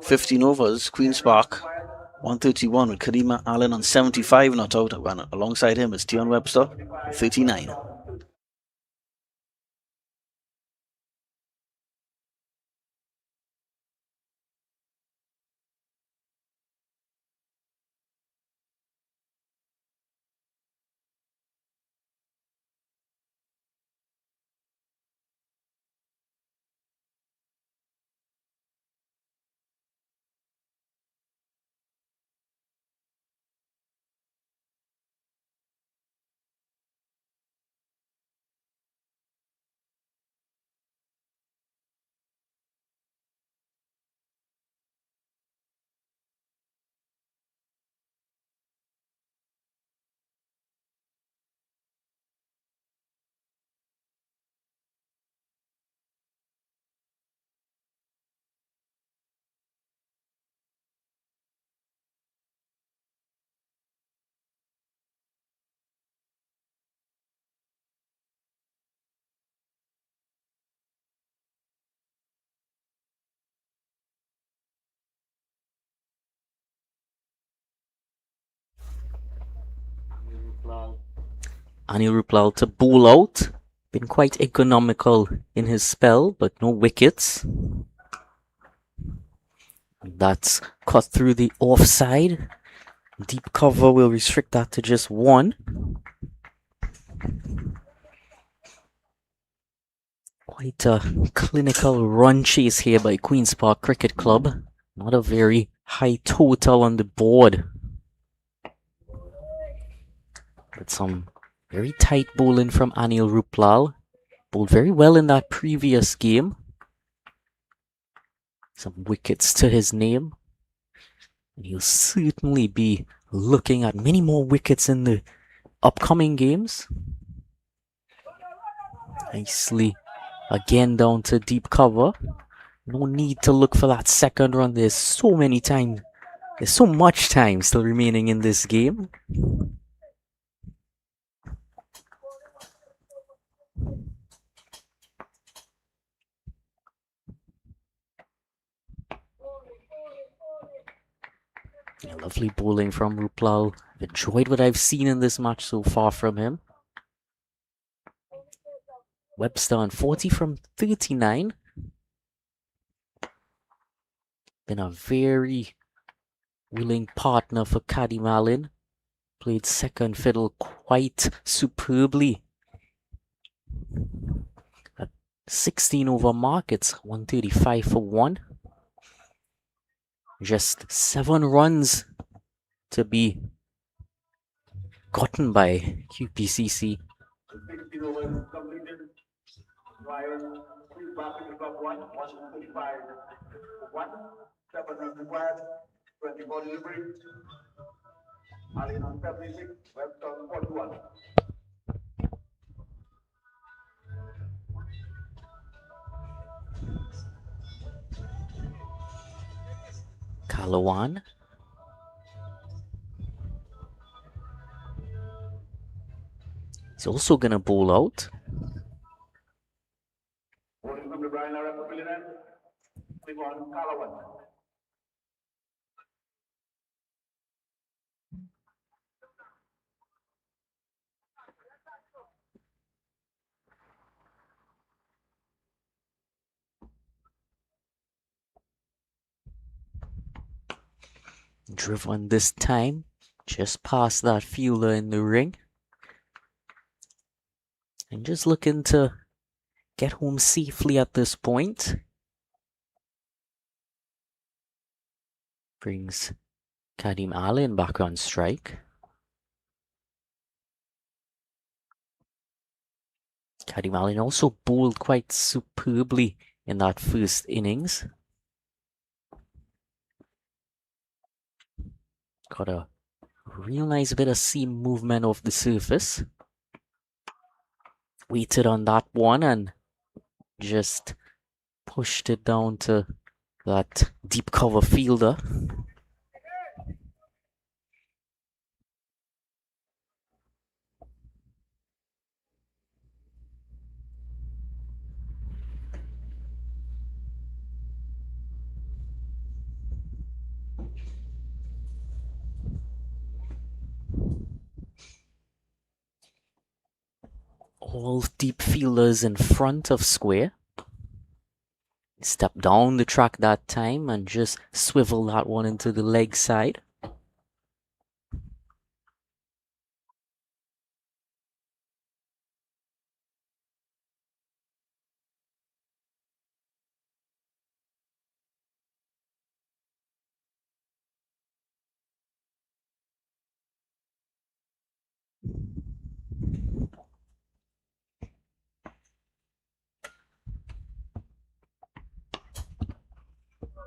15 overs, Queen's Park 131 with Kadima Allen on 75 not out, and alongside him is Tion Webster 39. Anil Ruplal to bowl out. Been quite economical in his spell, but no wickets. That's cut through the offside. Deep cover will restrict that to just 1. Quite a clinical run chase here by Queen's Park Cricket Club. Not a very high total on the board. But some very tight bowling from Anil Ruplal. Bowled very well in that previous game. Some wickets to his name. And he'll certainly be looking at many more wickets in the upcoming games. Nicely again down to deep cover. No need to look for that second run. There's so much time still remaining in this game. Yeah, lovely bowling from Ruplal. Enjoyed what I've seen in this match so far from him. Webster on 40 from 39. Been a very willing partner for Kaddy Malin. Played second fiddle quite superbly. At 16 over mark, it's 135 for 1. Just 7 runs to be gotten by QPCC. 16 overs completed. Ryan, Queen's Park Cricket Club 135 1. 7 runs required. 24 delivery. Allen on 76. Webster on 41. Kalawan. He's also gonna bowl out. Bowling from the Brian Lara Pavilion end. Klingon Kalawan. Driven this time, just past that fielder in the ring. And just looking to get home safely at this point. Brings Kadim Allen back on strike. Kadim Allen also bowled quite superbly in that first innings. Got a real nice bit of seam movement off the surface. Waited on that one and just pushed it down to that deep cover fielder. All deep fielders in front of square. Step down the track that time and just swivel that one into the leg side.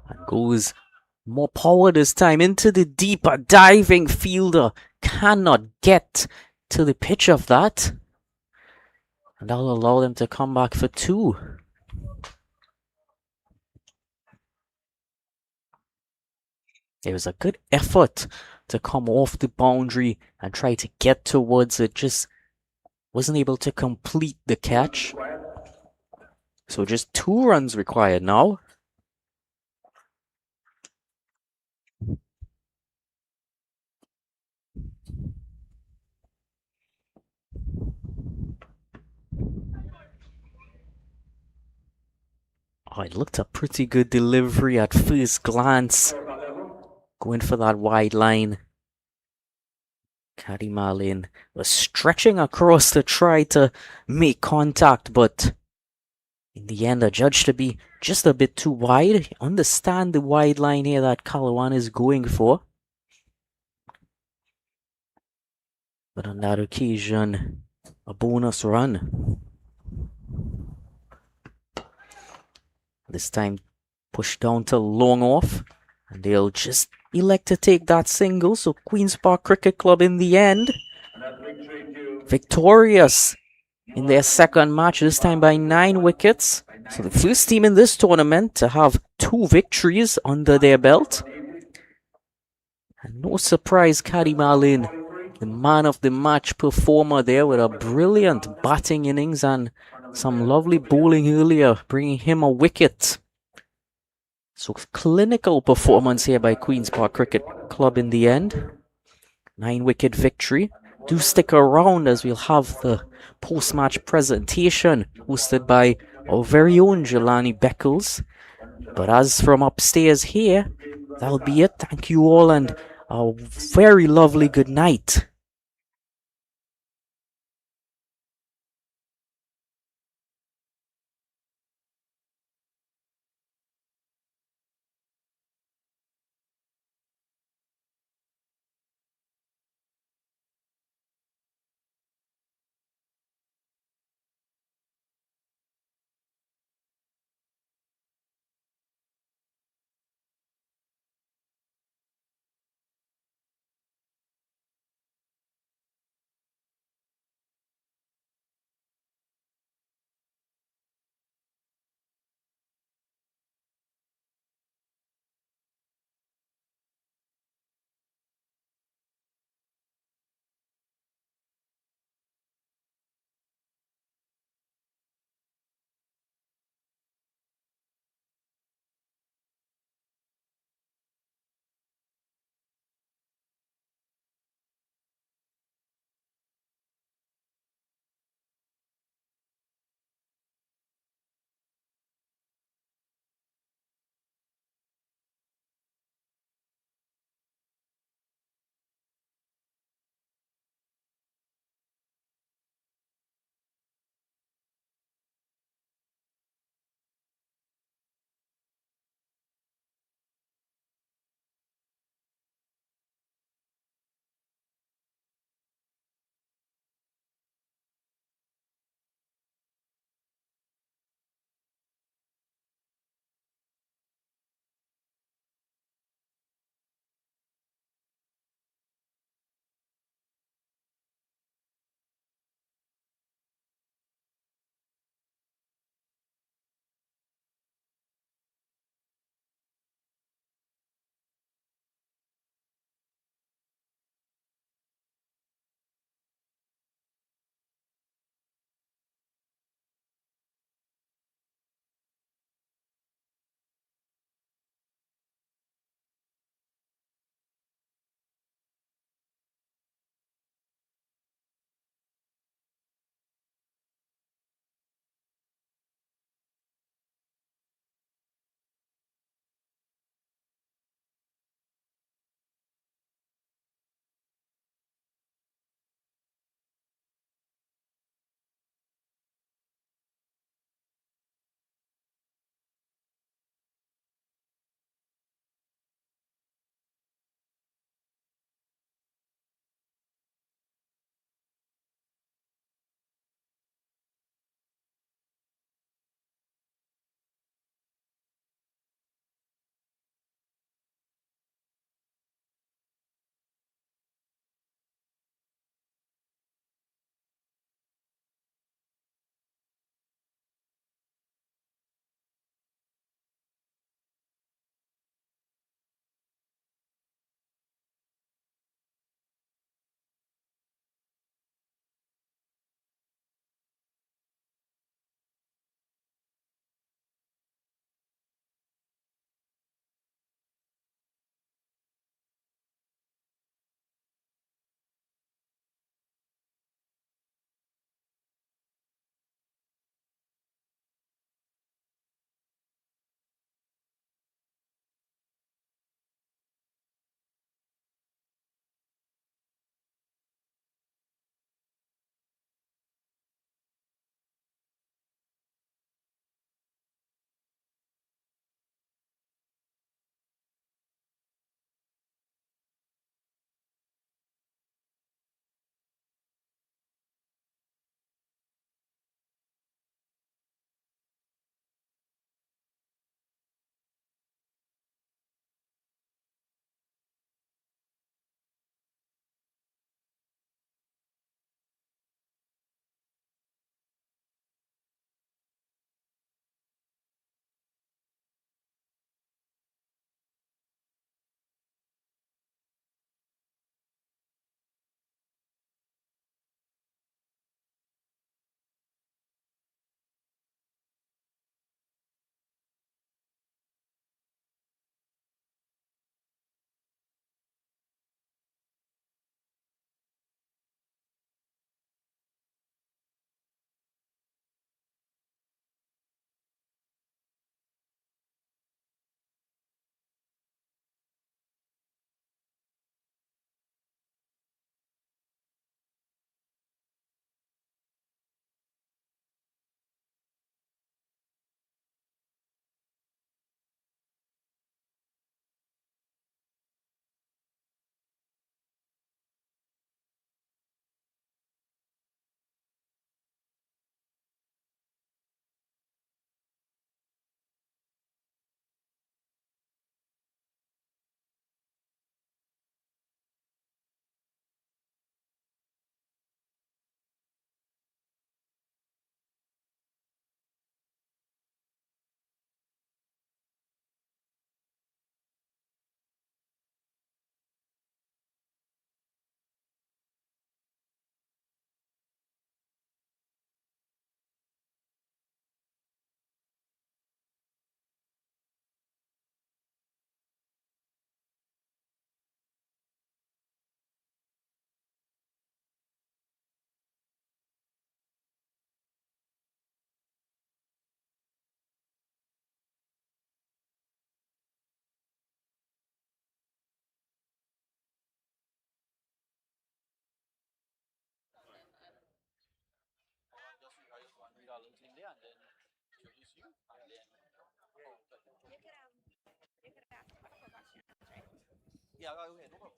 And goes more power this time into the deep. A diving fielder cannot get to the pitch of that. And that'll allow them to come back for two. It was a good effort to come off the boundary and try to get towards it. Just wasn't able to complete the catch. So just 2 runs required now. Oh, it looked a pretty good delivery at first glance. Going for that wide line. Kadim Allen was stretching across to try to make contact, but in the end, I judged to be just a bit too wide. Understand the wide line here that Kalawan is going for. But on that occasion, a bonus run. This time pushed down to long off, and they'll just elect to take that single. So Queen's Park Cricket Club in the end victorious in their second match, this time by 9 wickets. So the first team in this tournament to have 2 victories under their belt. And no surprise, Kadim Allen, the man of the match performer there with a brilliant batting innings and some lovely bowling earlier, bringing him a wicket. So clinical performance here by Queen's Park Cricket Club in the end. 9-wicket victory. Do stick around as we'll have the post-match presentation hosted by our very own Jelani Beckles. But as from upstairs here, that'll be it. Thank you all and a very lovely good night. Yeah, go ahead. No problem.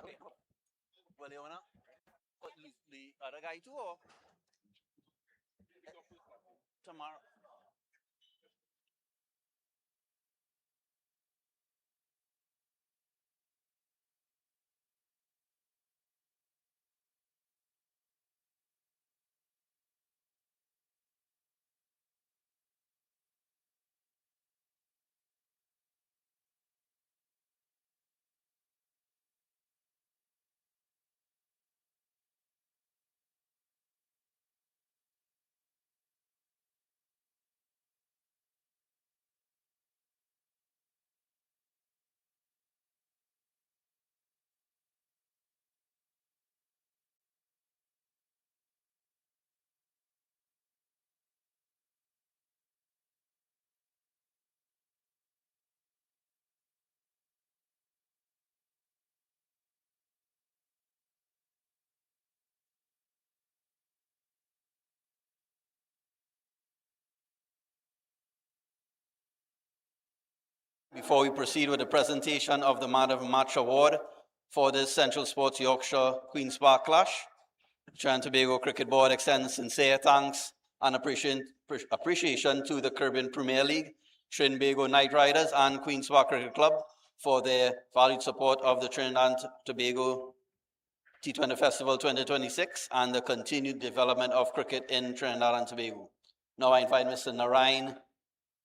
Okay. Well, you wanna put the other guy too, or tomorrow? Before we proceed with the presentation of the Man of the Match Award for this Central Sports Yorkshire Queen's Park clash, Trinidad and Tobago Cricket Board extends sincere thanks and appreciation to the Caribbean Premier League, Trinidad and Tobago Knight Riders, and Queen's Park Cricket Club for their valued support of the Trinidad and Tobago T20 Festival 2026 and the continued development of cricket in Trinidad and Tobago. Now I invite Mr. Narayan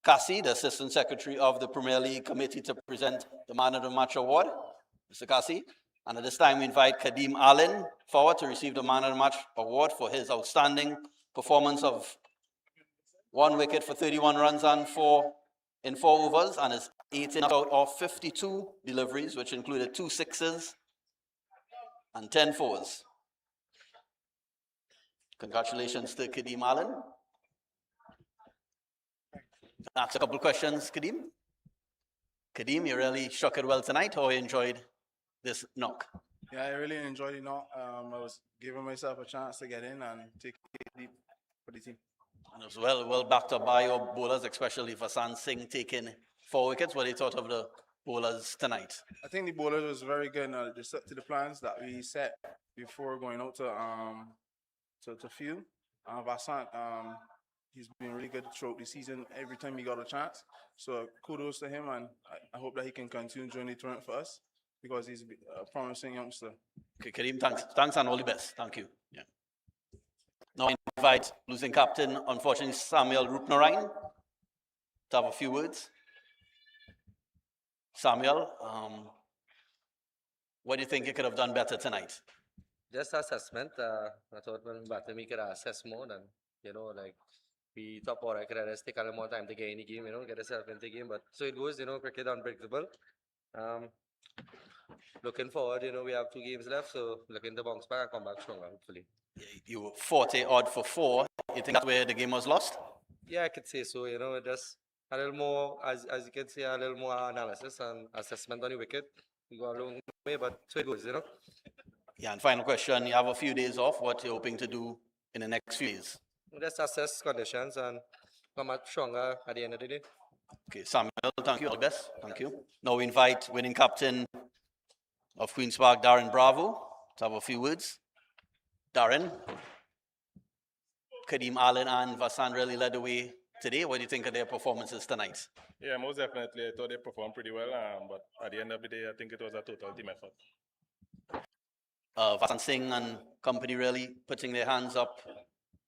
Kasi, the Assistant Secretary of the Premier League Committee, to present the Man of the Match Award. Mr. Kasi. And at this time, we invite Kadeem Allen forward to receive the Man of the Match Award for his outstanding performance of 1 wicket for 31 runs and 4 overs, and his 18 out of 52 deliveries, which included 2 sixes and 10 fours. Congratulations to Kadeem Allen. Ask a couple questions, Kadeem. Kadeem, you really struck it well tonight, or you enjoyed this knock? Yeah, I really enjoyed it. I was giving myself a chance to get in and take it deep for the team. And it was well backed up by your bowlers, especially Vasan Singh taking 4 wickets. What do you thought of the bowlers tonight? I think the bowlers was very good. They stuck to the plans that we set before going out to field. Vasan, he's been really good throughout the season every time he got a chance. So kudos to him, and I hope that he can continue during the tournament for us because he's a promising youngster. Okay, Kareem, thanks and all the best. Thank you. Yeah. Now I invite losing captain, unfortunately, Samuel Rupnarayan, to have a few words. Samuel, what do you think you could have done better tonight? Just assessment. I thought when batting we could assess more than, like we top or I could have take a little more time to get in the game, get yourself into the game. But so it goes, cricket unpredictable. Looking forward, we have 2 games left, so looking to bounce back and come back stronger, hopefully. You were 40 odd for 4. You think that's where the game was lost? Yeah, I could say so. Just a little more, as you can see, a little more analysis and assessment on the wicket. We got a long way, but so it goes, Yeah, and final question, you have a few days off. What are you hoping to do in the next few days? Just assess conditions and come out stronger at the end of the day. Okay, Samuel, thank you. All the best. Thank you. Now we invite winning captain of Queen's Park, Darren Bravo, to have a few words. Darren, Kadeem Allen and Vasan really led the way today. What do you think of their performances tonight? Yeah, most definitely. I thought they performed pretty well, but at the end of the day, I think it was a total team effort. Vasan Singh and company really putting their hands up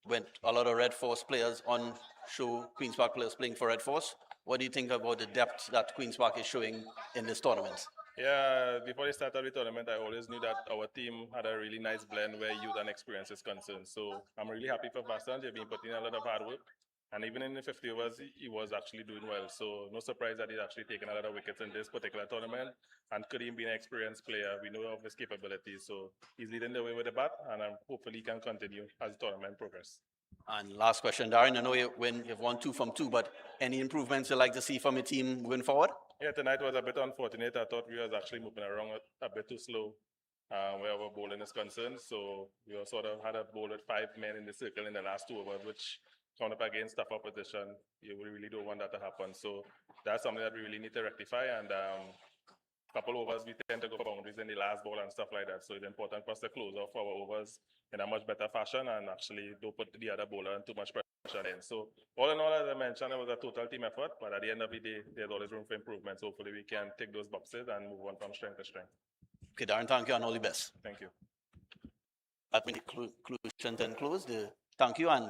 with a lot of Red Force players on show, Queen's Park players playing for Red Force. What do you think about the depth that Queen's Park is showing in this tournament? Yeah, before they started the tournament, I always knew that our team had a really nice blend where youth and experience is concerned. So I'm really happy for Vasan. They've been putting in a lot of hard work. And even in the 50 overs, he was actually doing well. So no surprise that he's actually taken a lot of wickets in this particular tournament. And Kareem being an experienced player, we know of his capabilities. So he's leading the way with the bat, and hopefully he can continue as the tournament progresses. And last question, Darren, I know you've won 2 from 2, but any improvements you'd like to see from your team moving forward? Yeah, tonight was a bit unfortunate. I thought we was actually moving around a bit too slow. where our bowling is concerned. So we also sort of had a bowl with 5 men in the circle in the last 2 overs, which come up against tough opposition. We really don't want that to happen. So that's something that we really need to rectify. And couple overs, we tend to go for boundaries in the last ball and stuff like that. So it's important for us to close off our overs in a much better fashion and actually don't put the other bowler in too much pressure in. So all in all, as I mentioned, it was a total team effort, but at the end of the day, there's always room for improvement. So hopefully we can take those boxes and move on from strength to strength. Okay, Darren, thank you and all the best. Thank you. That means the conclusion then closed. Thank you and good